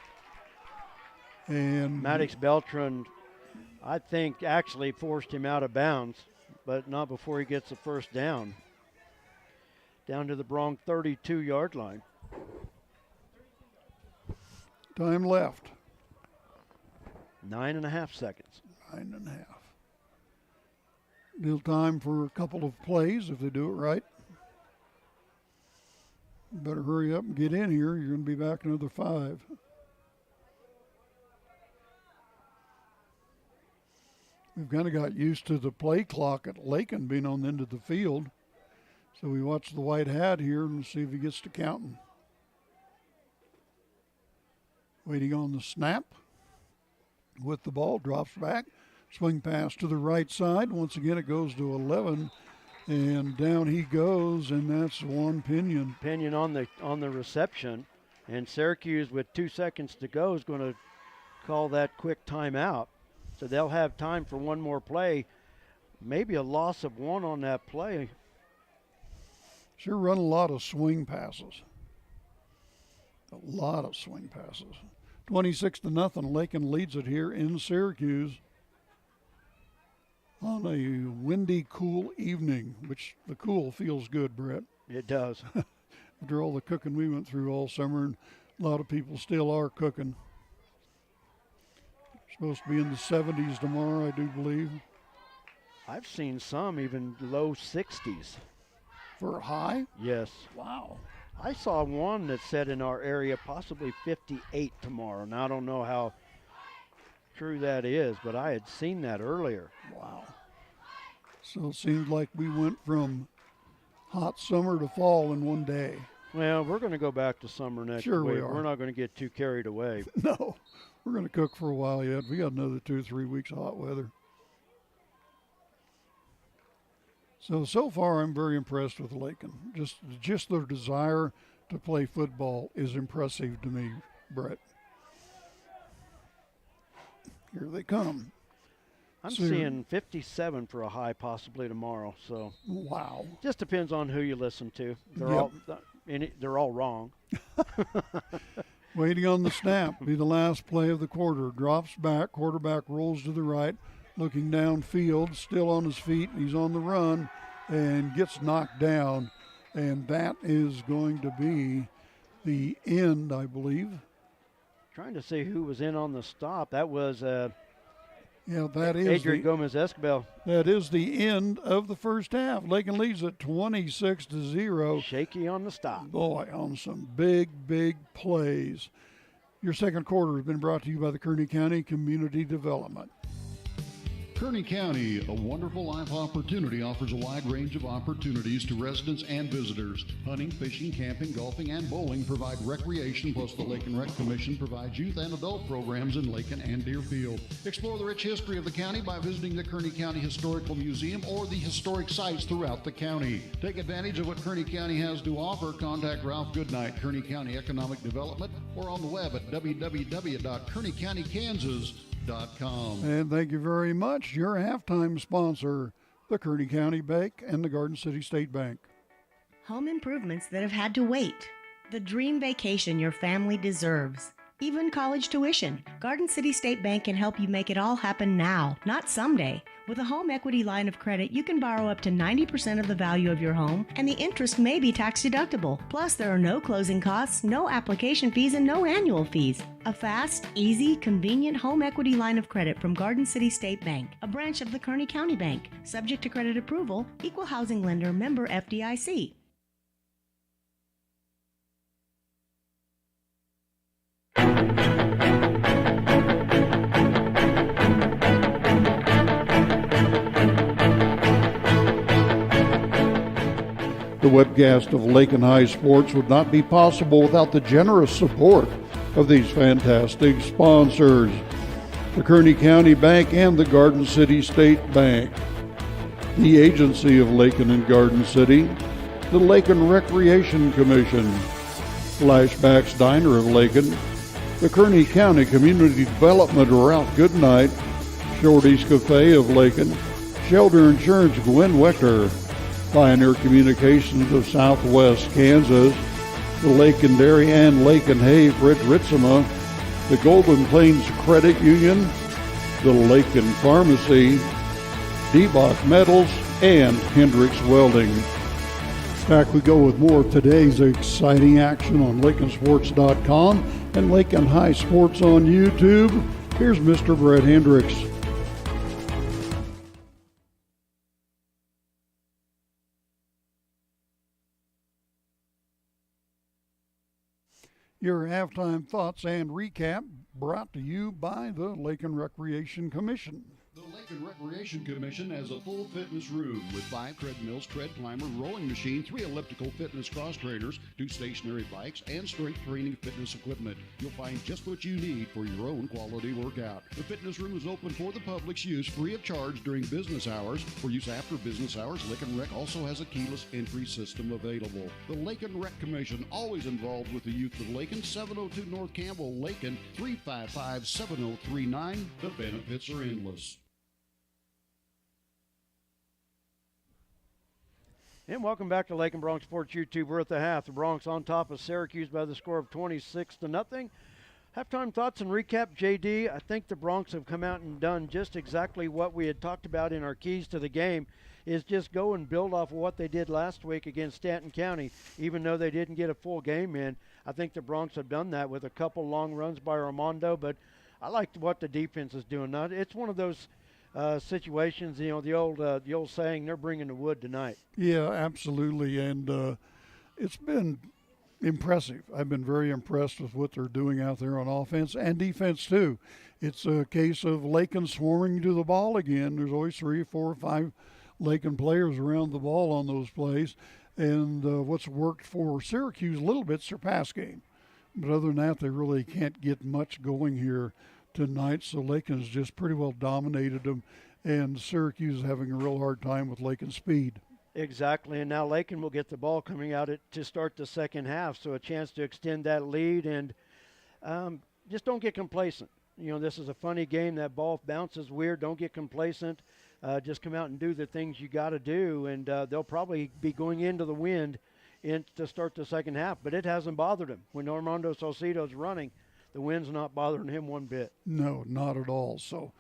And Maddox Beltran, I think, actually forced him out of bounds, but not before he gets the 1st down. Down to the Bronx 32-yard line. Time left. 9.5 seconds. 9.5. Little time for a couple of plays if they do it right. Better hurry up and get in here. You're going to be back another 5. We've kind of got used to the play clock at Lakin being on the end of the field. So we watch the white hat here and see if he gets to counting. Waiting on the snap. With the ball, drops back. Swing pass to the right side. Once again, it goes to 11. And down he goes, and that's one Pinion. Pinion on the reception. And Syracuse, with 2 seconds to go, is going to call that quick timeout. So they'll have time for one more play. Maybe a loss of 1 on that play. Sure run a lot of swing passes. A lot of swing passes. 26-0. Lakin leads it here in Syracuse on a windy, cool evening, which the cool feels good, Brett. It does. After all the cooking we went through all summer, and a lot of people still are cooking. Supposed to be in the 70s tomorrow, I do believe. I've seen some even low 60s. For a high? Yes. Wow. I saw one that said in our area possibly 58 tomorrow. Now, I don't know how true that is, but I had seen that earlier. Wow. So it seems like we went from hot summer to fall in one day. Well, we're going to go back to summer next Sure week. we are. We're not going to get too carried away. No, we're going to cook for a while yet. We got another 2 or 3 weeks of hot weather. So far I'm very impressed with Lakin. Just their desire to play football is impressive to me, Brett. Here they come. I'm seeing 57 for a high possibly tomorrow. So wow. Just depends on who you listen to. They're all wrong. Waiting on the snap. Be the last play of the quarter. Drops back. Quarterback rolls to the right. Looking downfield. Still on his feet. He's on the run and gets knocked down. And that is going to be the end, I believe. Trying to see who was in on the stop. That was that is Adrian Gomez-Escobar. That is the end of the first half. Lakin leads at 26-0. Shaky on the stop. Boy, on some big plays. Your second quarter has been brought to you by the Kearney County Community Development. Kearney County, a wonderful life opportunity, offers a wide range of opportunities to residents and visitors. Hunting, fishing, camping, golfing, and bowling provide recreation, plus the Lakin Rec Commission provides youth and adult programs in Lakin and Deerfield. Explore the rich history of the county by visiting the Kearney County Historical Museum or the historic sites throughout the county. Take advantage of what Kearney County has to offer. Contact Ralph Goodnight, Kearney County Economic Development, or on the web at www.kearneycountykansas.com. And thank you very much. Your halftime sponsor, the Kearney County Bank and the Garden City State Bank. Home improvements that have had to wait. The dream vacation your family deserves. Even college tuition. Garden City State Bank can help you make it all happen now, not someday. With a home equity line of credit, you can borrow up to 90% of the value of your home, and the interest may be tax deductible. Plus, there are no closing costs, no application fees, and no annual fees. A fast, easy, convenient home equity line of credit from Garden City State Bank, a branch of the Kearney County Bank. Subject to credit approval, equal housing lender, member FDIC. The webcast of Lakin High Sports would not be possible without the generous support of these fantastic sponsors, the Kearney County Bank and the Garden City State Bank, the Agency of Lakin and Garden City, the Lakin Recreation Commission, Flashbacks Diner of Lakin, the Kearney County Community Development Ralph Goodnight, Shorty's Cafe of Lakin, Shelter Insurance Gwen Wechter, Pioneer Communications of Southwest Kansas, the Lakin Dairy and Lakin Hay Fred Ritzema, the Golden Plains Credit Union, the Lakin Pharmacy, D-Bach Metals, and Hendricks Welding. Back we go with more of today's exciting action on LakinSports.com and Lakin High Sports on YouTube. Here's Mr. Brett Hendricks. Your halftime thoughts and recap brought to you by the Lakin Recreation Commission. The Lakin Recreation Commission has a full fitness room with 5 treadmills, tread climber, rowing machine, 3 elliptical fitness cross trainers, 2 stationary bikes, and strength training fitness equipment. You'll find just what you need for your own quality workout. The fitness room is open for the public's use free of charge during business hours. For use after business hours, Lakin Rec also has a keyless entry system available. The Lakin Rec Commission, always involved with the youth of Lakin, 702 North Campbell, Lakin, 355-7039. The benefits are endless. And welcome back to Lakin Bronx Sports YouTube. We're at the half. The Bronx on top of Syracuse by the score of 26-0. Halftime thoughts and recap, JD. I think the Bronx have come out and done just exactly what we had talked about in our keys to the game, is just go and build off of what they did last week against Stanton County. Even though they didn't get a full game in, I think the Bronx have done that with a couple long runs by Armando, but I liked what the defense is doing. Now, it's one of those situations. You know, the old saying, they're bringing the wood tonight. Yeah, absolutely, and it's been impressive. I've been very impressed with what they're doing out there on offense and defense too. It's a case of Lakin swarming to the ball again. There's always 3, 4, 5 Lakin players around the ball on those plays, and what's worked for Syracuse a little bit's their pass game. But other than that, they really can't get much going here tonight. So Lakin's just pretty well dominated them, and Syracuse is having a real hard time with Lakin's speed. Exactly, and now Lakin will get the ball coming out to start the second half, so a chance to extend that lead, and just don't get complacent. You know, this is a funny game. That ball bounces weird. Don't get complacent. Just come out and do the things you got to do, and they'll probably be going into the wind to start the second half, but it hasn't bothered him. When Armando Salcido's running, the wind's not bothering him one bit. No, not at all. So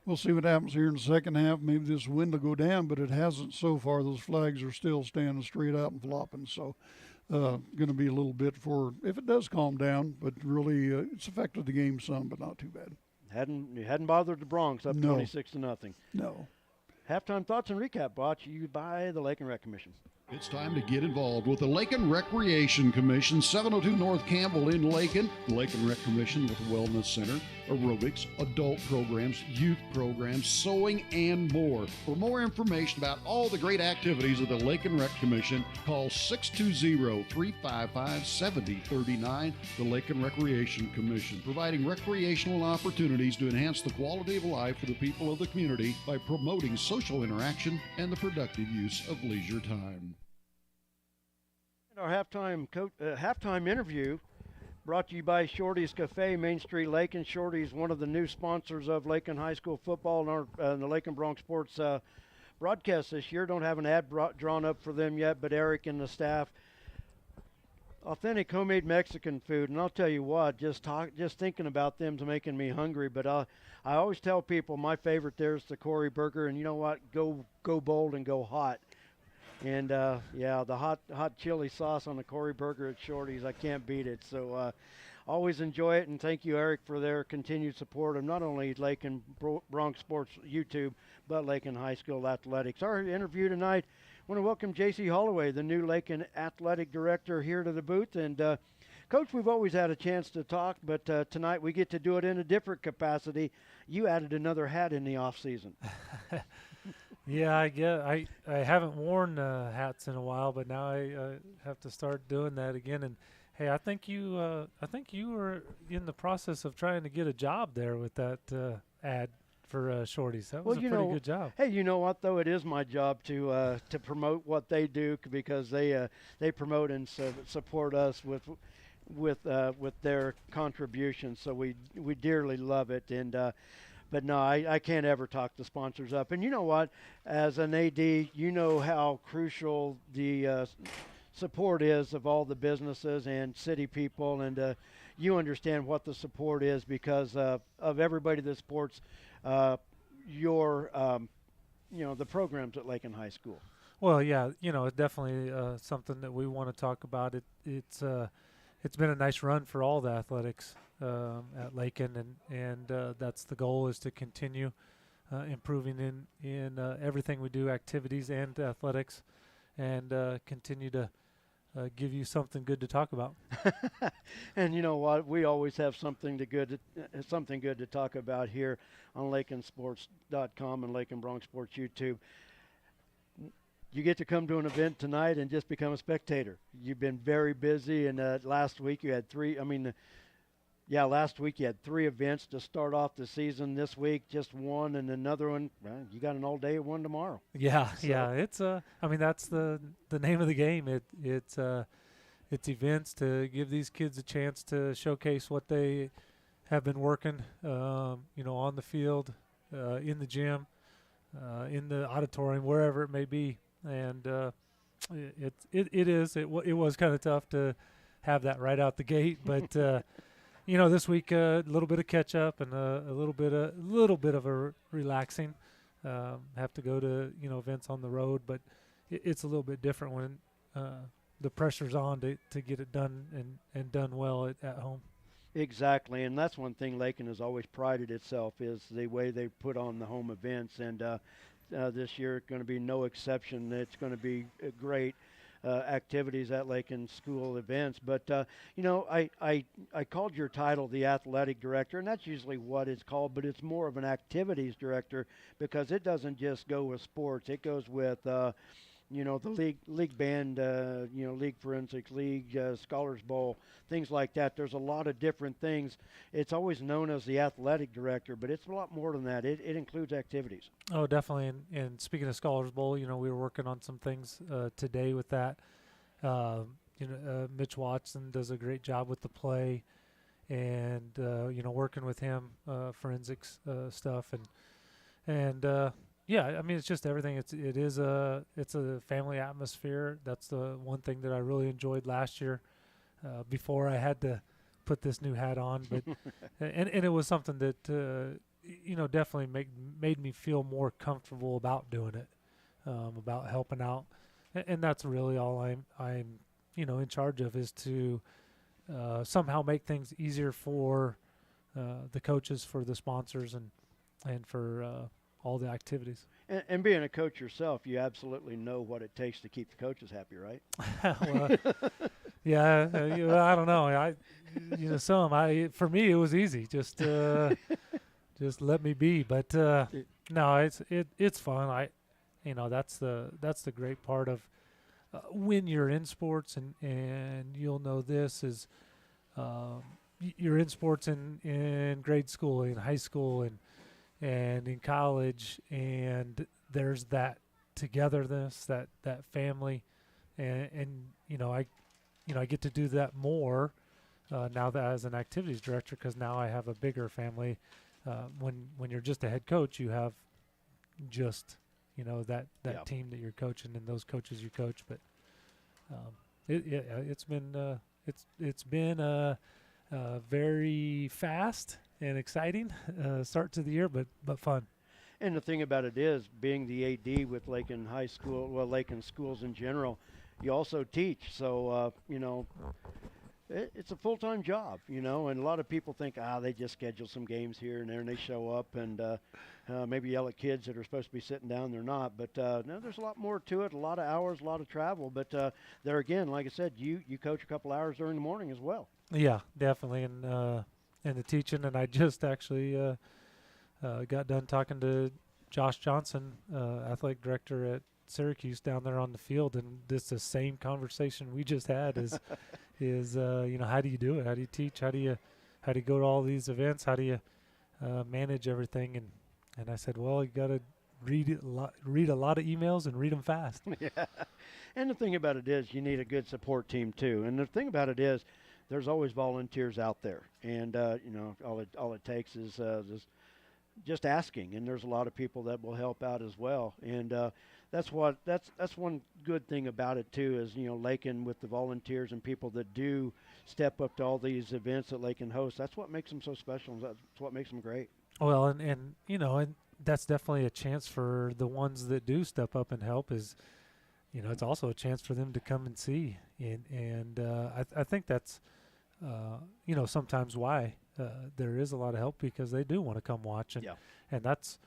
we'll see what happens here in the second half. Maybe this wind will go down, but it hasn't so far. Those flags are still standing straight out and flopping. So going to be a little bit for if it does calm down, but really it's affected the game some, but not too bad. Hadn't bothered the Bronx up 26-0. No. Halftime thoughts and recap brought to you by the Lakin Rec Commission. It's time to get involved with the Lakin Recreation Commission, 702 North Campbell in Lakin. The Lakin Rec Commission with a wellness center, aerobics, adult programs, youth programs, sewing, and more. For more information about all the great activities of the Lakin Rec Commission, call 620-355-7039. The Lakin Recreation Commission, providing recreational opportunities to enhance the quality of life for the people of the community by promoting social interaction and the productive use of leisure time. Our halftime interview brought to you by Shorty's Cafe, Main Street, Lakin. Shorty's one of the new sponsors of Lakin High School football and the Lakin Bronx Sports broadcast this year. Don't have an ad drawn up for them yet, but Eric and the staff, authentic homemade Mexican food. And I'll tell you what, just thinking about them's making me hungry. But I always tell people my favorite there is the Corey Burger, and you know what? Go bold and go hot. And, the hot chili sauce on the Corey Burger at Shorty's, I can't beat it. So always enjoy it, and thank you, Eric, for their continued support of not only Lakin Bronx Sports YouTube, but Lakin High School Athletics. Our interview tonight, I want to welcome J.C. Holloway, the new Lakin Athletic Director, here to the booth. And, Coach, we've always had a chance to talk, but tonight we get to do it in a different capacity. You added another hat in the offseason. Yeah, I haven't worn hats in a while, but now I have to start doing that again. And hey, I think you were in the process of trying to get a job there with that ad for Shorty's. That was a pretty good job. Hey, you know what though? It is my job to promote what they do because they promote and support us with their contributions. So we dearly love it. And but no, I can't ever talk the sponsors up. And you know what? As an AD, you know how crucial the support is of all the businesses and city people. And you understand what the support is because of everybody that supports the programs at Lakin High School. Well, yeah, it's definitely something that we want to talk about. It's been a nice run for all the athletics at Lakin, and that's the goal, is to continue improving in everything we do, activities and athletics, and continue to give you something good to talk about. And you know what? We always have something good to talk about here on LakinSports.com and Lakin Bronx Sports YouTube. You get to come to an event tonight and just become a spectator. You've been very busy, and last week you had three events to start off the season. This week, just one, and another one. Well, you got an all-day one tomorrow. Yeah, so. Yeah. It's that's the name of the game. It's events to give these kids a chance to showcase what they have been working, on the field, in the gym, in the auditorium, wherever it may be. And it was kind of tough to have that right out the gate, but this week a little bit of catch up and a little bit of a relaxing. Have to go to events on the road, but it's a little bit different when the pressure's on to get it done and done well at home. Exactly, and that's one thing Lakin has always prided itself is the way they put on the home events, and this year going to be no exception. It's going to be great activities at Lakin school events. But I called your title the athletic director, and that's usually what it's called, but it's more of an activities director because it doesn't just go with sports. It goes with the league band, league forensics, league scholars bowl, things like that. There's a lot of different things. It's always known as the athletic director, but it's a lot more than that. It includes activities. Oh, definitely. And speaking of scholars bowl, we were working on some things today with that. Mitch Watson does a great job with the play, and working with him, forensics stuff, and yeah, I mean, it's just everything. It's a family atmosphere. That's the one thing that I really enjoyed last year. Before I had to put this new hat on, but and it was something that definitely made me feel more comfortable about doing it, about helping out, and that's really all I'm in charge of, is to somehow make things easier for the coaches, for the sponsors, and for all the activities. And being a coach yourself, you absolutely know what it takes to keep the coaches happy, right? Yeah, I don't know. For me, it was easy. Just let me be. But no, it's fun. That's the great part of when you're in sports, and you'll know this is you're in sports in grade school, in high school, and in college, and there's that togetherness, that family, and I get to do that more now that as an activities director, because now I have a bigger family. When you're just a head coach, you have just that team that you're coaching and those coaches you coach. But it's been very fast and exciting start to the year, but fun. And the thing about it is, being the AD with Lakin High School, Lakin schools in general, you also teach. So it's a full-time job, and a lot of people think, they just schedule some games here and there, and they show up and maybe yell at kids that are supposed to be sitting down. They're not. But no, there's a lot more to it, a lot of hours, a lot of travel. But there again, like I said, you coach a couple hours during the morning as well. Yeah, definitely. And the teaching, and I just actually got done talking to Josh Johnson, athletic director at Syracuse, down there on the field, and this the same conversation we just had is how do you do it? How do you teach? How do you go to all these events? How do you manage everything? And I said, well, you got to read a lot of emails and read them fast. Yeah, and the thing about it is, you need a good support team too. And the thing about it is, there's always volunteers out there, and all it takes is just asking, and there's a lot of people that will help out as well. And that's one good thing about it too, is Lakin, with the volunteers and people that do step up to all these events that Lakin hosts. That's what makes them so special. That's what makes them great. Well, and that's definitely a chance for the ones that do step up and help. Is it's also a chance for them to come and see, and I think that's sometimes why there is a lot of help, because they do want to come watch, and that's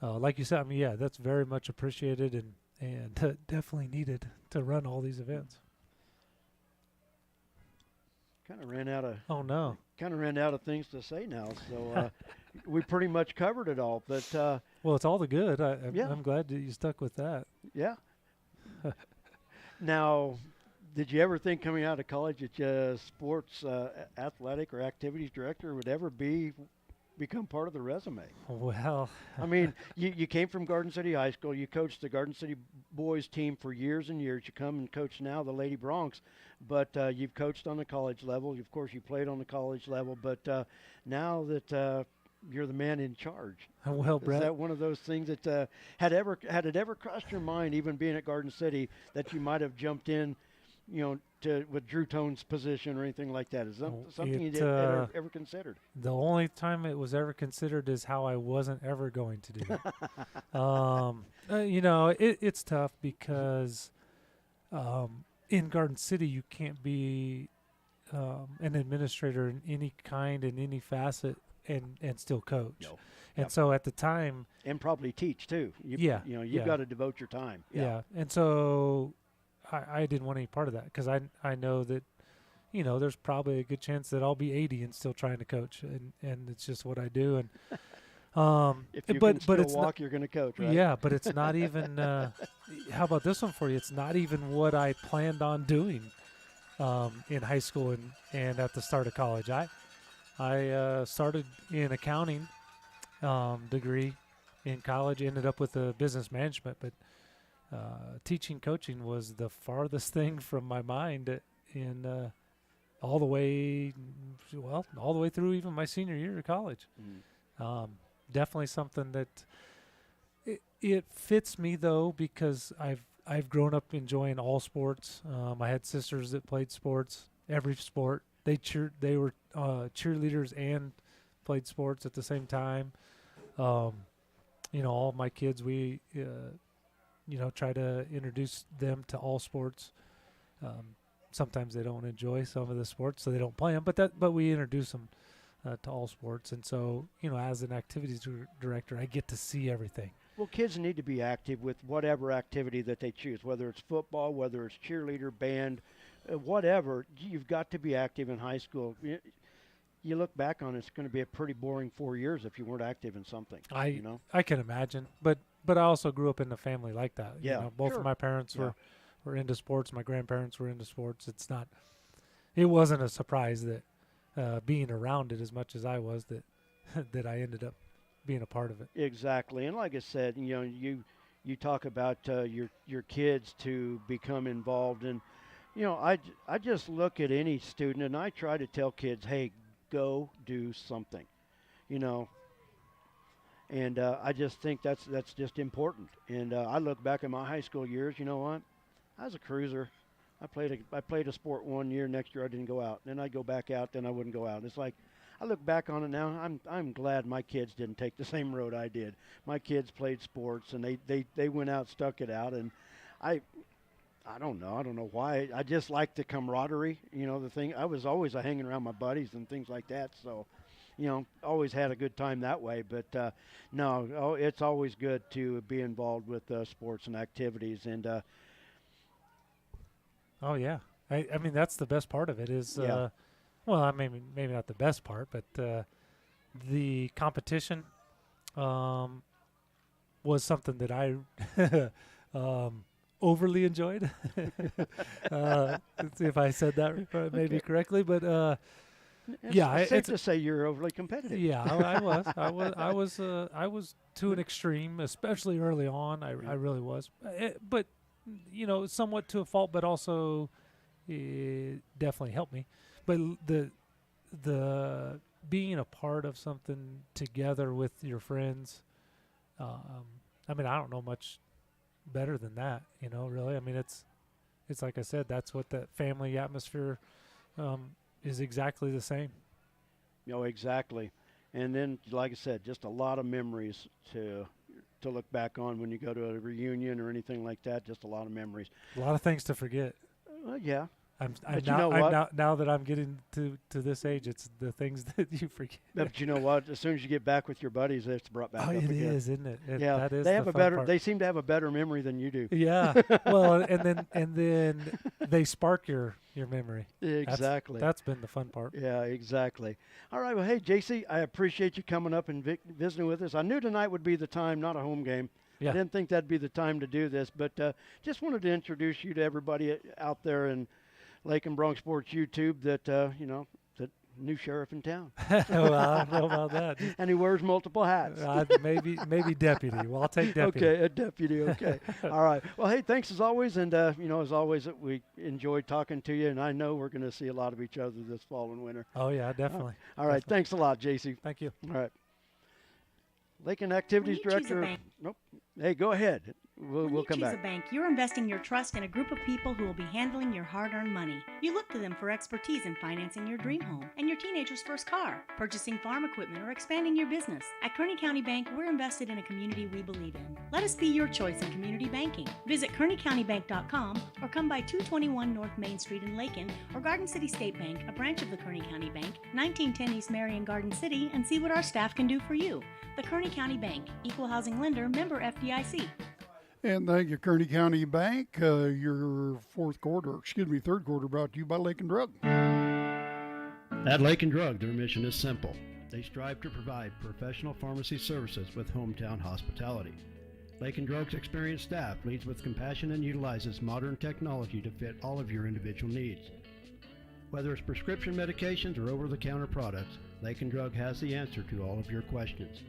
like you said. I mean, yeah, that's very much appreciated and definitely needed to run all these events. Kind of ran out of. Oh no! Kind of ran out of things to say now, so we pretty much covered it all. But well, it's all the good. I'm glad that you stuck with that. Yeah. Now, did you ever think coming out of college that sports athletic or activities director would ever become part of the resume? Well, I mean, you came from Garden City High School. You coached the Garden City boys team for years and years. You come and coach now the Lady Bronx, but you've coached on the college level. Of course, you played on the college level, but now that you're the man in charge. Well, Brett, is that one of those things that had it ever crossed your mind, even being at Garden City, that you might have jumped in, with Drew Tone's position or anything like that? Is that something you ever considered? The only time it was ever considered is how I wasn't ever going to do that. It's tough because in Garden City you can't be an administrator in any kind, in any facet, and still coach. No. And Yep. so at the time, and probably teach too. You've yeah. got to devote your time. Yeah. And so I didn't want any part of that, because I know that, there's probably a good chance that I'll be 80 and still trying to coach, and it's just what I do. And if you but can still it's walk, you're going to coach, right? Yeah, but it's not even. How about this one for you? It's not even what I planned on doing in high school and at the start of college. I started in accounting degree in college, ended up with a business management, but teaching coaching was the farthest thing from my mind in all the way through even my senior year of college. Definitely something that it fits me, though, because I've grown up enjoying all sports. I had sisters that played sports, every sport. They were cheerleaders and played sports at the same time. All my kids, we try to introduce them to all sports. Sometimes they don't enjoy some of the sports, so they don't play them. But we introduce them to all sports, and so as an activities director, I get to see everything. Well, kids need to be active with whatever activity that they choose, whether it's football, whether it's cheerleader, band, whatever. You've got to be active in high school. You look back on it, it's going to be a pretty boring 4 years if you weren't active in something. I can imagine, but I also grew up in a family like that. Yeah, both sure. of my parents were into sports. My grandparents were into sports. It wasn't a surprise that being around it as much as I was that I ended up being a part of it. Exactly, and like I said, you talk about your kids to become involved, and I just look at any student and I try to tell kids, hey, go do something, and I just think that's just important. And I look back at my high school years. You know what? I was a cruiser. I played a sport 1 year. Next year I didn't go out. Then I'd go back out. Then I wouldn't go out. It's like I look back on it now. I'm glad my kids didn't take the same road I did. My kids played sports and they went out, stuck it out, and I don't know. I don't know why. I just like the camaraderie. The thing. I was always hanging around my buddies and things like that. So, always had a good time that way. But no, it's always good to be involved with sports and activities. And oh yeah, I mean that's the best part of it is. Well, I mean maybe not the best part, but the competition was something that I overly enjoyed. Let's see if I said that maybe correctly, but it's safe to say you're overly competitive. Yeah, I was to an extreme, especially early on. I really was, but somewhat to a fault, but also it definitely helped me. But the being a part of something together with your friends, I mean, I don't know much better than that, really. I mean, it's like I said, that's what that family atmosphere is exactly the same. Exactly. And then, like I said, just a lot of memories to look back on when you go to a reunion or anything like that. Just a lot of memories. A lot of things to forget. Yeah. Now that I'm getting to this age, it's the things that you forget. But you know what? As soon as you get back with your buddies, it's brought back up again. It is, isn't it? Yeah, that is they have the a fun better. part. They seem to have a better memory than you do. Yeah. Well, and then they spark your memory. Exactly. That's been the fun part. Yeah, exactly. All right. Well, hey, JC, I appreciate you coming up and visiting with us. I knew tonight would be the time, not a home game. Yeah. I didn't think that'd be the time to do this, but just wanted to introduce you to everybody out there in Lakin Bronx Sports YouTube that, the new sheriff in town. Well, I don't know about that. And he wears multiple hats. Maybe deputy. Well, I'll take deputy. Okay, a deputy, okay. All right. Well, hey, thanks as always. And, as always, we enjoyed talking to you. And I know we're going to see a lot of each other this fall and winter. Oh, yeah, definitely. All right. Thanks a lot, JC. Thank you. All right. Lakin Activities Director. Nope. Hey, go ahead. we'll come Choose back. a bank, you're investing your trust in a group of people who will be handling your hard-earned money. You look to them for expertise in financing your dream home and your teenager's first car, purchasing farm equipment, or expanding your business. At Kearney County Bank, we're invested in a community we believe in. Let us be your choice in community banking. Visit KearneyCountyBank.com or come by 221 North Main Street in Lakin or Garden City State Bank, a branch of the Kearney County Bank, 1910 East Marion Garden City, and see what our staff can do for you. The Kearney County Bank, equal housing lender, member FDIC. And thank you, Kearney County Bank. Your third quarter brought to you by Lakin Drug. At Lakin Drug, their mission is simple. They strive to provide professional pharmacy services with hometown hospitality. Lakin Drug's experienced staff leads with compassion and utilizes modern technology to fit all of your individual needs. Whether it's prescription medications or over-the-counter products, Lakin Drug has the answer to all of your questions.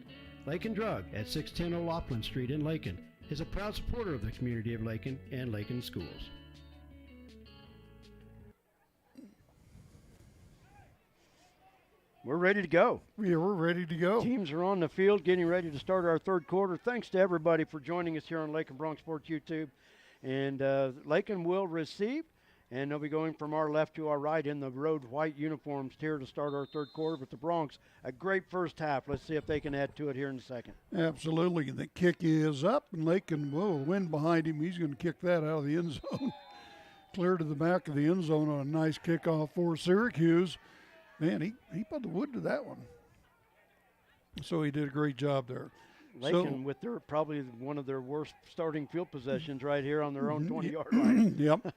Lakin Drug at 610 O'Loughlin Street in Lakin is a proud supporter of the community of Lakin and Lakin schools. We're ready to go. Yeah, we're ready to go. Teams are on the field getting ready to start our third quarter. Thanks to everybody for joining us here on Lakin Bronx Sports YouTube. And Lakin will receive, and they'll be going from our left to our right in the road white uniforms here to start our third quarter. But the Bronx, a great first half. Let's see if they can add to it here in a second. Absolutely. The kick is up, and Lakin will wind behind him. He's going to kick that out of the end zone. Clear to the back of the end zone on a nice kickoff for Syracuse. Man, he put the wood to that one. So he did a great job there. Lakin with their probably one of their worst starting field possessions right here on their own 20-yard line. Yep.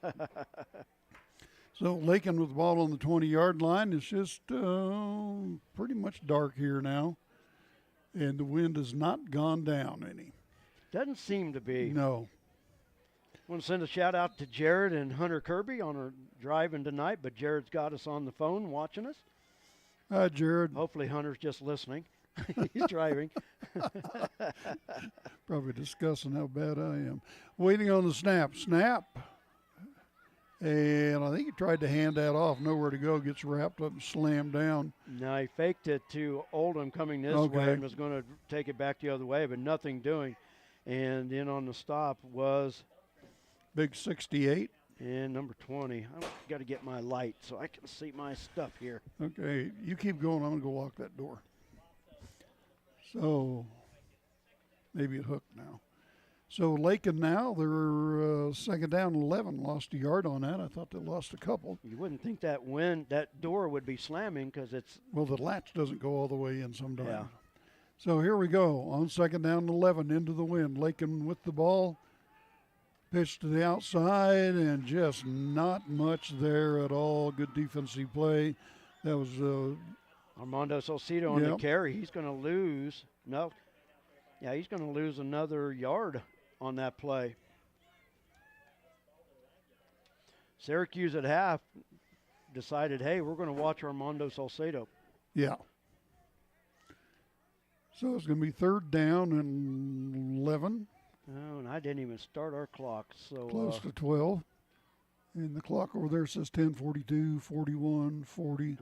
So Lakin with the ball on the 20-yard line. It's just pretty much dark here now. And the wind has not gone down any. Doesn't seem to be. No. Want to send a shout out to Jared and Hunter Kirby on our driving tonight, but Jared's got us on the phone watching us. Hi, Jared. Hopefully Hunter's just listening. He's driving. Probably discussing how bad I am. Waiting on the snap. Snap. And I think he tried to hand that off. Nowhere to go. Gets wrapped up and slammed down. No, he faked it to Oldham coming this way and was going to take it back the other way, but nothing doing. And then on the stop was Big 68. And number 20. I've got to get my light so I can see my stuff here. Okay, you keep going. I'm going to go lock that door. So maybe it hooked now. So Lakin now, they're second down 11. Lost a yard on that. I thought they lost a couple. You wouldn't think that door would be slamming because it's. Well, the latch doesn't go all the way in sometimes. Yeah. So here we go on second down 11 into the wind. Lakin with the ball. Pitch to the outside and just not much there at all. Good defensive play. That was Armando Salcido on the carry. He's going to lose. No. Yeah, he's going to lose another yard on that play. Syracuse at half decided, hey, we're going to watch Armando Salcido. Yeah. So it's going to be third down and 11. Oh, and I didn't even start our clock. So close to 12. And the clock over there says 10:42, 41, 40,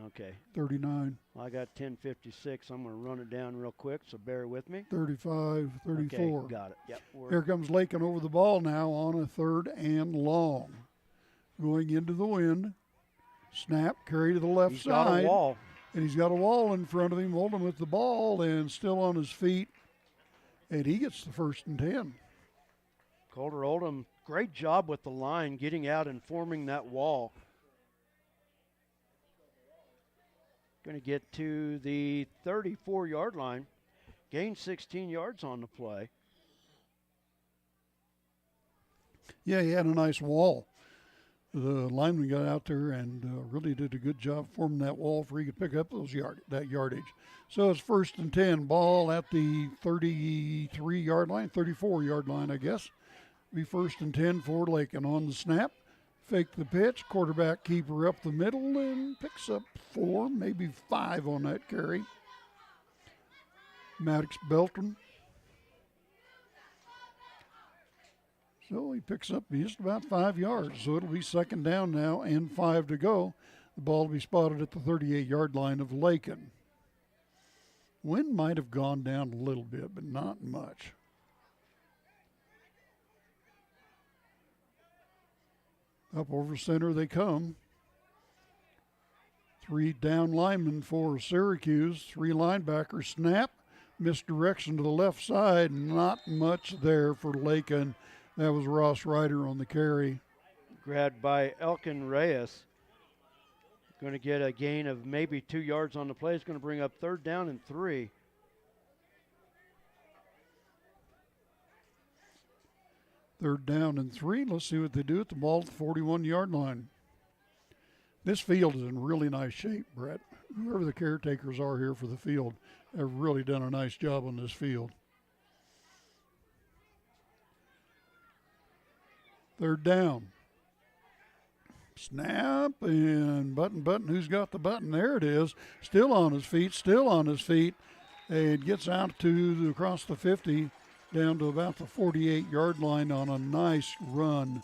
39. I got 10:56. I'm going to run it down real quick, so bear with me. 35, 34. Okay, got it. Yep. Here comes Lakin over the ball now on a third and long. Going into the wind. Snap, carry to the left side. Got a wall. And he's got a wall in front of him. Oldham with the ball and still on his feet. And he gets the first and 10. Calder Oldham, great job with the line, getting out and forming that wall. Going to get to the 34-yard line. Gained 16 yards on the play. Yeah, he had a nice wall. The lineman got out there and really did a good job forming that wall for he could pick up that yardage. So it's first and 10. Ball at the 33-yard line, 34-yard line, I guess. Be first and 10 for Lakin on the snap. Fake the pitch. Quarterback keeper up the middle and picks up 4, maybe 5 on that carry. Maddox Belton. So he picks up just about 5 yards. So it'll be second down now and 5 to go. The ball will be spotted at the 38-yard line of Lakin. Wind might have gone down a little bit, but not much. Up over center they come. 3 down linemen for Syracuse. 3 linebackers. Snap. Misdirection to the left side. Not much there for Lakin. That was Ross Ryder on the carry. Grabbed by Elkin Reyes. Going to get a gain of maybe 2 yards on the play. It's going to bring up 3rd down and 3. Third down and 3. Let's see what they do at the ball at the 41-yard line. This field is in really nice shape, Brett. Whoever the caretakers are here for the field have really done a nice job on this field. 3rd down. Snap and button. Who's got the button? There it is. Still on his feet. And gets out across the 50 down to about the 48-yard line on a nice run.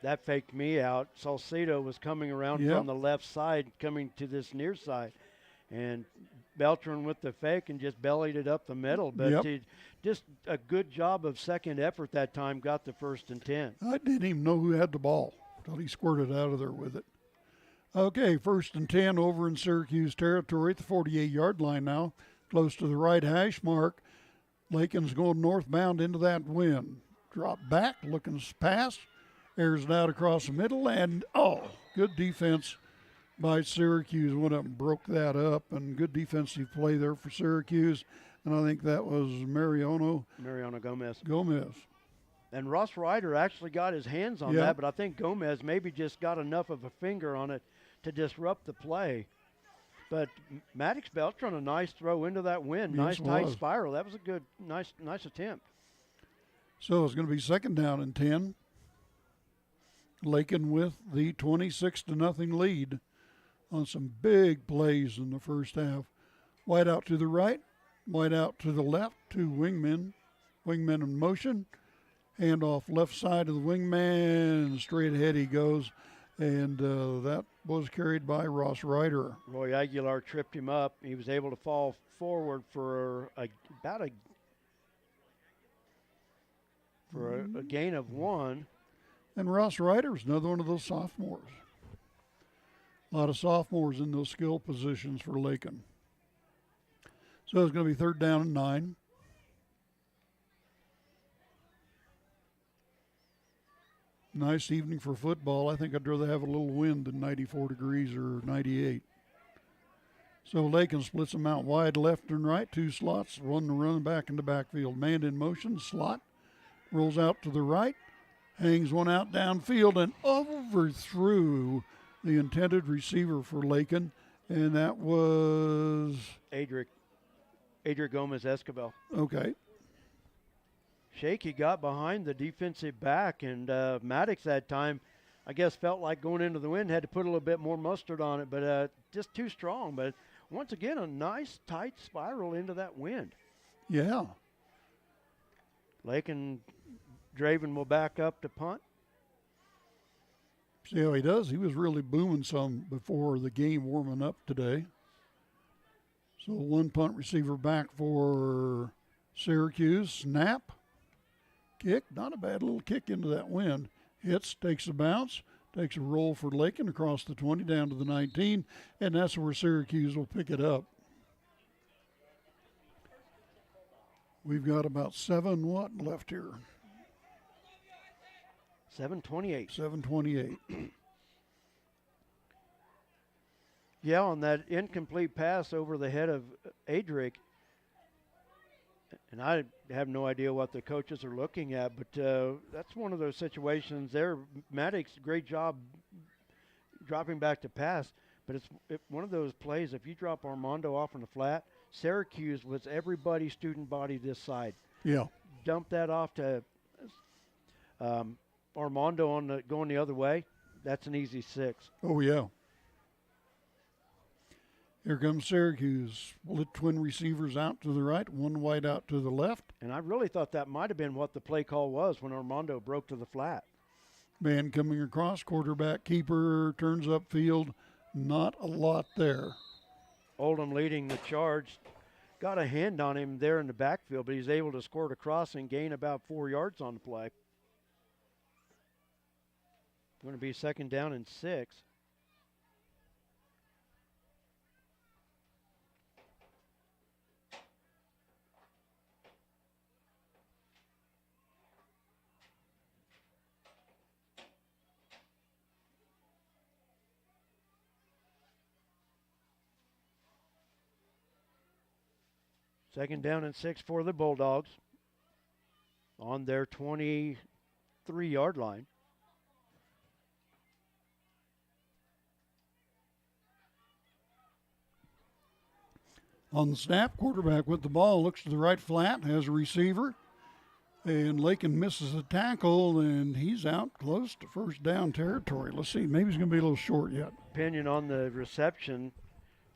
That faked me out. Salcedo was coming around from the left side, coming to this near side. And Beltran with the fake and just bellied it up the middle. But he, just a good job of second effort that time, got the 1st and 10. I didn't even know who had the ball until he squirted out of there with it. Okay, 1st and 10 over in Syracuse territory at the 48-yard line now. Close to the right hash mark. Lakin's going northbound into that wind. Drop back, looking pass. Airs it out across the middle, and good defense by Syracuse. Went up and broke that up, and good defensive play there for Syracuse. And I think that was Mariano Gomez. And Ross Ryder actually got his hands on that, but I think Gomez maybe just got enough of a finger on it to disrupt the play. But Maddox Beltran, a nice throw into that wind. Nice tight spiral. That was a good, nice attempt. So it's going to be 2nd down and 10. Lakin with the 26-0 lead on some big plays in the first half. Wide out to the right, wide out to the left, 2 wingmen in motion. Hand off left side of the wingman, straight ahead he goes. And that was carried by Ross Ryder. Roy Aguilar tripped him up. He was able to fall forward for a gain of 1. And Ross Ryder is another one of those sophomores. A lot of sophomores in those skill positions for Lakin. So it's going to be 3rd down and 9. Nice evening for football. I think I'd rather have a little wind than 94 degrees or 98. So Lakin splits them out wide left and right, 2 slots, run back in the backfield. Man in motion, slot, rolls out to the right. Hangs one out downfield and overthrew the intended receiver for Lakin, and that was Adric Gomez Escobar. Okay. Shaky got behind the defensive back, and Maddox that time, I guess, felt like going into the wind, had to put a little bit more mustard on it, but just too strong. But once again, a nice tight spiral into that wind. Yeah. Lakin Draven will back up to punt. See how he does? He was really booming some before the game warming up today. So 1 punt receiver back for Syracuse. Snap. Kick. Not a bad little kick into that wind. Hits, takes a bounce, takes a roll for Lakin across the 20 down to the 19, and that's where Syracuse will pick it up. We've got about 7 left here? 7:28. 7:28. Yeah, on that incomplete pass over the head of Adric, and I have no idea what the coaches are looking at, but that's one of those situations there. Maddox, great job dropping back to pass, but it's one of those plays, if you drop Armando off on the flat, Syracuse was everybody student body this side. Yeah. Dump that off to Armando on going the other way. That's an easy 6. Oh, yeah. Here comes Syracuse. Split twin receivers out to the right, 1 wide out to the left. And I really thought that might have been what the play call was when Armando broke to the flat. Man coming across, quarterback keeper turns upfield. Not a lot there. Oldham leading the charge. Got a hand on him there in the backfield, but he's able to squirt across and gain about 4 yards on the play. Going to be 2nd down and 6. Second down and 6 for the Bulldogs on their 23-yard line. On the snap, quarterback with the ball, looks to the right flat, has a receiver, and Lakin misses a tackle, and he's out close to first down territory. Let's see, maybe he's going to be a little short yet. Opinion on the reception,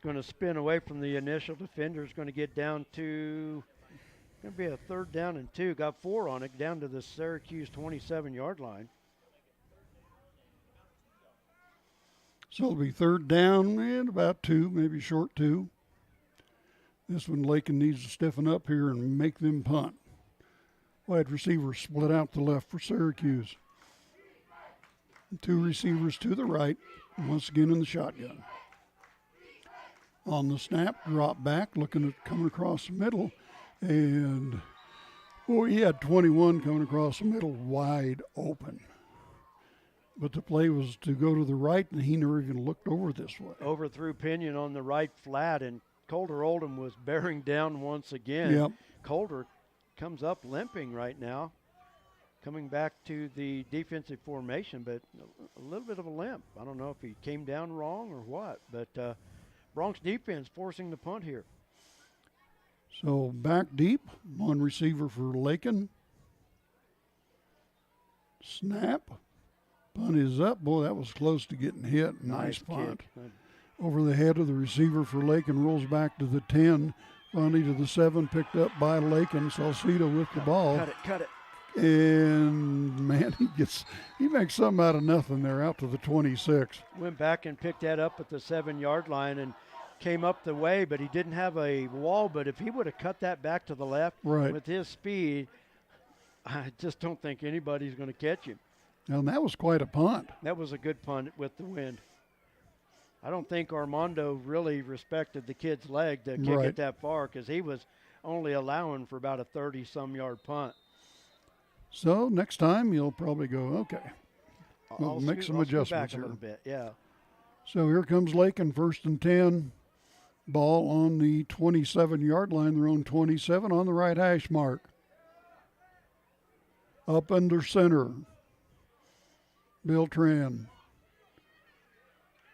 going to spin away from the initial defender, is going to get down to, going to be a 3rd down and 2. Got 4 on it, down to the Syracuse 27-yard line. So it'll be 3rd down and about 2, maybe short 2. This one, Lakin needs to stiffen up here and make them punt. Wide receiver split out to the left for Syracuse. 2 receivers to the right, once again in the shotgun. On the snap, drop back, looking at coming across the middle, and he had 21 coming across the middle, wide open. But the play was to go to the right, and he never even looked over this way. Overthrew Pinion on the right flat, and Colter Oldham was bearing down once again. Yep. Colter comes up limping right now, coming back to the defensive formation, but a little bit of a limp. I don't know if he came down wrong or what, but Bronx defense forcing the punt here. So back deep, one receiver for Lakin. Snap. Punt is up. Boy, that was close to getting hit. Nice punt. Kick. Over the head of the receiver for Lakin, rolls back to the 10. Finally to the 7, picked up by Lakin. Salcedo with the ball. Cut it. And, man, he makes something out of nothing there out to the 26. Went back and picked that up at the 7-yard line and came up the way, but he didn't have a wall. But if he would have cut that back to the left with his speed, I just don't think anybody's going to catch him. And that was quite a punt. That was a good punt with the wind. I don't think Armando really respected the kid's leg to kick it that far, because he was only allowing for about a 30-some yard punt. So next time you'll probably go, okay, we'll make some adjustments back here. A little bit, yeah. So here comes Lakin, 1st and 10. Ball on the 27-yard line, their own 27 on the right hash mark. Up under center. Beltran.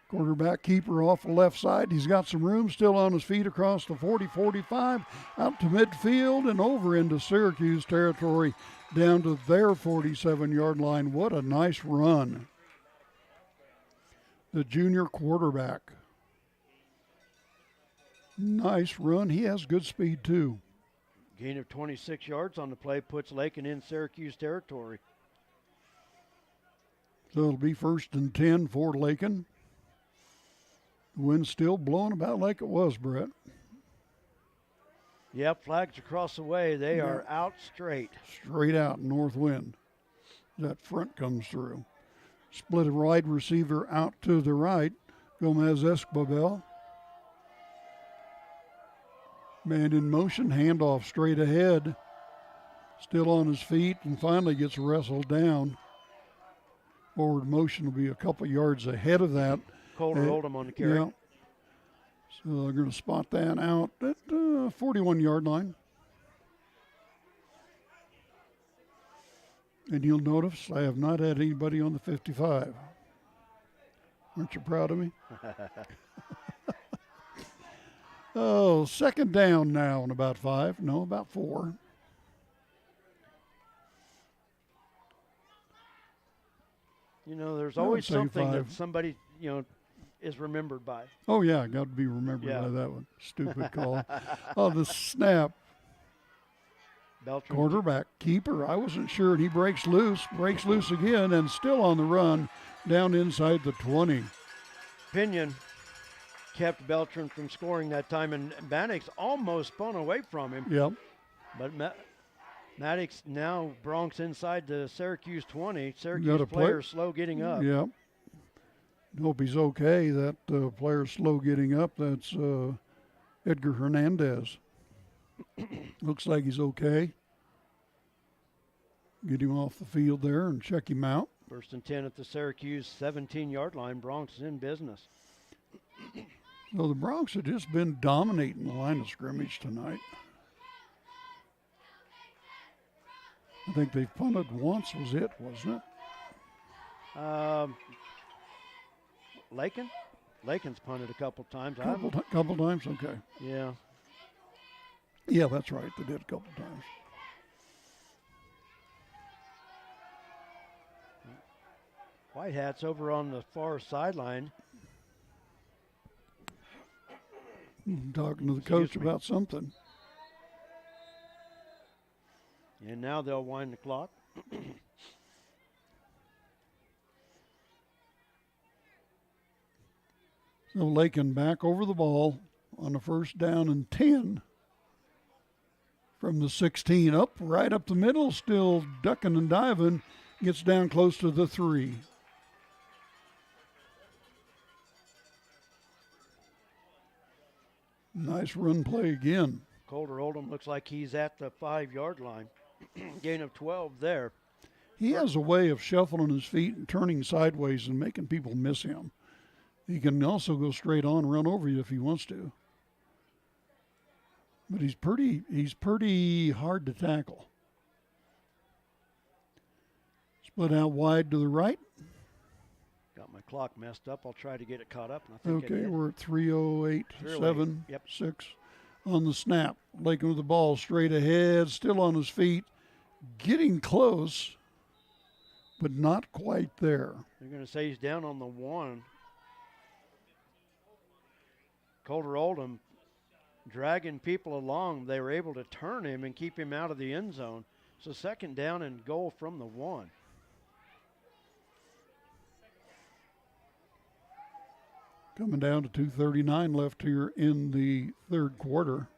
Quarterback keeper off the left side. He's got some room still on his feet across the 40-45, out to midfield and over into Syracuse territory, down to their 47-yard line. What a nice run. The junior quarterback. Nice run. He has good speed too. Gain of 26 yards on the play puts Lakin in Syracuse territory. So it'll be 1st and 10 for Lakin. Wind still blowing about like it was, Brett. Yep, flags across the way. They are out straight. Straight out, north wind. That front comes through. Split a wide receiver out to the right. Gomez Escobar. Man in motion, handoff straight ahead. Still on his feet and finally gets wrestled down. Forward motion will be a couple yards ahead of that. Colter Oldham on the carry. Yeah. So they're going to spot that out at 41-yard line. And you'll notice I have not had anybody on the 55. Aren't you proud of me? Oh, 2nd down now in about 5. No, about 4. You know, there's always something that somebody, is remembered by. Oh, yeah, got to be remembered by that one. Stupid call. Oh, the snap. Beltran. Quarterback, keeper. I wasn't sure. And he breaks loose again, and still on the run down inside the 20. Pinion kept Beltran from scoring that time, and Bannock's almost spun away from him. Yep. But Maddox now Bronx inside the Syracuse 20. Got Syracuse a player slow getting up. Yep. Hope he's okay. That player slow getting up. That's Edgar Hernandez. Looks like he's okay. Get him off the field there and check him out. 1st and 10 at the Syracuse 17-yard line. Bronx is in business. So the Bronx have just been dominating the line of scrimmage tonight. I think they punted once, was it, wasn't it? Lakin? Lakin's punted a couple times. Couple times? Okay. Yeah. Yeah, that's right. They did a couple times. White Hat's over on the far sideline. Talking to the coach about something. And now they'll wind the clock. So Lakin back over the ball on a 1st down and 10 from the 16, right up the middle, still ducking and diving, gets down close to the 3. Nice run play again. Colter Oldham looks like he's at the 5-yard line. Gain of 12 there. He has a way of shuffling his feet and turning sideways and making people miss him. He can also go straight on and run over you if he wants to. But he's pretty hard to tackle. Split out wide to the right. Got my clock messed up. I'll try to get it caught up. And I think Okay, we're at 3:08.7, 6 on the snap. Lakin with the ball straight ahead, still on his feet, getting close, but not quite there. They're going to say he's down on the 1. Colter Oldham dragging people along. They were able to turn him and keep him out of the end zone. So 2nd down and goal from the 1. Coming down to 2:39 left here in the 3rd quarter.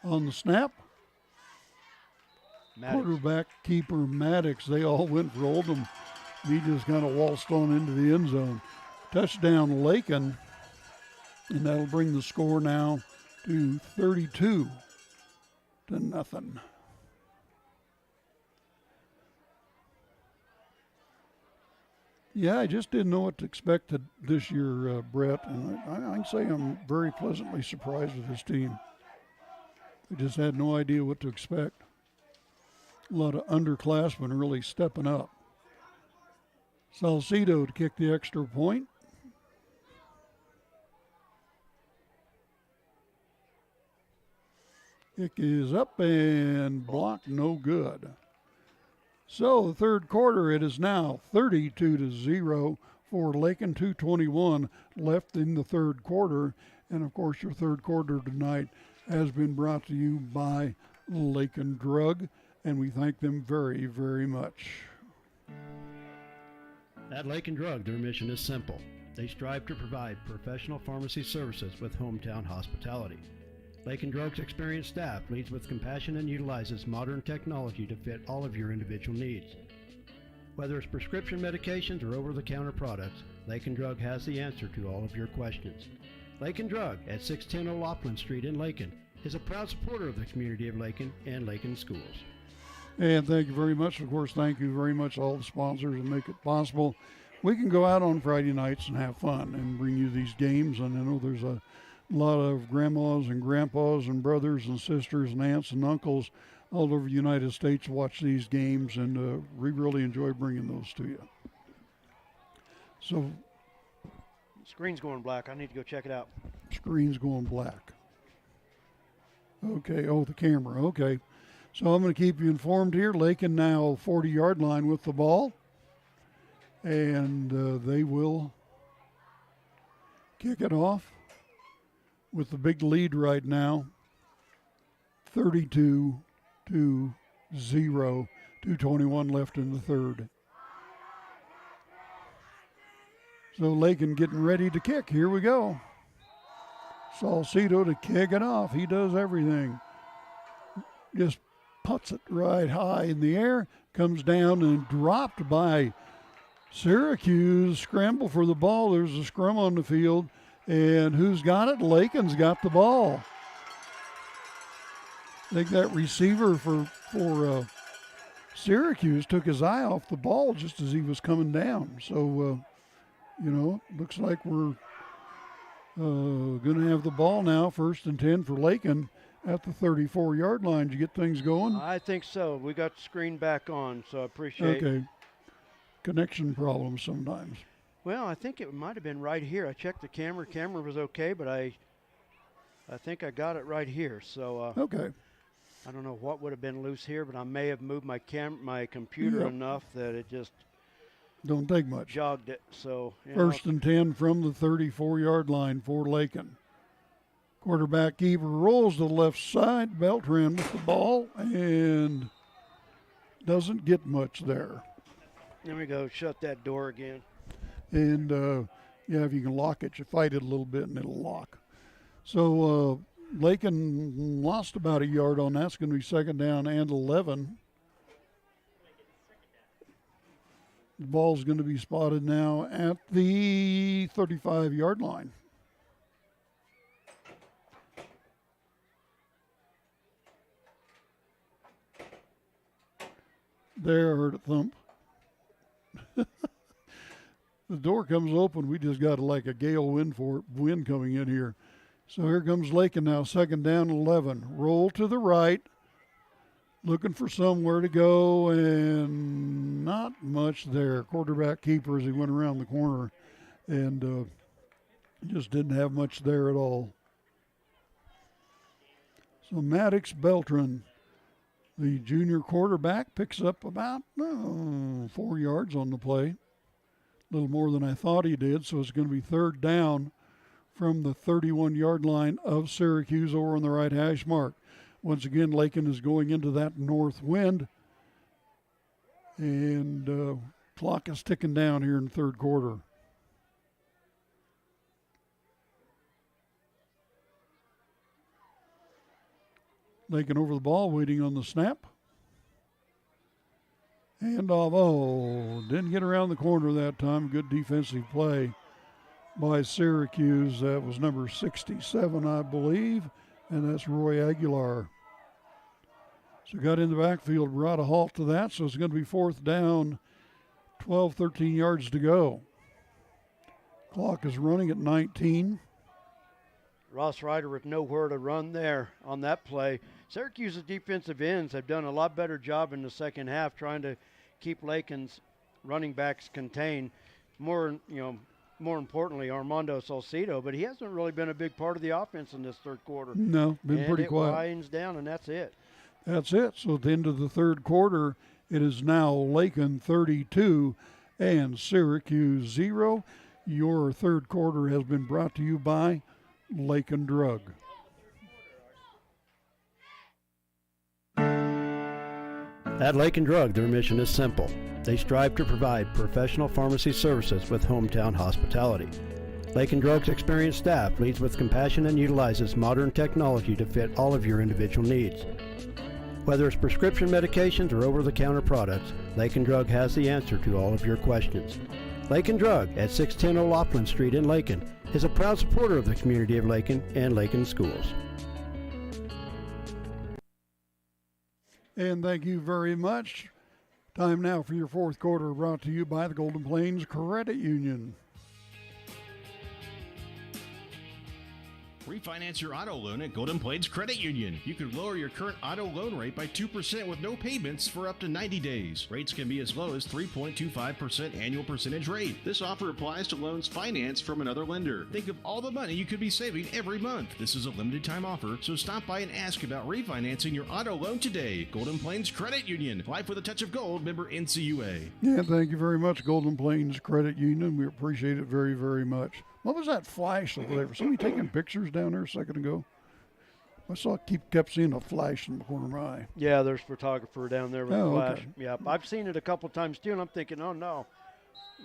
On the snap, quarterback, keeper, Maddox, they all went for Oldham. He just kind of waltzed on into the end zone. Touchdown Lakin, and that'll bring the score now to 32-0. Yeah, I just didn't know what to expect this year, Brett, and I can say I'm very pleasantly surprised with this team. We just had no idea what to expect. A lot of underclassmen really stepping up. Salcedo to kick the extra point. Kick is up and blocked, no good. So the 3rd quarter, it is now 32-0 for Lakin. 2:21 left in the 3rd quarter. And of course, your 3rd quarter tonight has been brought to you by Lakin Drug, and we thank them very, very much. At Lakin Drug, their mission is simple. They strive to provide professional pharmacy services with hometown hospitality. Lakin Drug's experienced staff leads with compassion and utilizes modern technology to fit all of your individual needs. Whether it's prescription medications or over-the-counter products, Lakin Drug has the answer to all of your questions. Lakin Drug at 610 O'Loughlin Street in Lakin is a proud supporter of the community of Lakin and Lakin schools. And thank you very much. Of course, thank you very much to all the sponsors that make it possible. We can go out on Friday nights and have fun and bring you these games. And I know there's a lot of grandmas and grandpas and brothers and sisters and aunts and uncles all over the United States watch these games, and we really enjoy bringing those to you. So, screen's going black. I need to go check it out. Screen's going black. Okay, the camera. Okay. So I'm going to keep you informed here. Lakin now 40-yard line with the ball. And they will kick it off with the big lead right now. 32-0. 2:21 left in the 3rd. So Lakin getting ready to kick. Here we go. Salcedo to kick it off. He does everything. Just puts it right high in the air. Comes down and dropped by Syracuse. Scramble for the ball. There's a scrum on the field. And who's got it? Lakin's got the ball. I think that receiver for Syracuse took his eye off the ball just as he was coming down. So, looks like we're going to have the ball now, 1st and 10 for Lakin at the 34-yard line. Did you get things going? I think so. We got the screen back on, so I appreciate Okay. Connection problems sometimes. Well, I think it might have been right here. I checked the camera. Camera was okay, but I think I got it right here. So okay. I don't know what would have been loose here, but I may have moved my computer enough that it just don't take much. Jogged it. So 1st and 10 from the 34-yard line for Lakin. Quarterback keeper rolls to the left side. Beltran with the ball and doesn't get much there. There we go. Shut that door again. And, if you can lock it, you fight it a little bit and it'll lock. So Lakin lost about a yard on that. It's going to be 2nd down and 11. The ball's going to be spotted now at the 35-yard line. There, heard a thump. The door comes open. We just got like a gale wind coming in here. So here comes Lakin now, 2nd down, 11. Roll to the right. Looking for somewhere to go, and not much there. Quarterback keeper as he went around the corner, and just didn't have much there at all. So Maddox Beltran, the junior quarterback, picks up about 4 yards on the play. A little more than I thought he did, so it's going to be 3rd down from the 31-yard line of Syracuse over on the right hash mark. Once again, Lakin is going into that north wind, and clock is ticking down here in the 3rd quarter. Lakin over the ball, waiting on the snap. Handoff, didn't get around the corner that time. Good defensive play by Syracuse. That was number 67, I believe, and that's Roy Aguilar. So got in the backfield, brought a halt to that, so it's going to be 4th down, 12, 13 yards to go. Clock is running at 19. Ross Ryder with nowhere to run there on that play. Syracuse's defensive ends have done a lot better job in the second half trying to keep Lakin's running backs contained. More importantly, Armando Salcedo, but he hasn't really been a big part of the offense in this 3rd quarter. No, been pretty quiet. It winds down, and that's it. That's it. So at the end of the 3rd quarter, it is now Lakin 32 and Syracuse 0. Your 3rd quarter has been brought to you by Lakin Drug. At Lakin Drug, their mission is simple. They strive to provide professional pharmacy services with hometown hospitality. Lakin Drug's experienced staff leads with compassion and utilizes modern technology to fit all of your individual needs. Whether it's prescription medications or over-the-counter products, Lakin Drug has the answer to all of your questions. Lakin Drug at 610 O'Loughlin Street in Lakin is a proud supporter of the community of Lakin and Lakin schools. And thank you very much. Time now for your 4th quarter, brought to you by the Golden Plains Credit Union. Refinance your auto loan at Golden Plains Credit Union. You can lower your current auto loan rate by 2% with no payments for up to 90 days. Rates can be as low as 3.25% annual percentage rate. This offer applies to loans financed from another lender. Think of all the money you could be saving every month. This is a limited time offer, so stop by and ask about refinancing your auto loan today. Golden Plains Credit Union. Life with a touch of gold. Member NCUA. Yeah, thank you very much, Golden Plains Credit Union. We appreciate it very, very much. What was that flash over there? Was somebody taking pictures down there a second ago? I kept seeing a flash in the corner of my eye. Yeah, there's a photographer down there with a flash. Okay. Yeah, I've seen it a couple times too, and I'm thinking, oh no.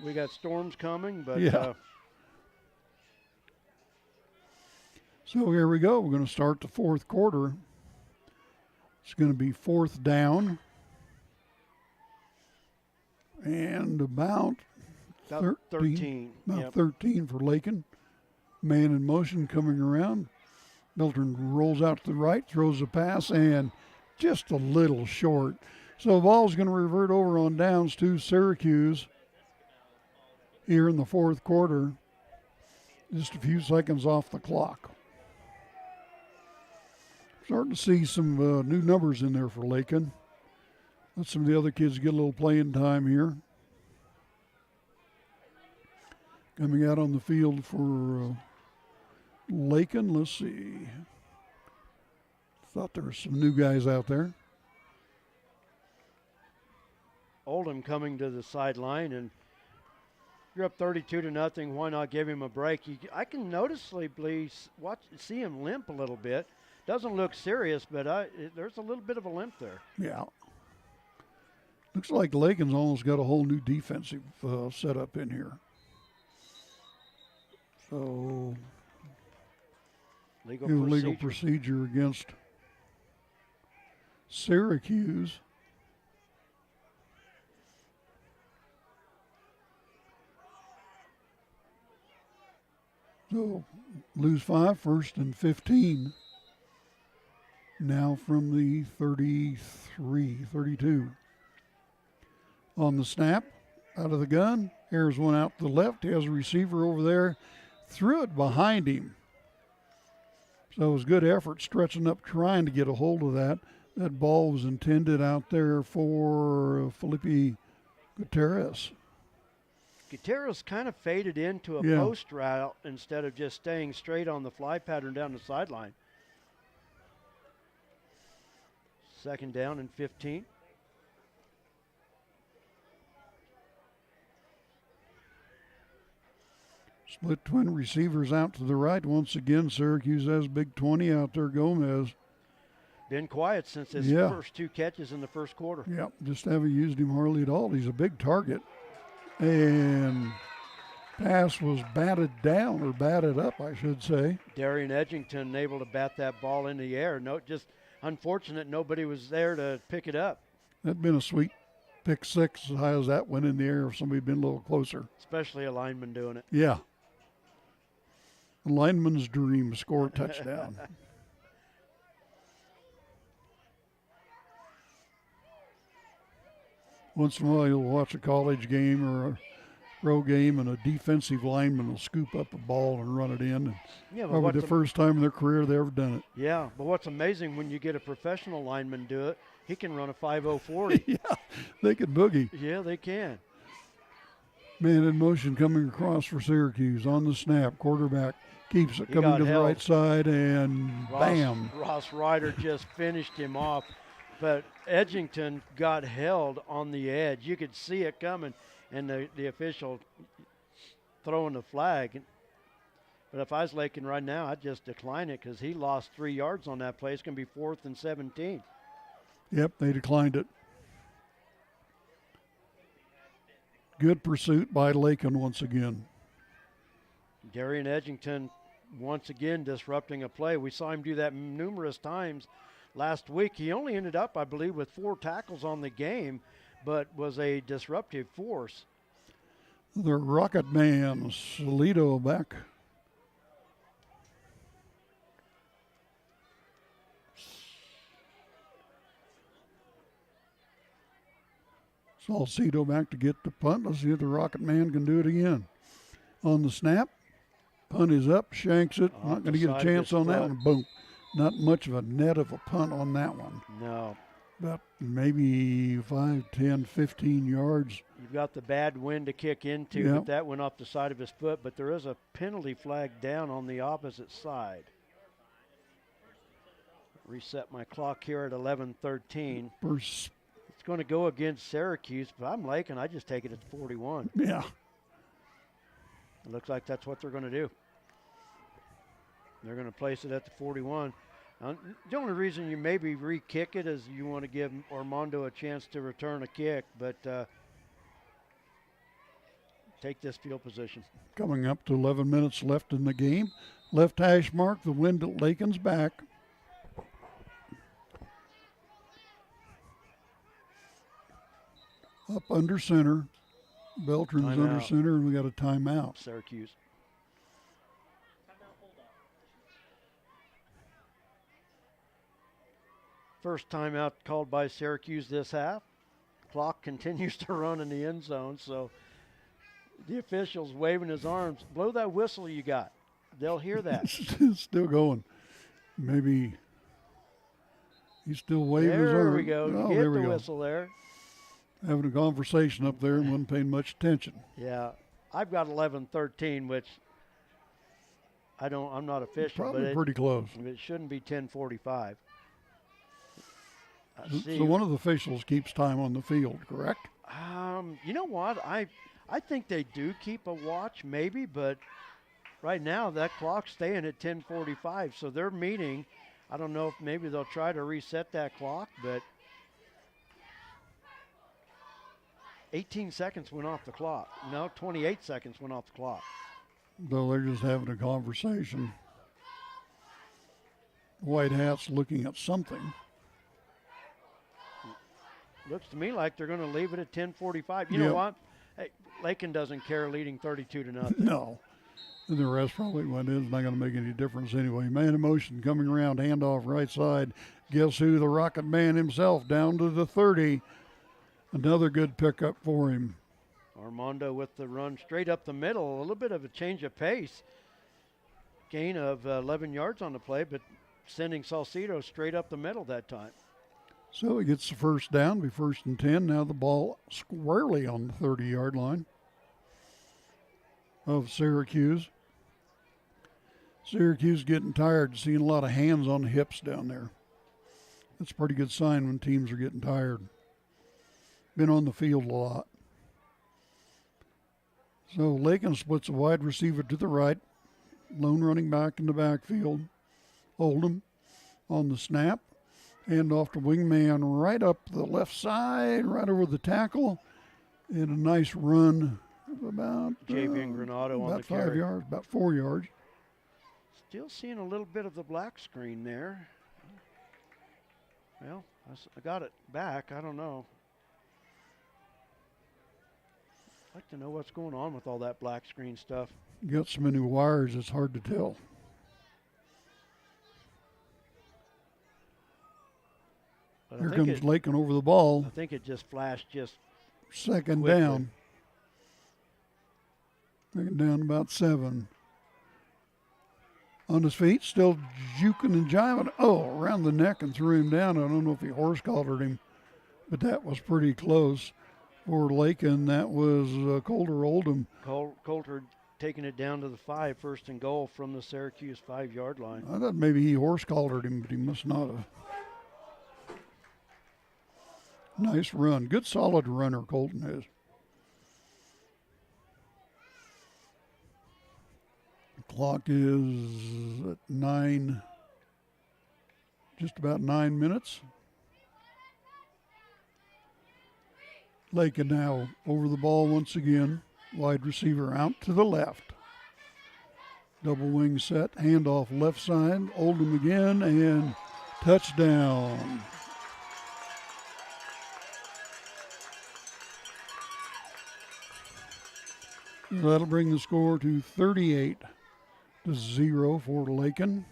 we got storms coming, but Yeah. So here we go. We're going to start the fourth quarter. It's going to be fourth down and about 13. About Yep. 13 for Lakin. Man in motion coming around. Milton rolls out to the right, throws a pass, and just a little short. So the ball's going to revert over on downs to Syracuse here in the fourth quarter. Just a few seconds off the clock. Starting to see some new numbers in there for Lakin. Let some of the other kids get a little playing time here. Coming out on the field for Lakin, let's see. Thought there were some new guys out there. Oldham coming to the sideline, and you're up 32-0. Why not give him a break? I can noticeably see him limp a little bit. Doesn't look serious, but there's a little bit of a limp there. Yeah. Looks like Lakin's almost got a whole new defensive setup in here. So, legal procedure against Syracuse. So, lose 5, first and 15. Now from the 32. On the snap, out of the gun. Airs one out to the left. He has a receiver over there. Threw it behind him. So it was good effort stretching up, trying to get a hold of that. That ball was intended out there for Felipe Gutierrez. Gutierrez kind of faded into a post route instead of just staying straight on the fly pattern down the sideline. Second down and 15. Split twin receivers out to the right. Once again, Syracuse has big 20 out there. Gomez. Been quiet since his first 2 catches in the first quarter. Yep, just haven't used him hardly at all. He's a big target. And pass was batted down, or batted up, I should say. Darian Edgington able to bat that ball in the air. No, just unfortunate nobody was there to pick it up. That'd been a sweet pick six as high as that went in the air if somebody had been a little closer. Especially a lineman doing it. Yeah. A lineman's dream, score a touchdown. Once in a while you'll watch a college game or a pro game and a defensive lineman will scoop up a ball and run it in. Yeah, probably the first time in their career they've ever done it. Yeah, but what's amazing when you get a professional lineman do it, he can run a 5.040. Yeah, they can boogie. Yeah, they can. Man in motion coming across for Syracuse on the snap. Quarterback keeps it coming to the right side, and bam. Ross Ryder just finished him off. But Edgington got held on the edge. You could see it coming, and the official throwing the flag. But if I was Lakin right now, I'd just decline it because he lost 3 yards on that play. It's going to be 4th and 17. Yep, they declined it. Good pursuit by Lakin once again. Darian Edgington once again disrupting a play. We saw him do that numerous times last week. He only ended up, I believe, with 4 tackles on the game, but was a disruptive force. The Rocket Man, Salido back. Salcido back to get the punt. Let's see if the Rocket Man can do it again. On the snap, punt is up, shanks it. Not going to get a chance on that one. Boom. Not much of a net of a punt on that one. No. About maybe 5, 10, 15 yards. You've got the bad wind to kick into, but that went off the side of his foot. But there is a penalty flag down on the opposite side. Reset my clock here at 11:13. It's going to go against Syracuse, but I'm Lakin. I just take it at 41. Yeah. It looks like that's what they're going to do. They're going to place it at the 41. The only reason you maybe re-kick it is you want to give Armando a chance to return a kick, but take this field position. Coming up to 11 minutes left in the game. Left hash mark, the wind at Lakin's back. Up under center. Beltran's Timeout. under center, and we got a timeout. Syracuse. First timeout called by Syracuse this half. Clock continues to run in the end zone, so the official's waving his arms. Blow that whistle you got. They'll hear that. Still going. Maybe he's still waving his arms. There we go. Oh, Get there we the go. whistle there. Having a conversation up there and wasn't paying much attention. Yeah, I've got 11-13, which I'm not official, Probably but pretty close. It shouldn't be 10:45. So one of the officials keeps time on the field, correct? You know what? I think they do keep a watch, maybe, but right now that clock's staying at 10:45, so they're meeting. I don't know if maybe they'll try to reset that clock, but 18 seconds went off the clock. No, 28 seconds went off the clock. Though they're just having a conversation. White Hat's looking at something. Looks to me like they're going to leave it at 10:45. You Yep. know what? Hey, Lakin doesn't care, leading 32-0. No. And the rest probably went in. It's not going to make any difference anyway. Man in motion coming around, handoff right side. Guess who? The Rocket Man himself down to the 30. Another good pickup for him. Armando with the run straight up the middle. A little bit of a change of pace. Gain of 11 yards on the play, but sending Salcido straight up the middle that time. So he gets the first down, be 1st and 10. Now the ball squarely on the 30-yard line of Syracuse. Syracuse getting tired, seeing a lot of hands on the hips down there. That's a pretty good sign when teams are getting tired. Been on the field a lot. So Lakin splits a wide receiver to the right. Lone running back in the backfield. Oldham on the snap. Hand off to wingman right up the left side, right over the tackle. And a nice run of about Javian Granado on the about 5 carry. yards, about 4 yards. Still seeing a little bit of the black screen there. Well, I got it back. I don't know. I'd like to know what's going on with all that black screen stuff. Got so many wires, it's hard to tell. But Here comes Lakin over the ball. I think it just flashed just Second quickly. down. Second down about 7. On his feet, still juking and jiving. Oh, around the neck and threw him down. I don't know if he horse collared him, but that was pretty close. For Lakin, that was Coulter Oldham. Coulter taking it down to the 5, 1st and goal from the Syracuse 5-yard line. I thought maybe he horse collared him, but he must not have. Nice run. Good solid runner, Colton is. The clock is at 9, just about 9 minutes. Lakin now over the ball once again. Wide receiver out to the left. Double wing set, handoff left side. Oldham again, and touchdown. That'll bring the score to 38-0 for Lakin.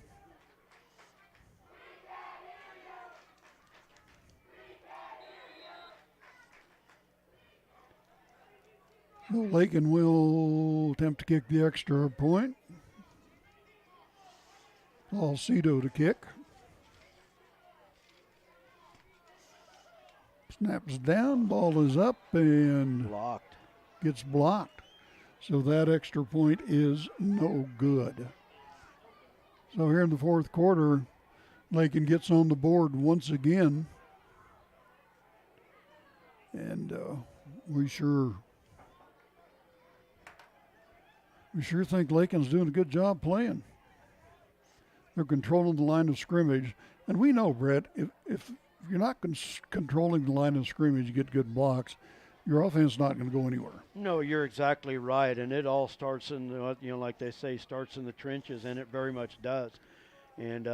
So Lakin will attempt to kick the extra point. Salcido to kick. Snaps down, ball is up and blocked. Gets blocked. So that extra point is no good. So here in the fourth quarter, Lakin gets on the board once again. And we sure think Lakin's doing a good job playing. They're controlling the line of scrimmage. And we know, Brett, if you're not controlling the line of scrimmage, you get good blocks. your offense is not going to go anywhere. No, you're exactly right, and it all starts in like they say, starts in the trenches, and it very much does. And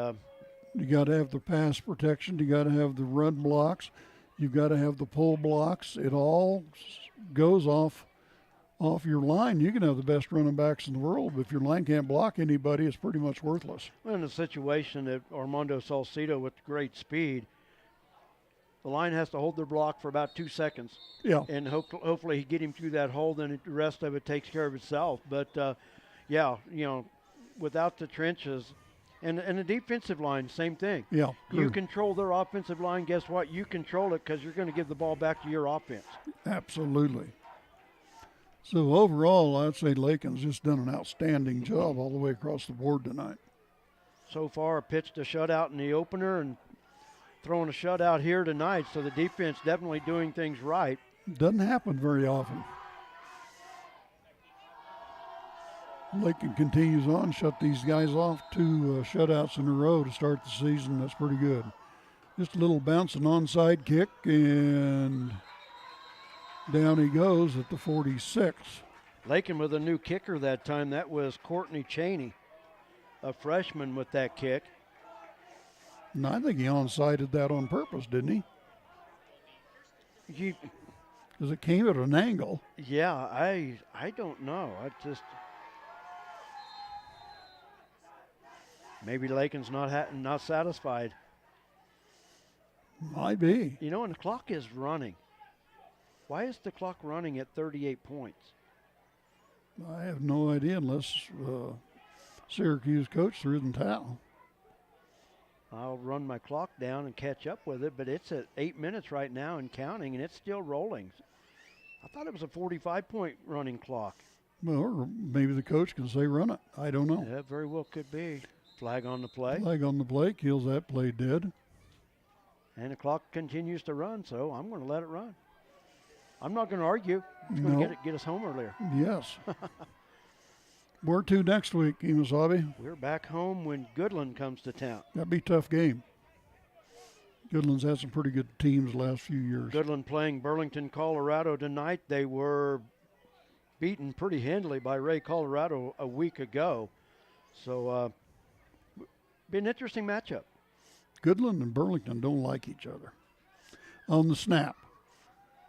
you got to have the pass protection. You got to have the run blocks. You've got to have the pull blocks. It all goes off your line. You can have the best running backs in the world, but if your line can't block anybody, it's pretty much worthless. in a situation that Armando Salcido with great speed, the line has to hold their block for about 2 seconds. Yeah. And hopefully he get him through that hold, and the rest of it takes care of itself. But, without the trenches, and the defensive line, same thing. Yeah. You control their offensive line, guess what? You control it because you're going to give the ball back to your offense. Absolutely. So overall, I'd say Lakin's just done an outstanding job all the way across the board tonight. So far, pitched a shutout in the opener and throwing a shutout here tonight, so the defense definitely doing things right. Doesn't happen very often. Lakin continues on, shut these guys off 2 shutouts in a row to start the season. That's pretty good. Just a little bouncing onside kick, and down he goes at the 46. Lakin with a new kicker that time. That was Courtney Cheney, a freshman with that kick. And I think he onsided that on purpose, didn't he? Because it came at an angle. Yeah, I don't know. Maybe Lakin's not satisfied. Might be. And the clock is running. Why is the clock running at 38 points? I have no idea unless Syracuse coach threw the towel. I'll run my clock down and catch up with it, but it's at 8 minutes right now and counting, and it's still rolling. I thought it was a 45-point running clock. Well, or maybe the coach can say run it. I don't know. Yeah, very well could be. Flag on the play. Flag on the play, kills that play dead. And the clock continues to run, so I'm going to let it run. I'm not going to argue. It's going to get us home earlier. Yes. Where to next week, Imasabi? We're back home when Goodland comes to town. That'd be a tough game. Goodland's had some pretty good teams the last few years. Goodland playing Burlington, Colorado tonight. They were beaten pretty handily by Ray, Colorado a week ago. So, be an interesting matchup. Goodland and Burlington don't like each other. On the snap.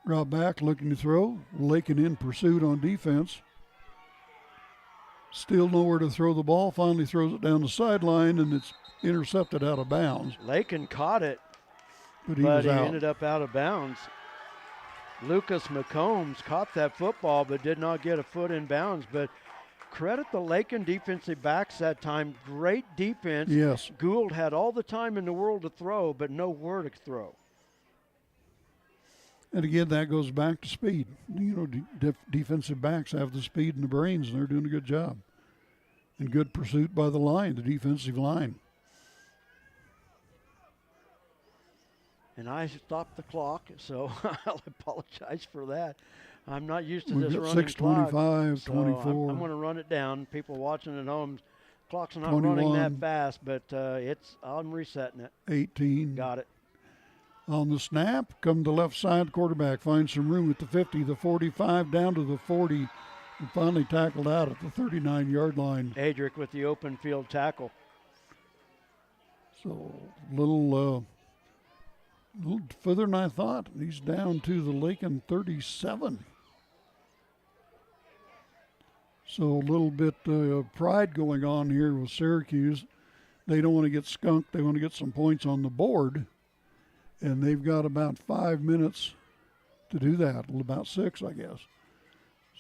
Drop back, looking to throw. Lakin in pursuit on defense. Still nowhere to throw the ball. Finally throws it down the sideline, and it's intercepted out of bounds. Lakin caught it, but he ended up out of bounds. Lucas McCombs caught that football but did not get a foot in bounds. But credit the Lakin defensive backs that time. Great defense. Yes. Gould had all the time in the world to throw, but nowhere to throw. And again, that goes back to speed. Defensive backs have the speed and the brains, and they're doing a good job. And good pursuit by the line, the defensive line. And I stopped the clock, so I'll apologize for that. I'm not used to We've this got running 6:25, clock. So 24. I'm going to run it down. People watching at home, clock's not 21, running that fast, but I'm resetting it. 18. Got it. On the snap, come to left side, quarterback finds some room at the 50, the 45, down to the 40, and finally tackled out at the 39-yard line. Adric with the open field tackle. So a little further than I thought. He's down to the Lakin 37. So a little bit of pride going on here with Syracuse. They don't want to get skunked. They want to get some points on the board. And they've got about 5 minutes to do that, about 6, I guess.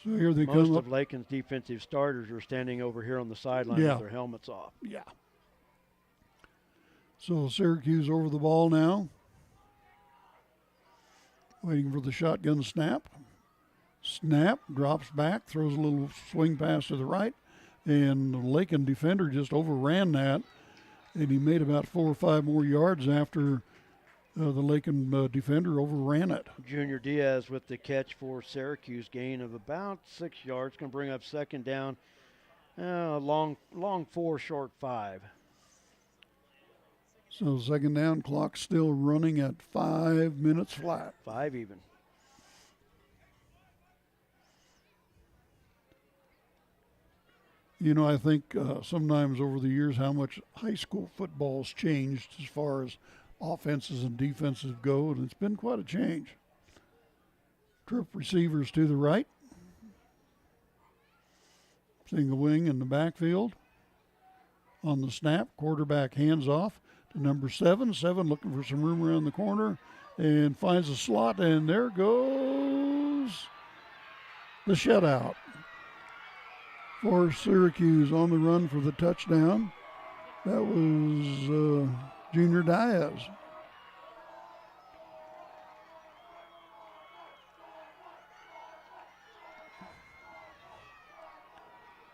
So here they come up. Most of Lakin's defensive starters are standing over here on the sideline with their helmets off. Yeah. So Syracuse over the ball now. Waiting for the shotgun snap. Snap, drops back, throws a little swing pass to the right. And the Lakin defender just overran that. And he made about 4 or 5 more yards after the Lakin defender overran it. Junior Diaz with the catch for Syracuse, gain of about 6 yards. Going to bring up second down. Long 4, short 5. So second down, clock still running at 5 minutes flat. 5 even. You know, I think sometimes over the years how much high school football's changed as far as offenses and defenses go, and it's been quite a change. Trip receivers to the right. Single wing in the backfield. On the snap, quarterback hands off to number 7. 7 looking for some room around the corner and finds a slot, and there goes the shutout for Syracuse on the run for the touchdown. That was Junior Diaz.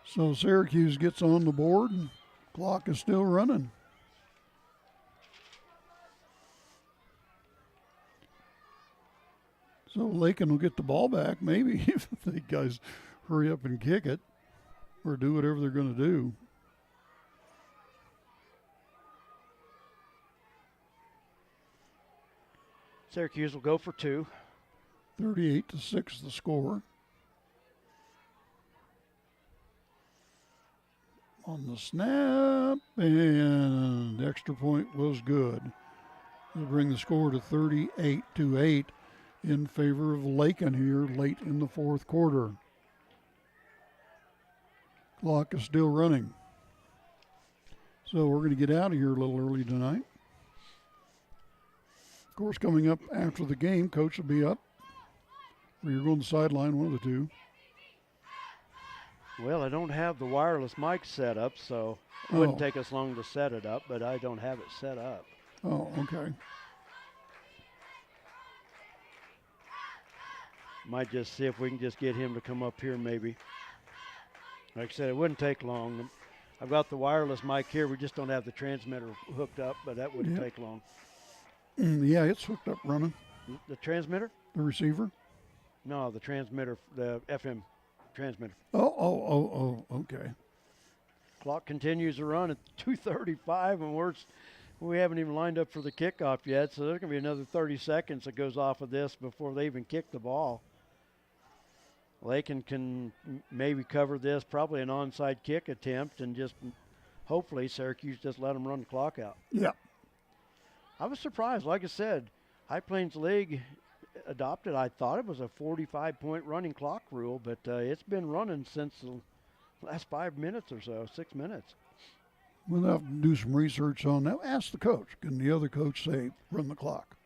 So Syracuse gets on the board, and clock is still running. So Lakin will get the ball back, maybe, if the guys hurry up and kick it or do whatever they're going to do. Syracuse will go for 2. 38-6 the score. On the snap, and the extra point was good. They'll bring the score to 38-8 in favor of Lakin here late in the fourth quarter. Clock is still running. So we're going to get out of here a little early tonight. Of course, coming up after the game, Coach will be up. Or you're going to the sideline, one of the two. Well, I don't have the wireless mic set up, so it wouldn't take us long to set it up, but I don't have it set up. Oh, okay. Might just see if we can just get him to come up here maybe. Like I said, it wouldn't take long. I've got the wireless mic here. We just don't have the transmitter hooked up, but that wouldn't take long. Yeah, it's hooked up running. The transmitter? The receiver? No, the transmitter, the FM transmitter. Oh, okay. Clock continues to run at 2:35, and we haven't even lined up for the kickoff yet, so there's going to be another 30 seconds that goes off of this before they even kick the ball. Lakin can maybe cover this, probably an onside kick attempt, and just hopefully Syracuse just let them run the clock out. Yeah. I was surprised. Like I said, High Plains League adopted, I thought it was a 45-point running clock rule, but it's been running since the last 5 minutes or so, 6 minutes. We'll have to do some research on that. Ask the coach. Can the other coach say, run the clock?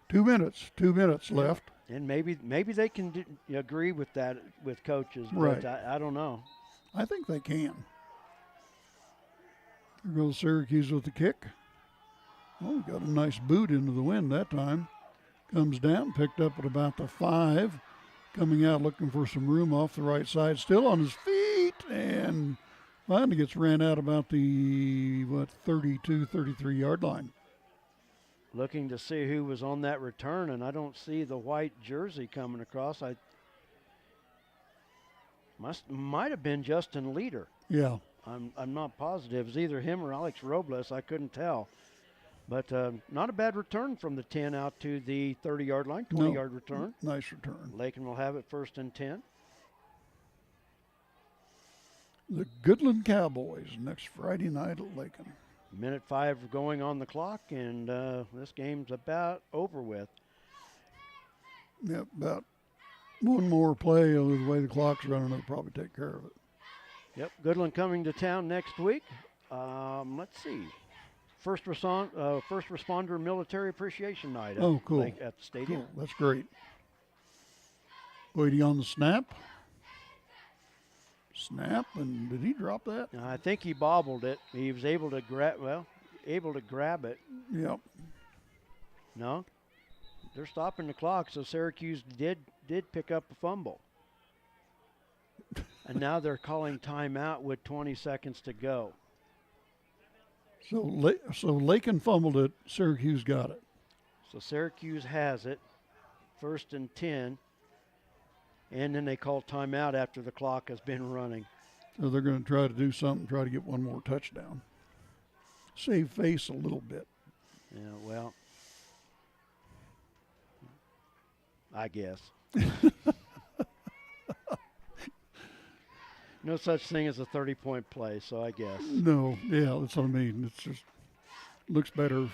2 minutes. 2 minutes left. And maybe they can agree with that with coaches, but Right. I don't know. I think they can. There goes Syracuse with the kick. Oh, we got a nice boot into the wind that time. Comes down, picked up at about the 5. Coming out looking for some room off the right side. Still on his feet, and finally gets ran out about the, 32, 33-yard line. Looking to see who was on that return, and I don't see the white jersey coming across. Might have been Justin Leader. Yeah. I'm not positive. It's either him or Alex Robles. I couldn't tell. But not a bad return from the 10 out to the 30-yard line, 20-yard return. Nice return. Lakin will have it 1st and 10. The Goodland Cowboys next Friday night at Lakin. Minute 5 going on the clock, and this game's about over with. Yep, about one more play. The way the clock's running, they'll probably take care of it. Yep, Goodland coming to town next week. Let's see. First responder military appreciation night Oh, cool. At the stadium. Cool. That's great. Boydie on the snap. Snap, and did he drop that? I think he bobbled it. He was able to grab it. Yep. No, they're stopping the clock, so Syracuse did pick up a fumble. And now they're calling timeout with 20 seconds to go. So Lakin fumbled it. Syracuse got it. So Syracuse has it, 1st and 10. And then they call timeout after the clock has been running. So they're going to try to do something, try to get one more touchdown. Save face a little bit. Yeah, well, I guess. No such thing as a 30-point play, so I guess. No, yeah, that's what I mean. It's just looks better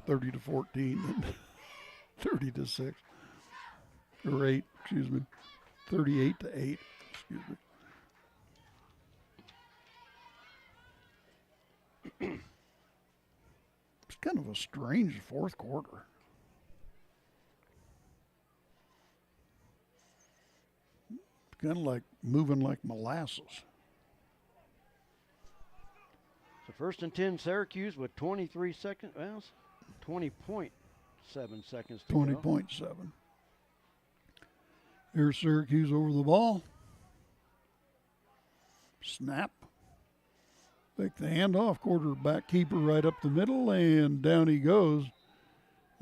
30 to 14 than 30 to 6 or 8. Excuse me, 38 to 8. Excuse me. It's kind of a strange fourth quarter. Kind of like moving like molasses. So first and 10, Syracuse with 23 seconds. Well, 20.7 seconds to go. 20.7. Here's Syracuse over the ball. Snap. Take the handoff. Quarterback keeper right up the middle, and down he goes.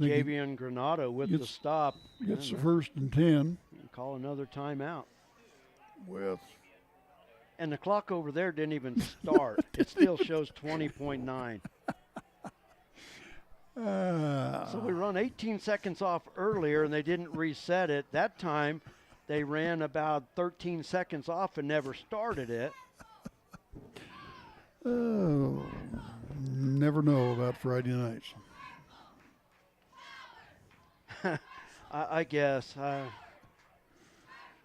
Javian Granado with the stop. Gets the first and 10. Call another timeout. And the clock over there didn't even start. It still shows 20.9. So we run 18 seconds off earlier, and they didn't reset it. That time, they ran about 13 seconds off and never started it. Oh, never know about Friday nights. I guess.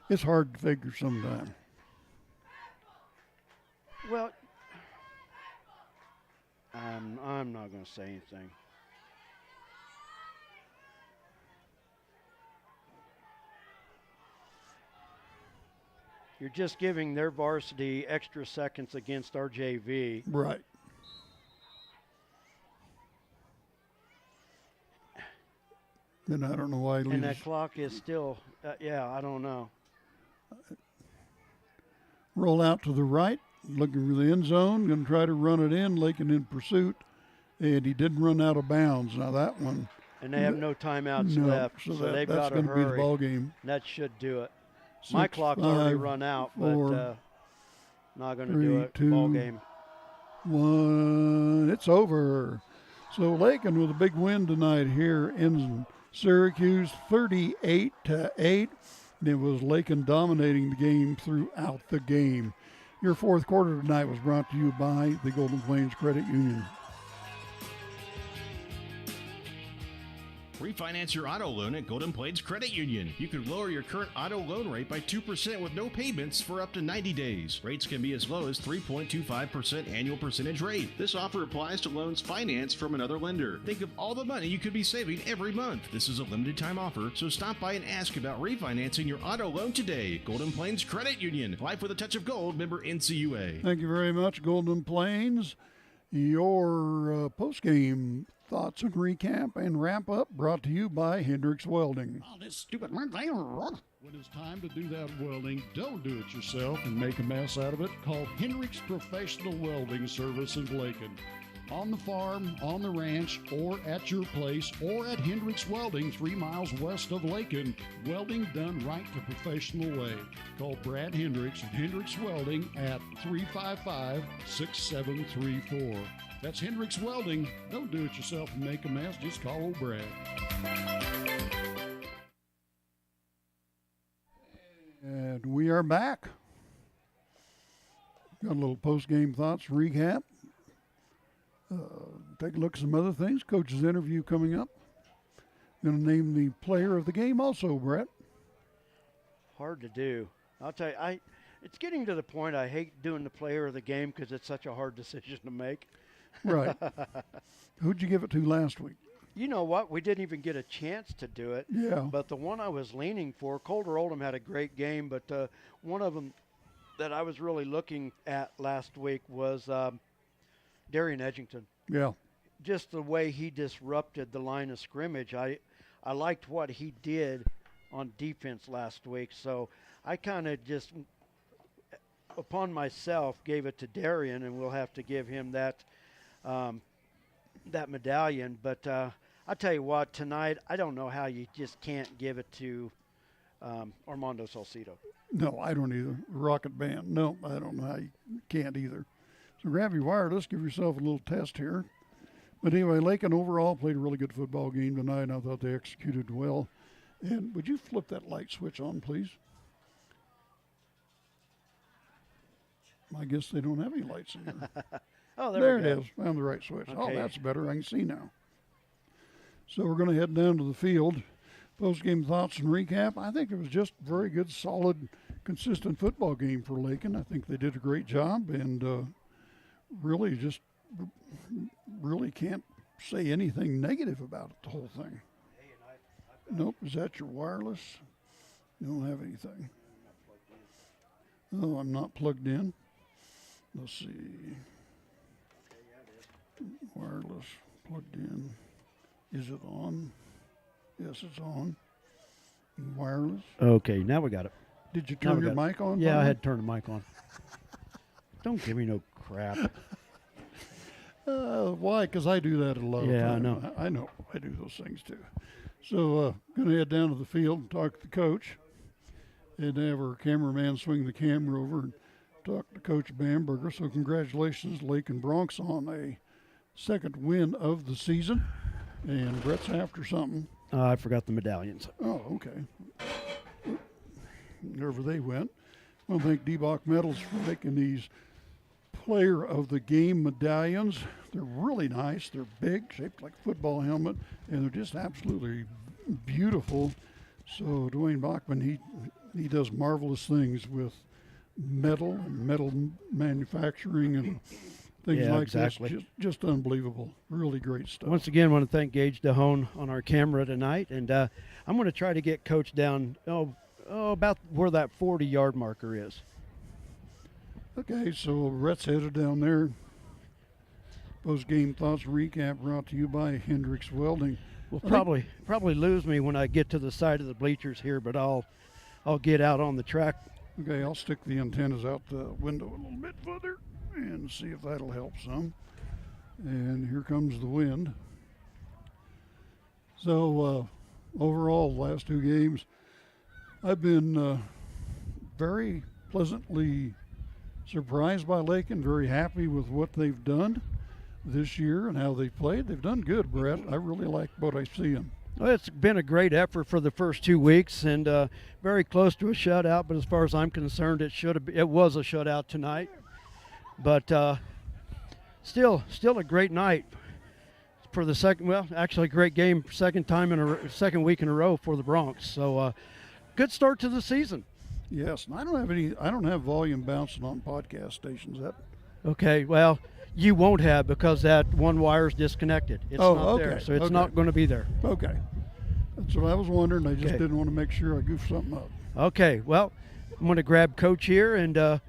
It's hard to figure sometimes. Well, I'm not going to say anything. You're just giving their varsity extra seconds against our JV. Right. Then I don't know why he leaves. And that clock is still, I don't know. Roll out to the right, looking for the end zone, going to try to run it in. Lakin in pursuit, and he didn't run out of bounds. Now that one. And they have no timeouts left, so they've got to hurry. That's going to be the ball game. That should do it. My clock's already run out, but not going to do it. Ball game. 1. It's over. So Lakin with a big win tonight here in Syracuse, 38-8. And it was Lakin dominating the game throughout the game. Your fourth quarter tonight was brought to you by the Golden Plains Credit Union. Refinance your auto loan at Golden Plains Credit Union. You could lower your current auto loan rate by 2% with no payments for up to 90 days. Rates can be as low as 3.25% annual percentage rate. This offer applies to loans financed from another lender. Think of all the money you could be saving every month. This is a limited time offer, so stop by and ask about refinancing your auto loan today. Golden Plains Credit Union. Life with a touch of gold. Member NCUA. Thank you very much, Golden Plains. Your post-game thoughts and recap and wrap-up brought to you by Hendricks Welding. Oh, this stupid when it's time to do that welding, don't do it yourself and make a mess out of it. Call Hendricks Professional Welding Service in Lakin. On the farm, on the ranch, or at your place, or at Hendricks Welding 3 miles west of Lakin. Welding done right the professional way. Call Brad Hendricks at Hendricks Welding at 355-6734. That's Hendricks Welding. Don't do it yourself and make a mess. Just call old Brad. And we are back. Got a little post-game thoughts recap. Take a look at some other things. Coach's interview coming up. Going to name the player of the game also, Brett. Hard to do. I'll tell you, it's getting to the point I hate doing the player of the game because it's such a hard decision to make. Right. Who'd you give it to last week? You know what? We didn't even get a chance to do it. Yeah. But the one I was leaning for, Colter Oldham had a great game, but one of them that I was really looking at last week was Darian Edgington. Yeah. Just the way he disrupted the line of scrimmage. I liked what he did on defense last week. So I kind of just, upon myself, gave it to Darian, and we'll have to give him that medallion. But I'll tell you what, tonight, I don't know how you just can't give it to Armando Salcido. No, I don't either. Rocket Band. No, I don't know how you can't either. So grab your wireless, give yourself a little test here. But anyway, Lakin overall played a really good football game tonight. I thought they executed well. And would you flip that light switch on, please? I guess they don't have any lights in there. Oh, there we it go. is. Found the right switch. Oh, Okay. that's better. I can see now. So we're going to head down to the field. Post-game thoughts and recap. I think it was just a very good, solid, consistent football game for Lakin. I think they did a great job, and really can't say anything negative about it, the whole thing. Nope. Is that your wireless? You don't have anything. Oh, I'm not plugged in. Let's see. Wireless plugged in. Is it on? Yes, it's on. Wireless. Okay, now we got it. Did you Now turn we your got it. mic on? Yeah, I Bob? had to turn the mic on. Don't give me no crap. Why? Because I do that a lot. Yeah, I of time. know. I know. I do those things too. So, going to head down to the field and talk to the coach, and have our cameraman swing the camera over and talk to Coach Bamberger. So, congratulations, Lakin Bronx, on a second win of the season. And Brett's after something. I forgot the medallions. Oh, okay. Wherever they went. I want to thank D-Bach Metals for making these player of the game medallions. They're really nice. They're big, shaped like a football helmet, and they're just absolutely beautiful. So Dwayne Bachman, he does marvelous things with metal and metal manufacturing and things like exactly. this. Just unbelievable. Really great stuff. Once again, I want to thank Gage DeHone on our camera tonight, and I'm going to try to get Coach down about where that 40-yard marker is. Okay, so Rhett's headed down there. Post-game thoughts recap brought to you by Hendricks Welding. We'll probably lose me when I get to the side of the bleachers here, but I'll get out on the track. Okay, I'll stick the antennas out the window a little bit further and see if that'll help some. And here comes the wind. So overall, the last two games, I've been very pleasantly surprised by Lakin, very happy with what they've done this year and how they've played. They've done good, Brett. I really like what I see them. Well, it's been a great effort for the first 2 weeks, and very close to a shutout. But as far as I'm concerned, it was a shutout tonight. But still a great night for the second. Well, actually, a great game, second week in a row for the Bronx. So good start to the season. Yes, and I don't have volume bouncing on podcast stations. Okay, well, you won't have because that one wire is disconnected. It's not there, so it's not going to be there. Okay, that's what I was wondering. I just didn't want to make sure I goofed something up. Okay, well, I'm going to grab Coach here, and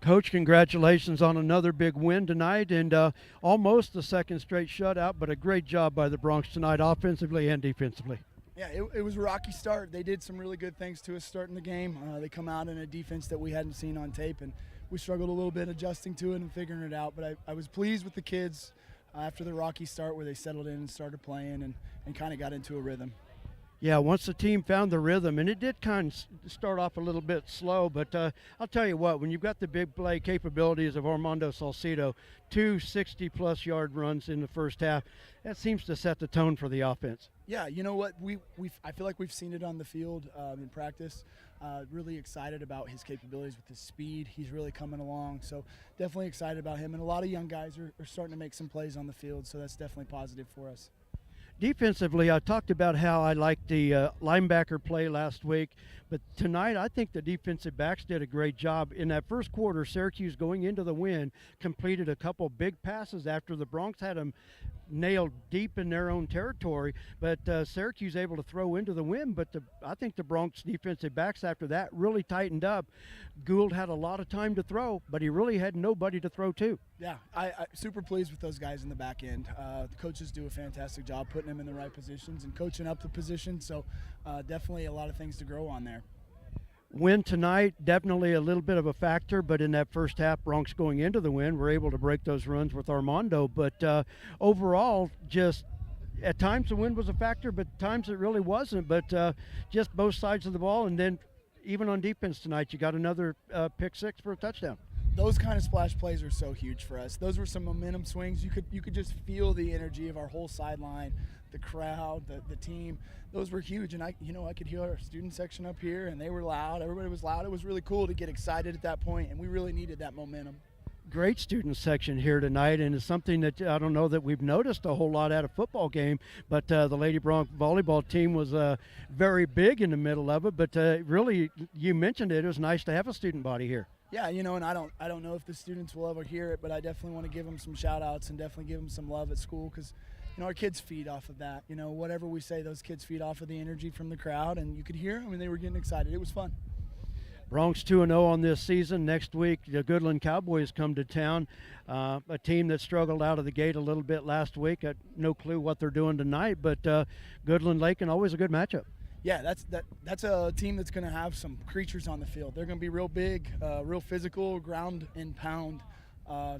Coach, congratulations on another big win tonight, and almost the second straight shutout, but a great job by the Bronx tonight, offensively and defensively. Yeah, it was a rocky start. They did some really good things to us starting the game. They come out in a defense that we hadn't seen on tape, and we struggled a little bit adjusting to it and figuring it out. But I was pleased with the kids after the rocky start where they settled in and started playing and kind of got into a rhythm. Yeah, once the team found the rhythm, and it did kind of start off a little bit slow, but I'll tell you what, when you've got the big play capabilities of Armando Salcido, 2 60-plus yard runs in the first half, that seems to set the tone for the offense. Yeah, you know what? I feel like we've seen it on the field in practice. Really excited about his capabilities with his speed. He's really coming along, so definitely excited about him. And a lot of young guys are starting to make some plays on the field, so that's definitely positive for us. Defensively, I talked about how I liked the linebacker play last week, but tonight I think the defensive backs did a great job. In that first quarter, Syracuse, going into the win, completed a couple big passes after the Bronx had them nailed deep in their own territory, but Syracuse able to throw into the win. But I think the Bronx defensive backs after that really tightened up. Gould had a lot of time to throw, but he really had nobody to throw to. Yeah, I super pleased with those guys in the back end. The coaches do a fantastic job putting them in the right positions and coaching up the position, so definitely a lot of things to grow on there. Win tonight, definitely a little bit of a factor, but in that first half, Bronx going into the win, we're able to break those runs with Armando. But overall, just at times the win was a factor, but at times it really wasn't. But just both sides of the ball, and then even on defense tonight, you got another pick six for a touchdown. Those kind of splash plays are so huge for us. Those were some momentum swings. You could just feel the energy of our whole sideline. the crowd, the team, those were huge. And I could hear our student section up here, and they were loud. Everybody was loud. It was really cool to get excited at that point, and we really needed that momentum. Great student section here tonight, and it's something that I don't know that we've noticed a whole lot at a football game, but the Lady Bronc volleyball team was very big in the middle of it, but really, you mentioned it was nice to have a student body here. Yeah, and I don't know if the students will ever hear it, but I definitely want to give them some shout outs and definitely give them some love at school, because our kids feed off of that. Whatever we say, those kids feed off of the energy from the crowd, and you could hear them and they were getting excited. It was fun. Bronx 2-0 on this season. Next week, the Goodland Cowboys come to town, a team that struggled out of the gate a little bit last week. No clue what they're doing tonight, but Goodland Lakin, always a good matchup. Yeah, that's a team that's going to have some creatures on the field. They're going to be real big, real physical, ground and pound.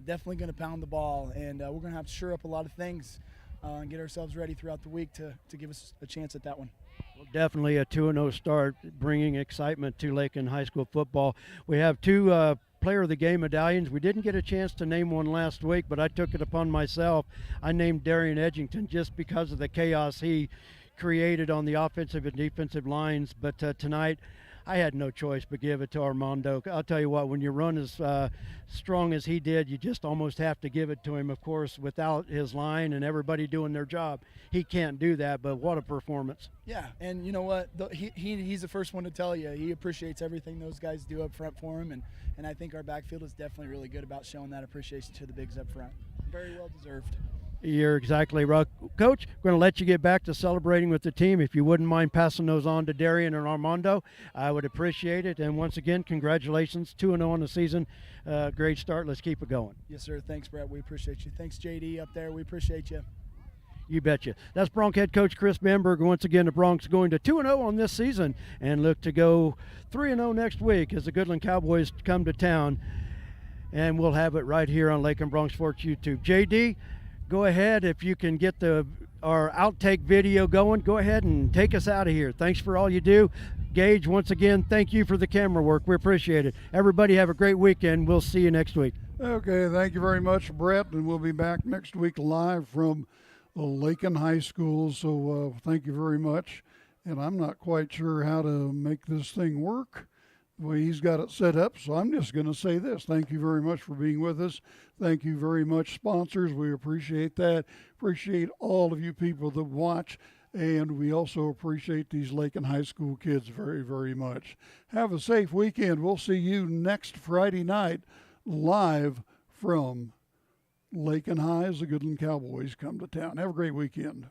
Definitely going to pound the ball, and we're going to have to shore up a lot of things and get ourselves ready throughout the week to give us a chance at that one. Well, definitely a 2-0 start, bringing excitement to Lakin High School football. We have two Player of the Game medallions. We didn't get a chance to name one last week, but I took it upon myself. I named Darian Edgington just because of the chaos he created on the offensive and defensive lines, but tonight I had no choice but give it to Armando. I'll tell you what, when you run as strong as he did, you just almost have to give it to him. Of course, without his line and everybody doing their job, he can't do that, but what a performance. Yeah, and you know what? He's the first one to tell you he appreciates everything those guys do up front for him, and I think our backfield is definitely really good about showing that appreciation to the bigs up front. Very well deserved. You're exactly right. Coach, we're going to let you get back to celebrating with the team. If you wouldn't mind passing those on to Darian and Armando, I would appreciate it. And once again, congratulations, 2-0 on the season. Great start. Let's keep it going. Yes, sir. Thanks, Brett. We appreciate you. Thanks, JD, up there. We appreciate you. You betcha. That's Bronc head coach Chris Bamberg. Once again, the Broncs going to 2-0 on this season and look to go 3-0 next week as the Goodland Cowboys come to town. And we'll have it right here on Lakin Bronc Sports YouTube. JD, go ahead, if you can get our outtake video going, go ahead and take us out of here. Thanks for all you do. Gage, once again, thank you for the camera work. We appreciate it. Everybody have a great weekend. We'll see you next week. Okay, thank you very much, Brett, and we'll be back next week live from Lakin High School, so thank you very much. And I'm not quite sure how to make this thing work the way he's got it set up, so I'm just going to say this. Thank you very much for being with us. Thank you very much, sponsors. We appreciate that. Appreciate all of you people that watch, and we also appreciate these Lakin High School kids very, very much. Have a safe weekend. We'll see you next Friday night live from Lakin High as the Goodland Cowboys come to town. Have a great weekend.